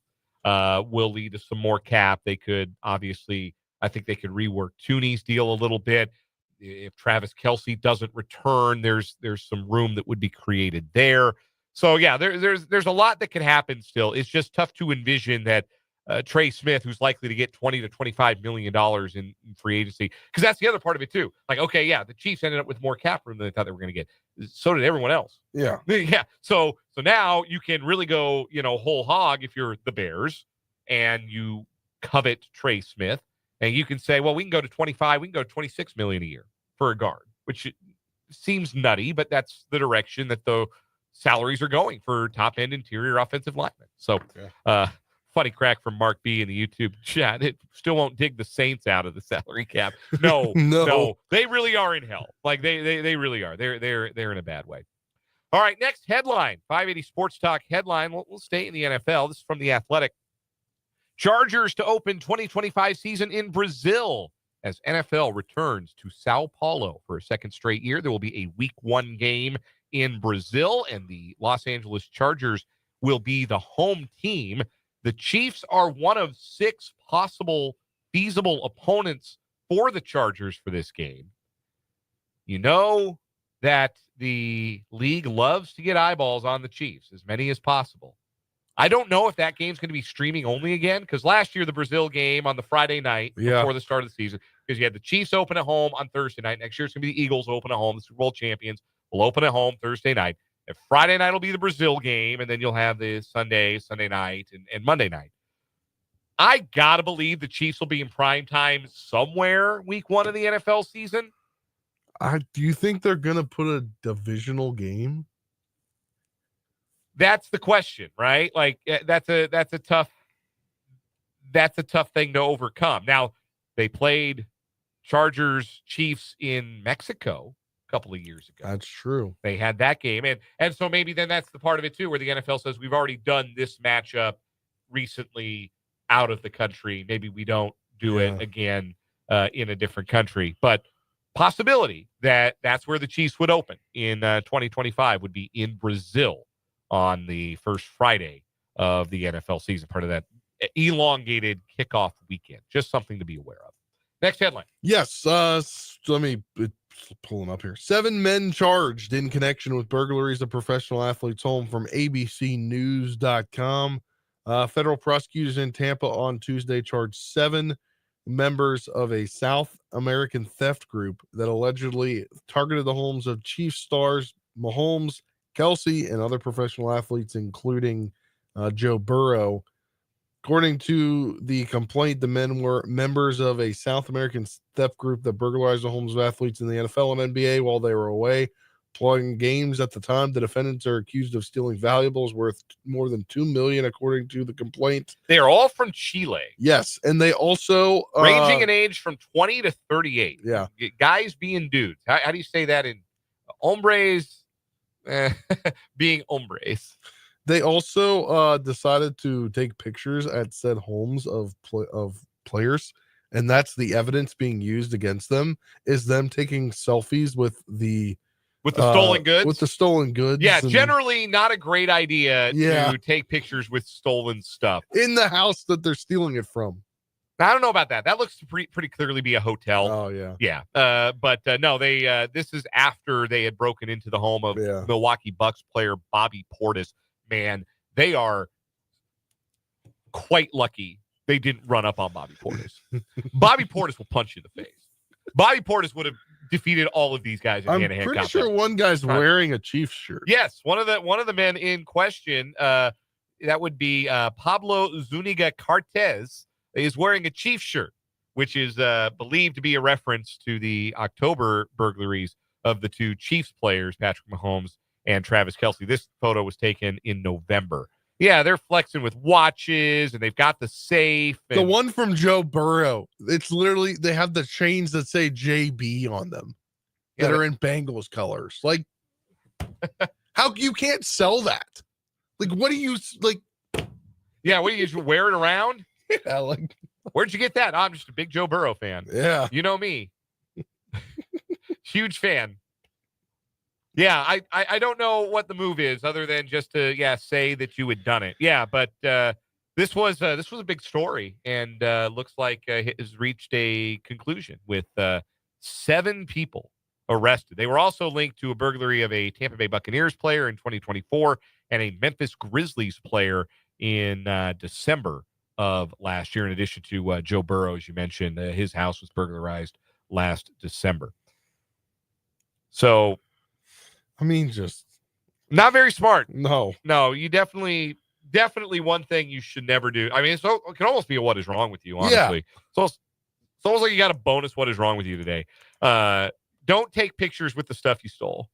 will lead to some more cap. They could, obviously, I think they could rework Tooney's deal a little bit. If Travis Kelce doesn't return, there's some room that would be created there. So yeah, there's a lot that could happen still. It's just tough to envision that Trey Smith, who's likely to get $20 to $25 million in free agency, because that's the other part of it too. Like, okay, yeah, the Chiefs ended up with more cap room than they thought they were going to get. So did everyone else. Yeah, yeah. So now you can really go, whole hog if you're the Bears and you covet Trey Smith. And you can say, well, we can go to 25, we can go to 26 million a year for a guard, which seems nutty, but that's the direction that the salaries are going for top end interior offensive linemen. So, funny crack from Mark B in the YouTube chat. It still won't dig the Saints out of the salary cap. No, no, they really are in hell. Like they really are. They're in a bad way. All right, next headline, 580 Sports Talk headline. We'll stay in the NFL. This is from The Athletic. Chargers to open 2025 season in Brazil as NFL returns to Sao Paulo for a second straight year. There will be a week 1 game in Brazil, and the Los Angeles Chargers will be the home team. The Chiefs are one of 6 possible feasible opponents for the Chargers for this game. You know that the league loves to get eyeballs on the Chiefs, as many as possible. I don't know if that game's going to be streaming only again, because last year the Brazil game on the Friday night before the start of the season, because you had the Chiefs open at home on Thursday night. Next year it's going to be the Eagles open at home. The Super Bowl champions will open at home Thursday night. And Friday night will be the Brazil game, and then you'll have the Sunday night, and Monday night. I got to believe the Chiefs will be in prime time somewhere week 1 of the NFL season. Do you think they're going to put a divisional game? That's the question, right? Like that's a tough thing to overcome. Now, they played Chargers Chiefs in Mexico a couple of years ago. That's true. They had that game, and so maybe then that's the part of it too, where the NFL says we've already done this matchup recently out of the country. Maybe we don't do it again in a different country, but possibility that's where the Chiefs would open in 2025 would be in Brazil on the first Friday of the NFL season, part of that elongated kickoff weekend. Just something to be aware of. Next headline. Yes. Let me pull them up here. 7 men charged in connection with burglaries of professional athletes' home from abcnews.com. Federal prosecutors in Tampa on Tuesday charged 7 members of a South American theft group that allegedly targeted the homes of Chiefs stars Mahomes, Kelsey, and other professional athletes, including Joe Burrow. According to the complaint, the men were members of a South American theft group that burglarized the homes of athletes in the NFL and NBA while they were away playing games. At the time, the defendants are accused of stealing valuables worth more than $2 million, according to the complaint. They are all from Chile. Yes, and they also ranging in age from 20 to 38. Yeah, guys being dudes. How do you say that in hombres? Being hombres. They also decided to take pictures at said homes of players, and that's the evidence being used against them, is them taking selfies with the stolen goods. With the stolen goods. Yeah, generally not a great idea to take pictures with stolen stuff in the house that they're stealing it from. I don't know about that. That looks to pretty clearly be a hotel. Oh, yeah. Yeah. But no, this is after they had broken into the home of Milwaukee Bucks player Bobby Portis. Man, they are quite lucky they didn't run up on Bobby Portis. Bobby Portis will punch you in the face. Bobby Portis would have defeated all of these guys in hand-to-hand I'm pretty combat. sure one guy's wearing a Chiefs shirt. Yes, one of the men in question, that would be Pablo Zuniga Cartez, is wearing a Chiefs shirt, which is believed to be a reference to the October burglaries of the 2 Chiefs players, Patrick Mahomes and Travis Kelsey. This photo was taken in November. Yeah, they're flexing with watches, and they've got the safe. The one from Joe Burrow, it's literally, they have the chains that say JB on them that are in Bengals colors. Like, how you can't sell that? Like, what do you, like? Yeah, what do you wear it around? Yeah, like, where'd you get that? I'm just a big Joe Burrow fan. Yeah. You know me. Huge fan. Yeah, I don't know what the move is other than just to say that you had done it. Yeah, but this was a big story, and looks like it has reached a conclusion with 7 people arrested. They were also linked to a burglary of a Tampa Bay Buccaneers player in 2024 and a Memphis Grizzlies player in December of last year. In addition to Joe Burrow, as you mentioned, his house was burglarized last December. So, I mean, just not very smart. No, you definitely one thing you should never do. I mean, it can almost be a what is wrong with you, honestly. Yeah. So it's almost like you got a bonus what is wrong with you today. Don't take pictures with the stuff you stole,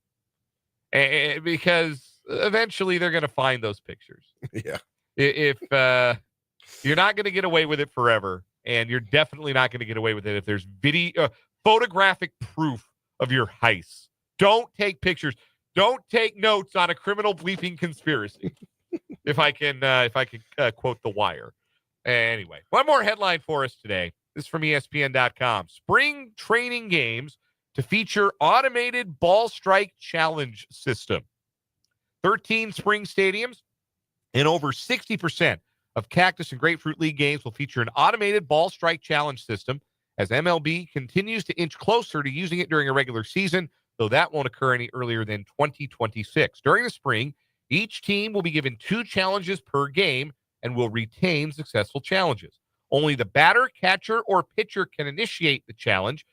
because eventually they're going to find those pictures. Yeah. If you're not going to get away with it forever, and you're definitely not going to get away with it if there's photographic proof of your heist. Don't take pictures. Don't take notes on a criminal bleeping conspiracy. if I can quote The Wire. Anyway, one more headline for us today. This is from ESPN.com. Spring training games to feature automated ball strike challenge system. 13 spring stadiums and over 60% of Cactus and Grapefruit League games will feature an automated ball strike challenge system as MLB continues to inch closer to using it during a regular season, though that won't occur any earlier than 2026. During the spring, each team will be given 2 challenges per game and will retain successful challenges. Only the batter, catcher, or pitcher can initiate the challenge,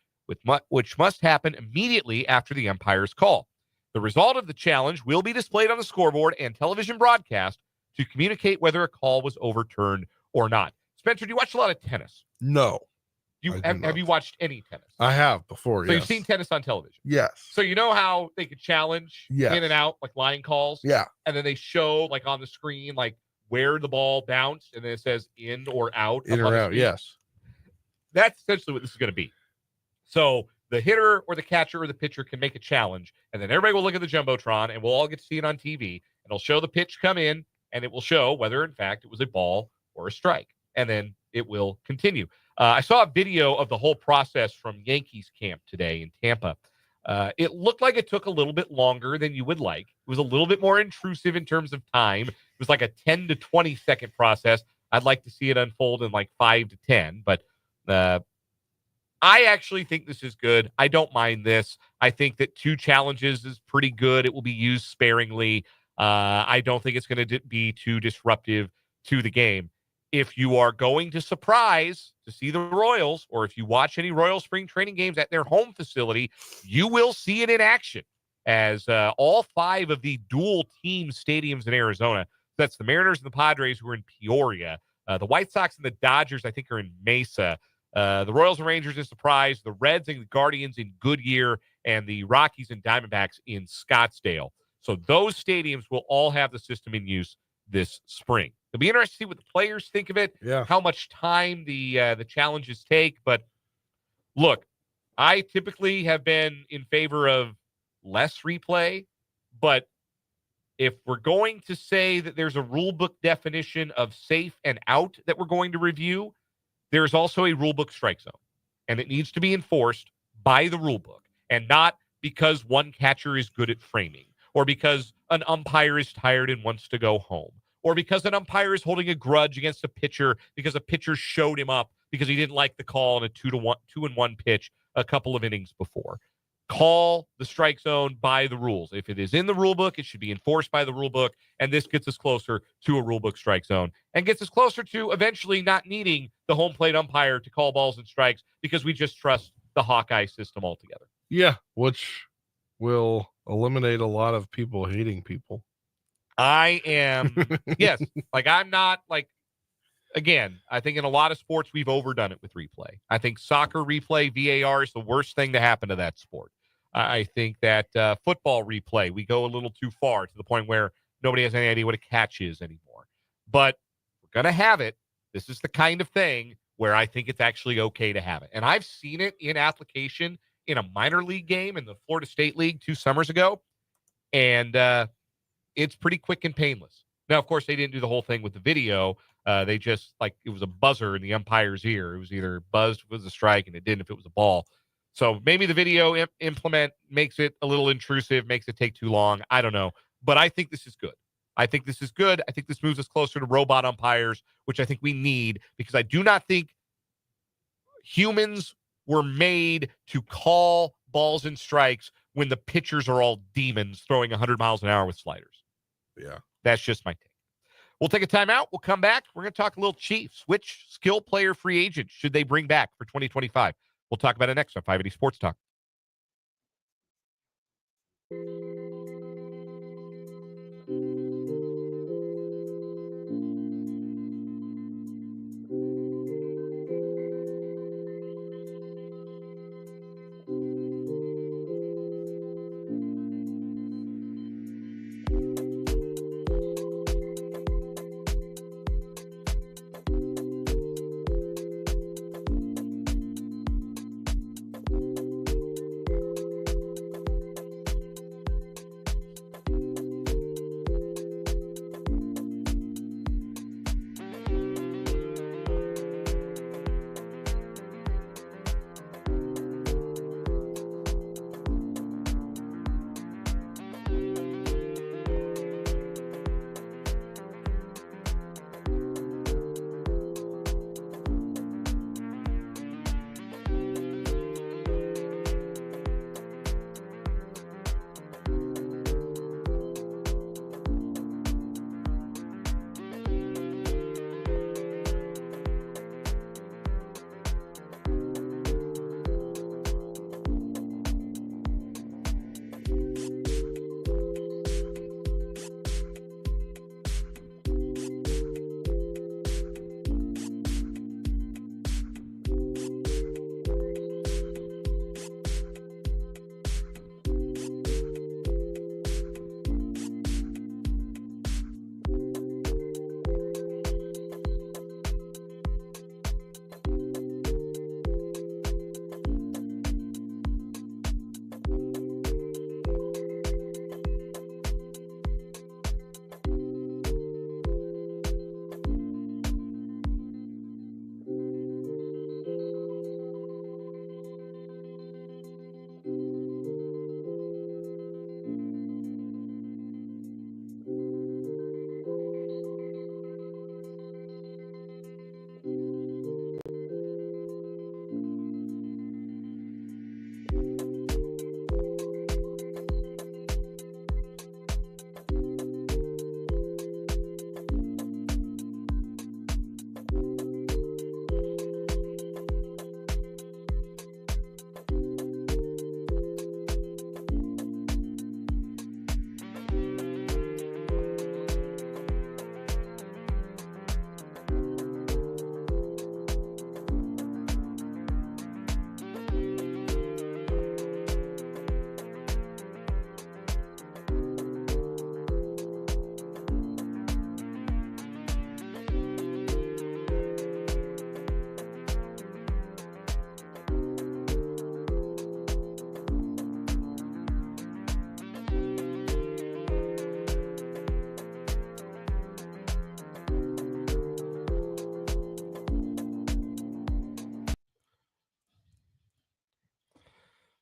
which must happen immediately after the umpire's call. The result of the challenge will be displayed on the scoreboard and television broadcast to communicate whether a call was overturned or not. Spencer, do you watch a lot of tennis? No. Have you watched any tennis? I have before, So yes. you've seen tennis on television? Yes. So you know how they could challenge Yes. in and out, like line calls? Yeah. And then they show, like, on the screen, like, where the ball bounced, and then it says in or out. In up on or the out, screen. yes. That's essentially what this is going to be. So the hitter or the catcher or the pitcher can make a challenge, and then everybody will look at the Jumbotron, and we'll all get to see it on TV, and it'll show the pitch come in, and it will show whether, in fact, it was a ball or a strike, and then it will continue. I saw a video of the whole process from Yankees camp today in Tampa. It looked like it took a little bit longer than you would like. It was a little bit more intrusive in terms of time. It was like a 10 to 20 second process. I'd like to see it unfold in like 5 to 10, but I actually think this is good. I don't mind this. I think that 2 challenges is pretty good. It will be used sparingly. I don't think it's going to be too disruptive to the game. If you are going to surprise to see the Royals, or if you watch any Royal spring training games at their home facility, you will see it in action as all 5 of the dual team stadiums in Arizona. That's the Mariners and the Padres, who are in Peoria. The White Sox and the Dodgers, I think, are in Mesa. The Royals and Rangers in Surprise, the Reds and the Guardians in Goodyear, and the Rockies and Diamondbacks in Scottsdale. So those stadiums will all have the system in use this spring. It'll be interesting to see what the players think of it, how much time the challenges take. But look, I typically have been in favor of less replay, but if we're going to say that there's a rule book definition of safe and out that we're going to review, there's also a rule book strike zone, and it needs to be enforced by the rule book, and not because one catcher is good at framing, or because an umpire is tired and wants to go home, or because an umpire is holding a grudge against a pitcher because a pitcher showed him up because he didn't like the call on a 2-1 pitch a couple of innings before. Call the strike zone by the rules. If it is in the rule book, it should be enforced by the rule book, and this gets us closer to a rule book strike zone and gets us closer to eventually not needing the home plate umpire to call balls and strikes because we just trust the Hawkeye system altogether. Yeah, which will eliminate a lot of people hating people. I am, yes, like I'm not like, again, I think in a lot of sports, we've overdone it with replay. I think soccer replay, VAR is the worst thing to happen to that sport. I think that football replay, we go a little too far to the point where nobody has any idea what a catch is anymore. But we're going to have it. This is the kind of thing where I think it's actually okay to have it. And I've seen it in application in a minor league game in the Florida State League 2 summers ago. And it's pretty quick and painless. Now, of course, they didn't do the whole thing with the video. They just, like, it was a buzzer in the umpire's ear. It was either buzzed if it was a strike, and it didn't if it was a ball. So maybe the video implement makes it a little intrusive, makes it take too long. I don't know. But I think this is good. I think this is good. I think this moves us closer to robot umpires, which I think we need, because I do not think humans were made to call balls and strikes when the pitchers are all demons throwing 100 miles an hour with sliders. Yeah. That's just my take. We'll take a timeout. We'll come back. We're going to talk a little Chiefs. Which skill player free agent should they bring back for 2025? We'll talk about it next on 580 Sports Talk.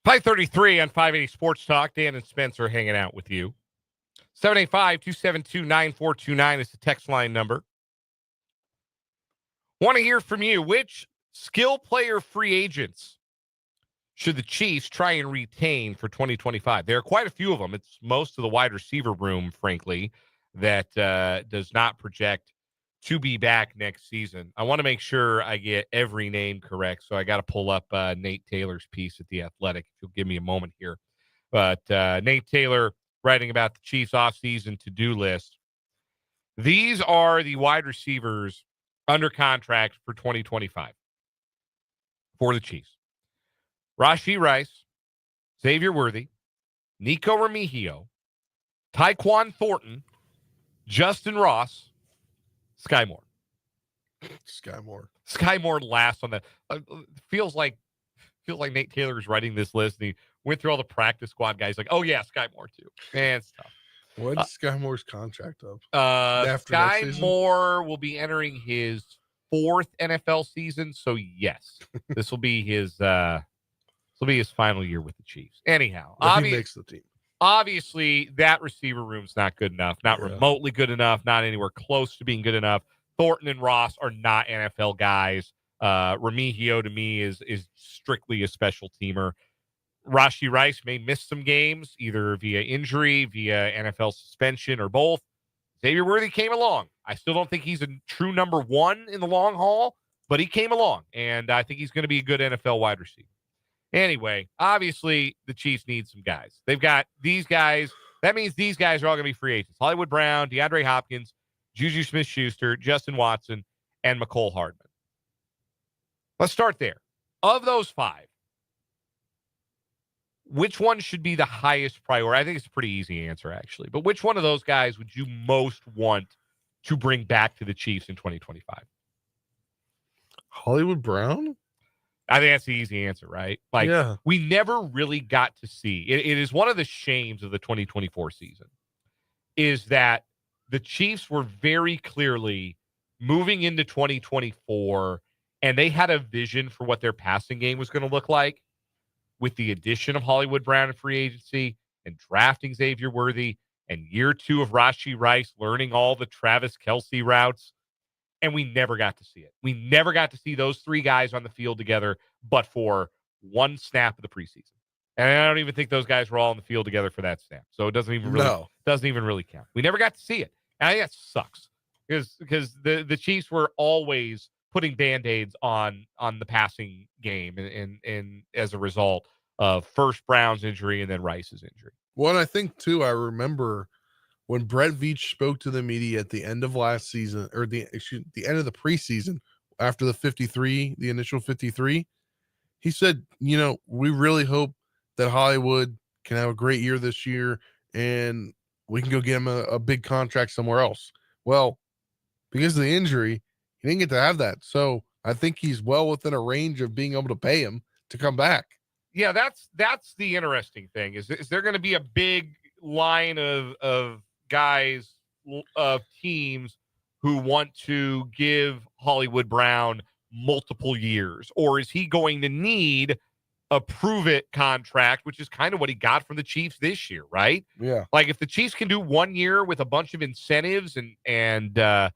5:33 on 580 Sports Talk. Dan and Spencer hanging out with you. 785-272-9429 is the text line number. Want to hear from you. Which skill player free agents should the Chiefs try and retain for 2025? There are quite a few of them. It's most of the wide receiver room, frankly, that does not project to be back next season. I want to make sure I get every name correct, so I got to pull up Nate Taylor's piece at The Athletic, if you'll give me a moment here. But Nate Taylor writing about the Chiefs offseason to-do list. These are the wide receivers under contract for 2025 for the Chiefs. Rashee Rice, Xavier Worthy, Nico Remigio, Tyquan Thornton, Justin Ross, Sky Moore. Sky Moore last on the feels like Nate Taylor is writing this list and he went through all the practice squad guys like, oh yeah, Sky Moore too. Man, it's tough. When's Sky Moore's contract up? Sky Moore will be entering his 4th NFL season, so yes, this will be his final year with the Chiefs. Anyhow, he makes the team. Obviously, that receiver room's not good enough, not remotely good enough, not anywhere close to being good enough. Thornton and Ross are not NFL guys. Remigio to me is strictly a special teamer. Rashee Rice may miss some games, either via injury, via NFL suspension, or both. Xavier Worthy came along. I still don't think he's a true number one in the long haul, but he came along, and I think he's going to be a good NFL wide receiver. Anyway, obviously, the Chiefs need some guys. They've got these guys. That means these guys are all going to be free agents. Hollywood Brown, DeAndre Hopkins, Juju Smith-Schuster, Justin Watson, and Mecole Hardman. Let's start there. Of those 5, which one should be the highest priority? I think it's a pretty easy answer, actually. But which one of those guys would you most want to bring back to the Chiefs in 2025? Hollywood Brown? I think that's the easy answer, right? We never really got to see. It is one of the shames of the 2024 season is that the Chiefs were very clearly moving into 2024, and they had a vision for what their passing game was going to look like with the addition of Hollywood Brown in free agency and drafting Xavier Worthy and year 2 of Rashee Rice learning all the Travis Kelce routes. And we never got to see it. We never got to see those 3 guys on the field together, but for one snap of the preseason. And I don't even think those guys were all on the field together for that snap. So it doesn't even really count. We never got to see it. And I think that sucks because the Chiefs were always putting Band-Aids on the passing game and as a result of first Brown's injury and then Rice's injury. Well, and I think too, I remember when Brett Veach spoke to the media at the end of last season, or the end of the preseason after the initial 53, he said, we really hope that Hollywood can have a great year this year and we can go get him a big contract somewhere else. Well, because of the injury, he didn't get to have that. So I think he's well within a range of being able to pay him to come back. Yeah, that's the interesting thing. Is there going to be a big line of guys, of teams who want to give Hollywood Brown multiple years? Or is he going to need a prove-it contract, which is kind of what he got from the Chiefs this year, right? Yeah. Like if the Chiefs can do 1 year with a bunch of incentives and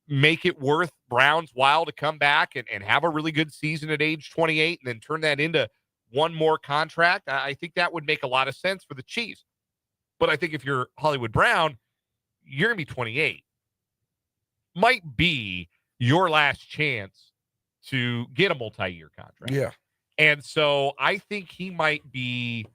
make it worth Brown's while to come back and have a really good season at age 28 and then turn that into one more contract, I think that would make a lot of sense for the Chiefs. But I think if you're Hollywood Brown, you're going to be 28. Might be your last chance to get a multi-year contract. Yeah. And so I think he might be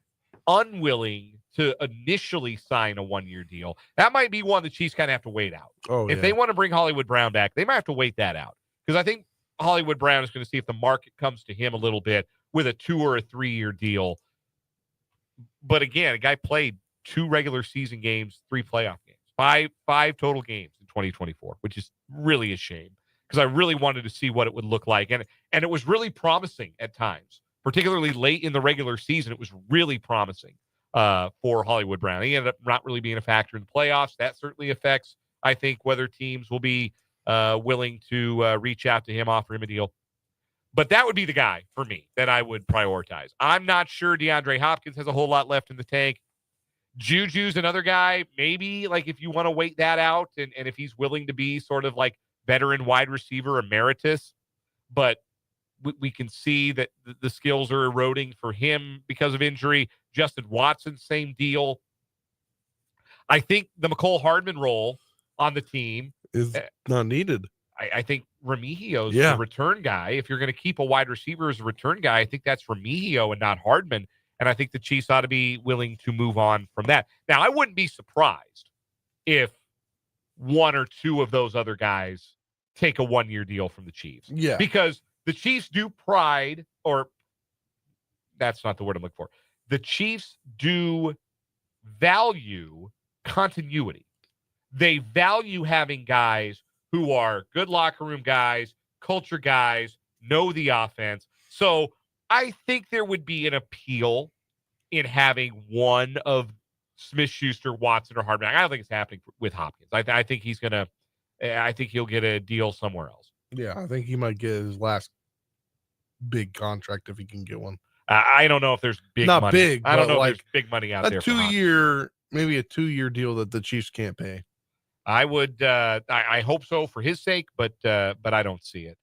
unwilling to initially sign a 1-year deal. That might be one the Chiefs kind of have to wait out. If they want to bring Hollywood Brown back, they might have to wait that out. Because I think Hollywood Brown is going to see if the market comes to him a little bit with a 2 or a 3-year deal. But again, a guy played 2 regular season games, 3 playoff games, five total games in 2024, which is really a shame because I really wanted to see what it would look like. And it was really promising at times, particularly late in the regular season. It was really promising for Hollywood Brown. He ended up not really being a factor in the playoffs. That certainly affects, I think, whether teams will be willing to reach out to him, offer him a deal. But that would be the guy for me that I would prioritize. I'm not sure DeAndre Hopkins has a whole lot left in the tank. Juju's another guy, maybe like if you want to wait that out and if he's willing to be sort of like veteran wide receiver emeritus, but we can see that the skills are eroding for him because of injury. Justin Watson, same deal. I think the McCole Hardman role on the team is not needed. I think Remigio's the return guy. If you're going to keep a wide receiver as a return guy, I think that's Remigio and not Hardman. And I think the Chiefs ought to be willing to move on from that. Now, I wouldn't be surprised if one or two of those other guys take a one-year deal from the Chiefs. Yeah. Because the Chiefs do pride, or that's not the word I'm looking for. The Chiefs do value continuity. They value having guys who are good locker room guys, culture guys, know the offense. So I think there would be an appeal in having one of Smith-Schuster, Watson, or Hardman. I don't think it's happening with Hopkins. I think he's going to I think he'll get a deal somewhere else. Yeah, I think he might get his last big contract if he can get one. I don't know if there's big Not money. big, I don't but know like if there's big money out there. A 2-year, maybe a 2-year deal that the Chiefs can't pay. I would. I hope so for his sake, but I don't see it.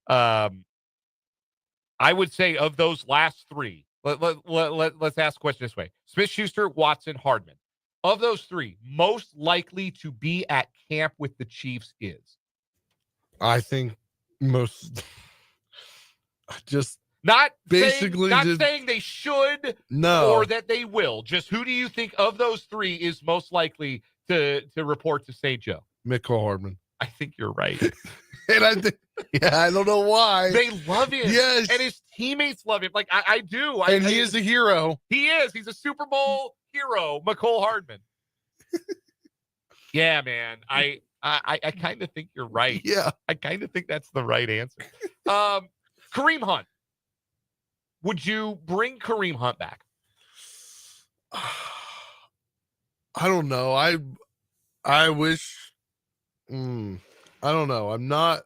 I would say of those last three, let's ask the question this way: Smith-Schuster, Watson, Hardman. Of those three, most likely to be at camp with the Chiefs is? I think most. Just not basically saying they should, or that they will. Just who do you think of those three is most likely to report to St. Joe? McCole Hardman. I think you're right. And I think, I don't know why. They love him. Yes. And his teammates love him. Like, I do. And he is a hero. He is. He's a Super Bowl hero, McCole Hardman. Yeah, man. I kind of think you're right. Yeah. I kind of think that's the right answer. Kareem Hunt. Would you bring Kareem Hunt back? I don't know. I wish. I don't know.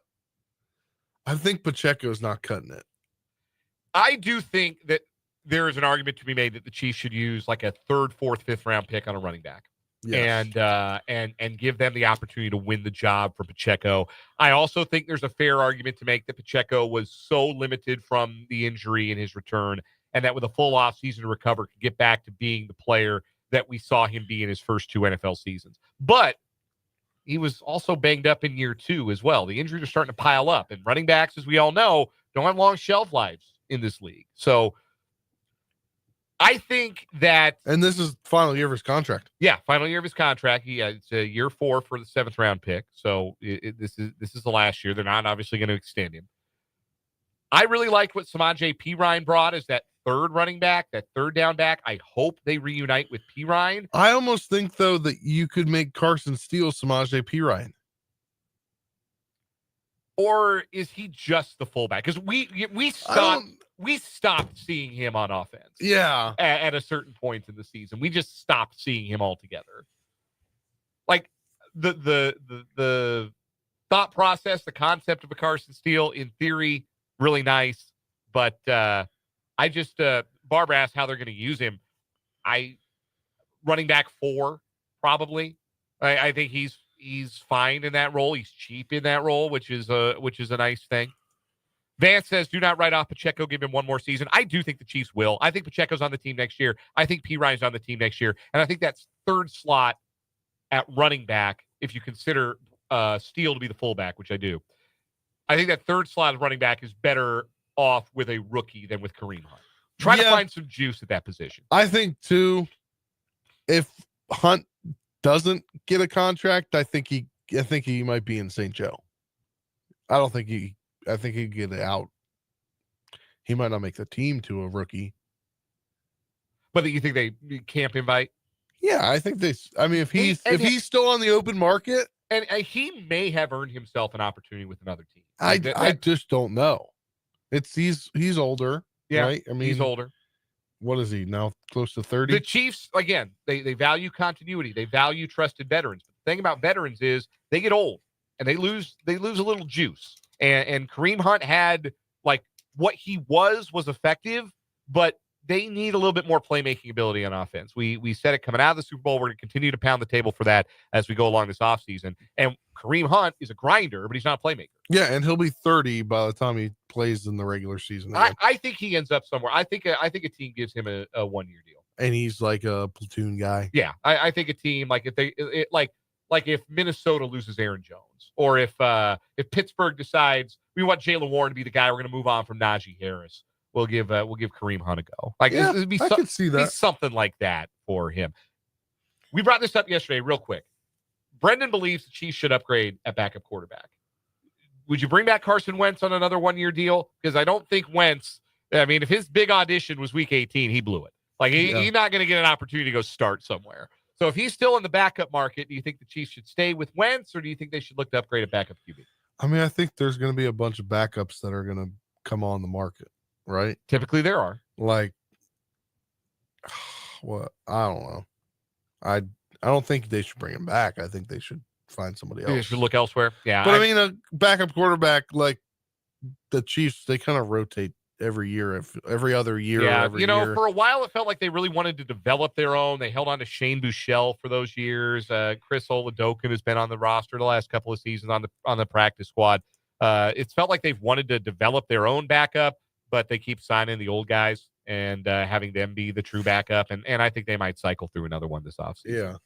I think Pacheco's not cutting it. I do think that there is an argument to be made that the Chiefs should use like a 3rd, 4th, 5th round pick on a running back. Yes. And give them the opportunity to win the job for Pacheco. I also think there's a fair argument to make that Pacheco was so limited from the injury in his return, and that with a full offseason to recover, could get back to being the player that we saw him be in his first 2 NFL seasons. But he was also banged up in year 2 as well. The injuries are starting to pile up, and running backs, as we all know, don't have long shelf lives in this league. So I think that, and this is final year of his contract. Yeah, final year of his contract. It's a year 4 for the 7th round pick. So this is the last year. They're not obviously going to extend him. I really liked what Samaje Perine brought as that 3rd running back, that 3rd down back. I hope they reunite with Perine. I almost think though that you could make Carson Steele Samaje Perine. Or is he just the fullback? Because we stopped seeing him on offense. Yeah. At a certain point in the season. We just stopped seeing him altogether. Like the thought process, the concept of a Carson Steele, in theory, really nice. But I just Barbara asked how they're going to use him. Running back 4, probably. I think he's fine in that role. He's cheap in that role, which is a nice thing. Vance says, do not write off Pacheco. Give him one more season. I do think the Chiefs will. I think Pacheco's on the team next year. I think Perine's on the team next year. And I think that's 3rd slot at running back, if you consider Steele to be the fullback, which I do. I think that 3rd slot at running back is better off with a rookie than with Kareem Hunt. Try to find some juice at that position. I think, too, if Hunt doesn't get a contract, I think he might be in St. Joe. I think he'd get it out. He might not make the team to a rookie. But you think they camp invite? Yeah, I think if he's still on the open market, and he may have earned himself an opportunity with another team. I just don't know. He's older, yeah, right? I mean, he's older. What is he now? Close to 30. The Chiefs, again, they value continuity. They value trusted veterans. But the thing about veterans is they get old and they lose a little juice. And Kareem Hunt had like what he was effective, but they need a little bit more playmaking ability on offense. We said it coming out of the Super Bowl. We're going to continue to pound the table for that as we go along this offseason. And Kareem Hunt is a grinder, but he's not a playmaker. Yeah, and he'll be 30 by the time he plays in the regular season. I think he ends up somewhere. I think a team gives him a 1-year deal. And he's like a platoon guy. Yeah, I think a team like if Minnesota loses Aaron Jones, or if Pittsburgh decides we want Jaylen Warren to be the guy, we're going to move on from Najee Harris. We'll give Kareem Hunt a go. Like, Yeah, it'd be I could see that. something like that for him. We brought this up yesterday, real quick. Brendan believes the Chiefs should upgrade at backup quarterback. Would you bring back Carson Wentz on another 1-year deal? Because I don't think Wentz. I mean, if his big audition was Week 18, he blew it. Like, he's not going to get an opportunity to go start somewhere. So if he's still in the backup market, do you think the Chiefs should stay with Wentz, or do you think they should look to upgrade a backup QB? I mean, I think there's going to be a bunch of backups that are going to come on the market, right? Typically there are. Like, what? I don't know. I don't think they should bring him back. I think they should find somebody else. They should look elsewhere. Yeah. But I mean, a backup quarterback like the Chiefs, they kind of rotate every year, every other year. Yeah, every year. for a while it felt like they really wanted to develop their own. They held on to Shane Buechele for those years. Chris Oladokun has been on the roster the last couple of seasons on the practice squad. It's felt like they've wanted to develop their own backup, but they keep signing the old guys and having them be the true backup. And I think they might cycle through another one this offseason. Yeah.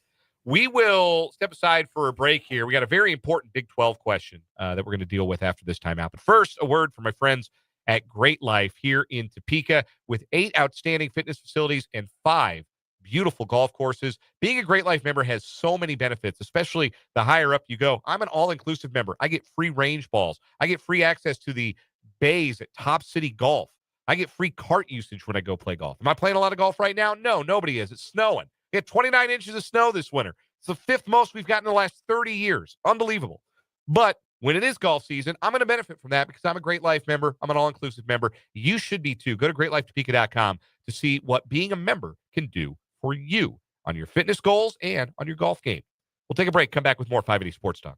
We will step aside for a break here. We got a very important Big 12 question that we're going to deal with after this timeout. But first, a word from my friends at Great Life here in Topeka. With 8 outstanding fitness facilities and 5 beautiful golf courses, being a Great Life member has so many benefits, especially the higher up you go. I'm an all-inclusive member. I get free range balls. I get free access to the bays at Top City Golf. I get free cart usage when I go play golf. Am I playing a lot of golf right now? No, nobody is. It's snowing. We had 29 inches of snow this winter. It's the 5th most we've gotten in the last 30 years. Unbelievable. But when it is golf season, I'm going to benefit from that because I'm a Great Life member. I'm an all-inclusive member. You should be too. Go to greatlifetopeka.com to see what being a member can do for you on your fitness goals and on your golf game. We'll take a break. Come back with more 580 Sports Talk.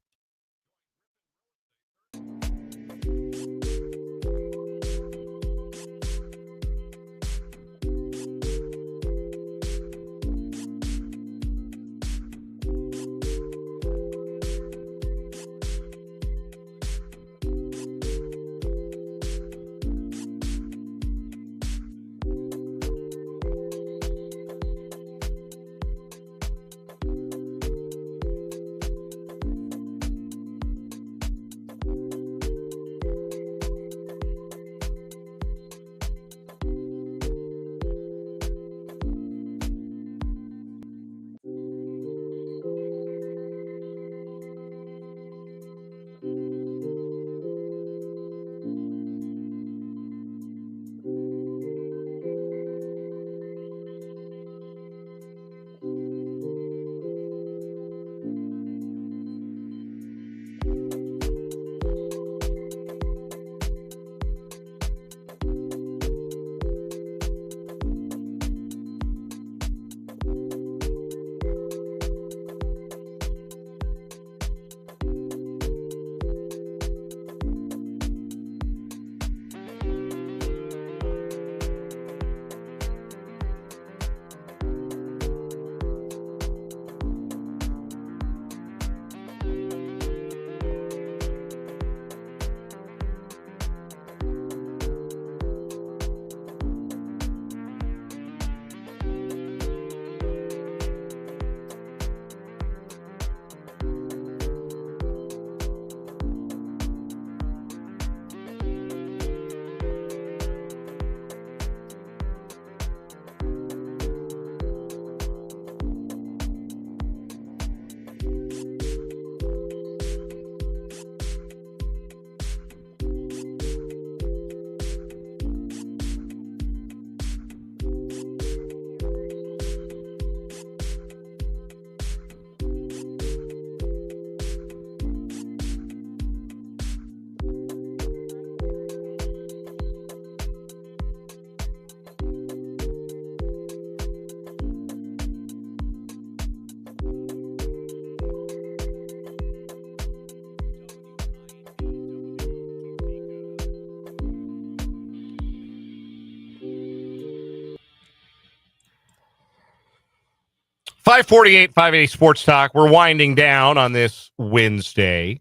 548, 580 Sports Talk. We're winding down on this Wednesday.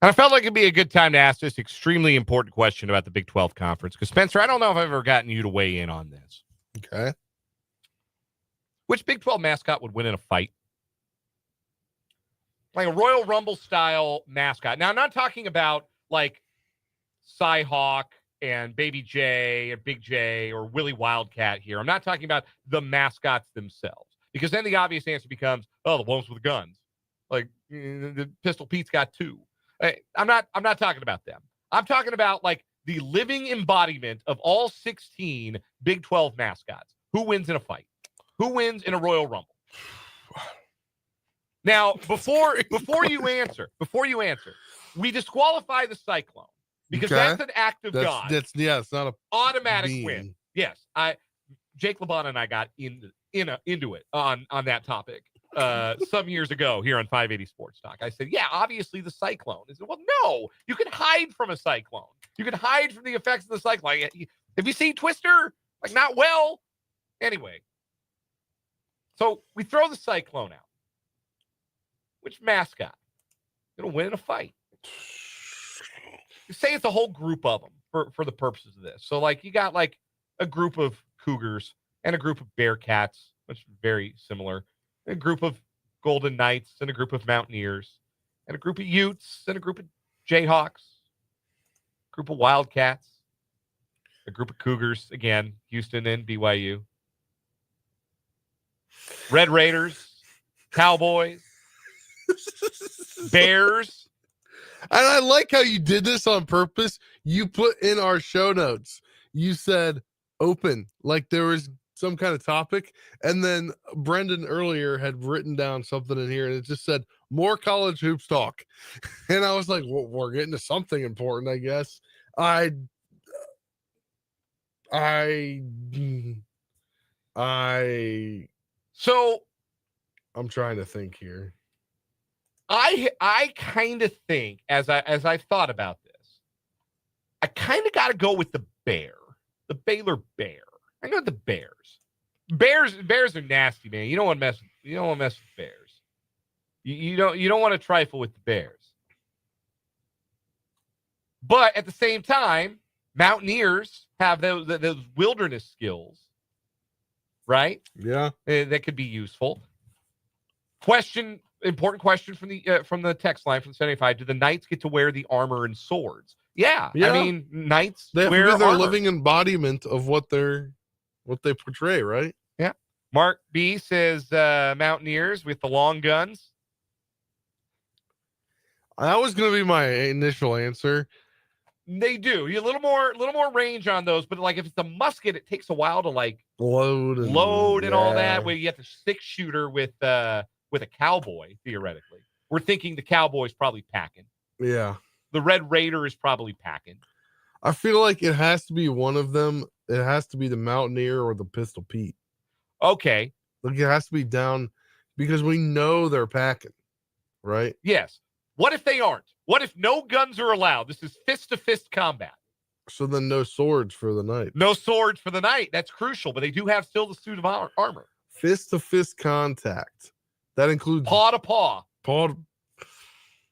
And I felt like it'd be a good time to ask this extremely important question about the Big 12 Conference. Because, Spencer, I don't know if I've ever gotten you to weigh in on this. Okay. Which Big 12 mascot would win in a fight? Like a Royal Rumble style mascot. Now, I'm not talking about like Cyhawk and Baby J or Big J or Willie Wildcat here. I'm not talking about the mascots themselves. Because then the obvious answer becomes, oh, the ones with guns. Like the Pistol Pete's got two. I'm not talking about them. I'm talking about like the living embodiment of all 16 Big 12 mascots. Who wins in a fight? Who wins in a Royal Rumble? Now, before you answer, we disqualify the Cyclone because that's an act of God. It's not a automatic being. win. Yes, Jake LeBon and I got into it on that topic some years ago here on 580 Sports Talk. I said, yeah, obviously the Cyclone. He said, well, no, you can hide from a cyclone. You can hide from the effects of the cyclone. Have you seen Twister? Like, not well. Anyway, so we throw the Cyclone out. Which mascot going to win in a fight? You say it's a whole group of them for the purposes of this. So, like, you got like a group of Cougars and a group of Bearcats, which is very similar, and a group of Golden Knights and a group of Mountaineers, and a group of Utes and a group of Jayhawks, a group of Wildcats, a group of Cougars, again, Houston and BYU, Red Raiders, Cowboys, Bears. And I like how you did this on purpose. You put in our show notes, you said open, like there was some kind of topic. And then Brendan earlier had written down something in here and it just said more college hoops talk. And I was like, well, we're getting to something important, I guess. So I'm trying to think here. I kind of think as I thought about this, I kind of got to go with the Baylor Bear. I go with the Bears. Bears are nasty, man. You don't want to mess with Bears. You don't want to trifle with the Bears. But at the same time, Mountaineers have those wilderness skills, right? Yeah, that could be useful. Important question from the text line from 75. Do the Knights get to wear the armor and swords? Yeah. I mean, Knights wear their armor. living embodiment of what they portray, right? Yeah. Mark B says Mountaineers with the long guns. That was going to be my initial answer. They do. You a little more range on those, but like if it's a musket, it takes a while to like load and all that. Where you have the 6-shooter with a cowboy, theoretically. We're thinking the cowboy's probably packing. Yeah. The Red Raider is probably packing. I feel like it has to be one of them. It has to be the Mountaineer or the Pistol Pete. Okay. Like it has to be down because we know they're packing, right? Yes. What if they aren't? What if no guns are allowed? This is fist-to-fist combat. So then no swords for the night. No swords for the night. That's crucial, but they do have still the suit of armor. Fist-to-fist contact. That includes paw to paw. Paw.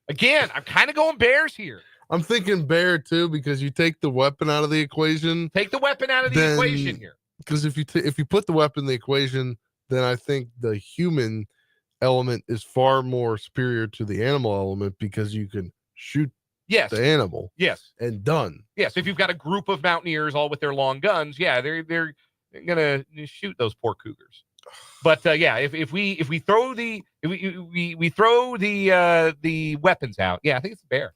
Again, I'm kind of going Bears here. I'm thinking Bear too because you take the weapon out of the equation. Take the weapon out of the equation here. Because if you put the weapon in the equation, then I think the human element is far more superior to the animal element because you can shoot the animal. Yes. And done. Yes. If you've got a group of Mountaineers all with their long guns, yeah, they're gonna shoot those poor Cougars. But yeah, if we throw the weapons out, yeah, I think it's a Bear.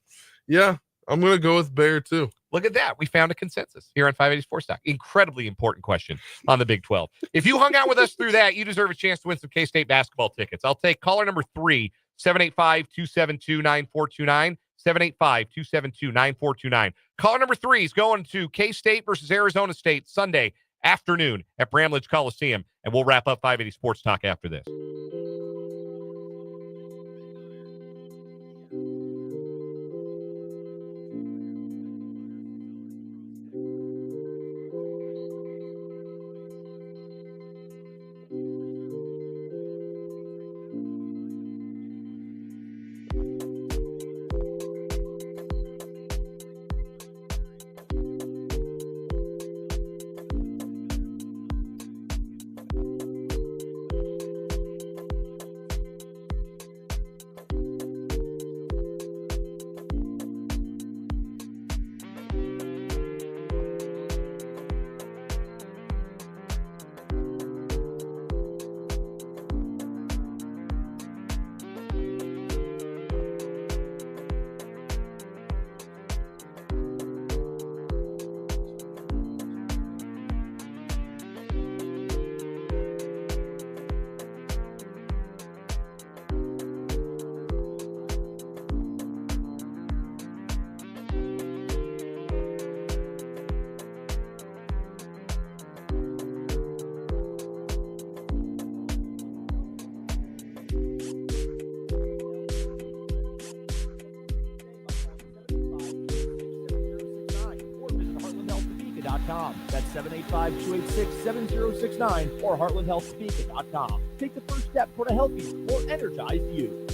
Yeah, I'm gonna go with Bear too. Look at that. We found a consensus here on 580 Sports Talk. Incredibly important question on the Big 12. If you hung out with us through that, you deserve a chance to win some K-State basketball tickets. I'll take caller number 3, 785-272-9429, 785-272-9429. Caller number 3 is going to K-State versus Arizona State Sunday afternoon at Bramlage Coliseum, and we'll wrap up 580 Sports Talk after this. heartlandhealthspeak.com. That's 785-286-7069 or heartlandhealthspeak.com. Take the first step toward a healthier, more energized you.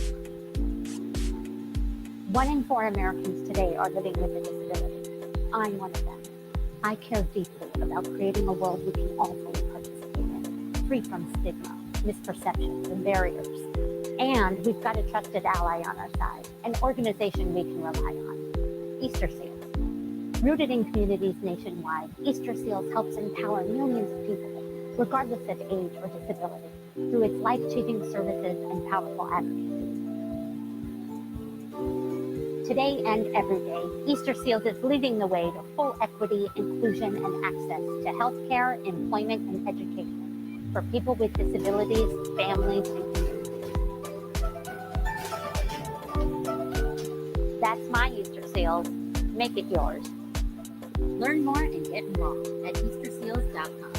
1 in 4 Americans today are living with a disability. I'm one of them. I care deeply about creating a world we can all fully participate in, free from stigma, misperceptions, and barriers. And we've got a trusted ally on our side, an organization we can rely on, Easter Seals. Rooted in communities nationwide, Easter Seals helps empower millions of people, regardless of age or disability, through its life-changing services and powerful advocacy. Today and every day, Easter Seals is leading the way to full equity, inclusion, and access to healthcare, employment, and education for people with disabilities, families, and communities. That's my Easter Seals. Make it yours. Learn more and get involved at easterseals.com.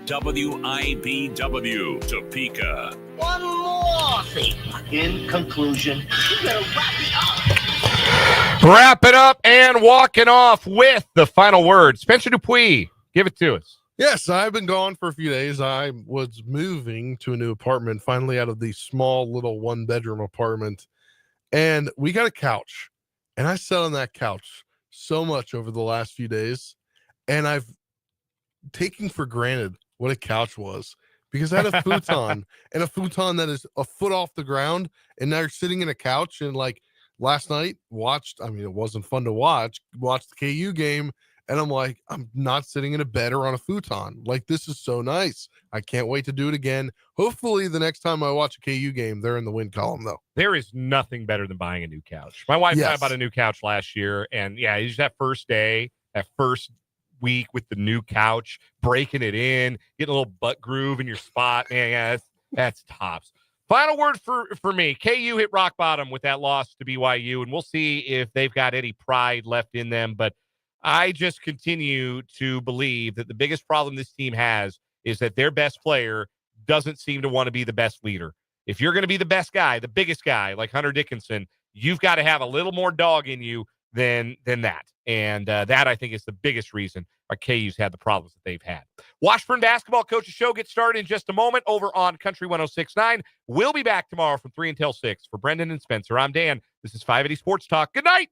WIBW Topeka. One more thing. In conclusion, you better wrap it up. Wrap it up and walking off with the final word. Spencer Dupuis, give it to us. Yes, I've been gone for a few days. I was moving to a new apartment, finally out of the small little 1-bedroom apartment. And we got a couch. And I sat on that couch so much over the last few days. And I've taken for granted what a couch was, because I had a futon and a futon that is a foot off the ground. And now you're sitting in a couch, and like last night it wasn't fun to watched the KU game. And I'm like, I'm not sitting in a bed or on a futon. Like, this is so nice. I can't wait to do it again. Hopefully the next time I watch a KU game, they're in the win column though. There is nothing better than buying a new couch. My wife and I bought a new couch last year, and yeah, it's that first day, that first week with the new couch, breaking it in, getting a little butt groove in your spot. Man, yeah, that's tops. Final word for me. KU hit rock bottom with that loss to BYU, and we'll see if they've got any pride left in them. But I just continue to believe that the biggest problem this team has is that their best player doesn't seem to want to be the best leader. If you're going to be the best guy, the biggest guy, like Hunter Dickinson, you've got to have a little more dog in you than that. And that, I think, is the biggest reason our KU's had the problems that they've had. Washburn Basketball Coaches Show gets started in just a moment over on Country 106.9. We'll be back tomorrow from 3 until 6. For Brendan and Spencer, I'm Dan. This is 580 Sports Talk. Good night.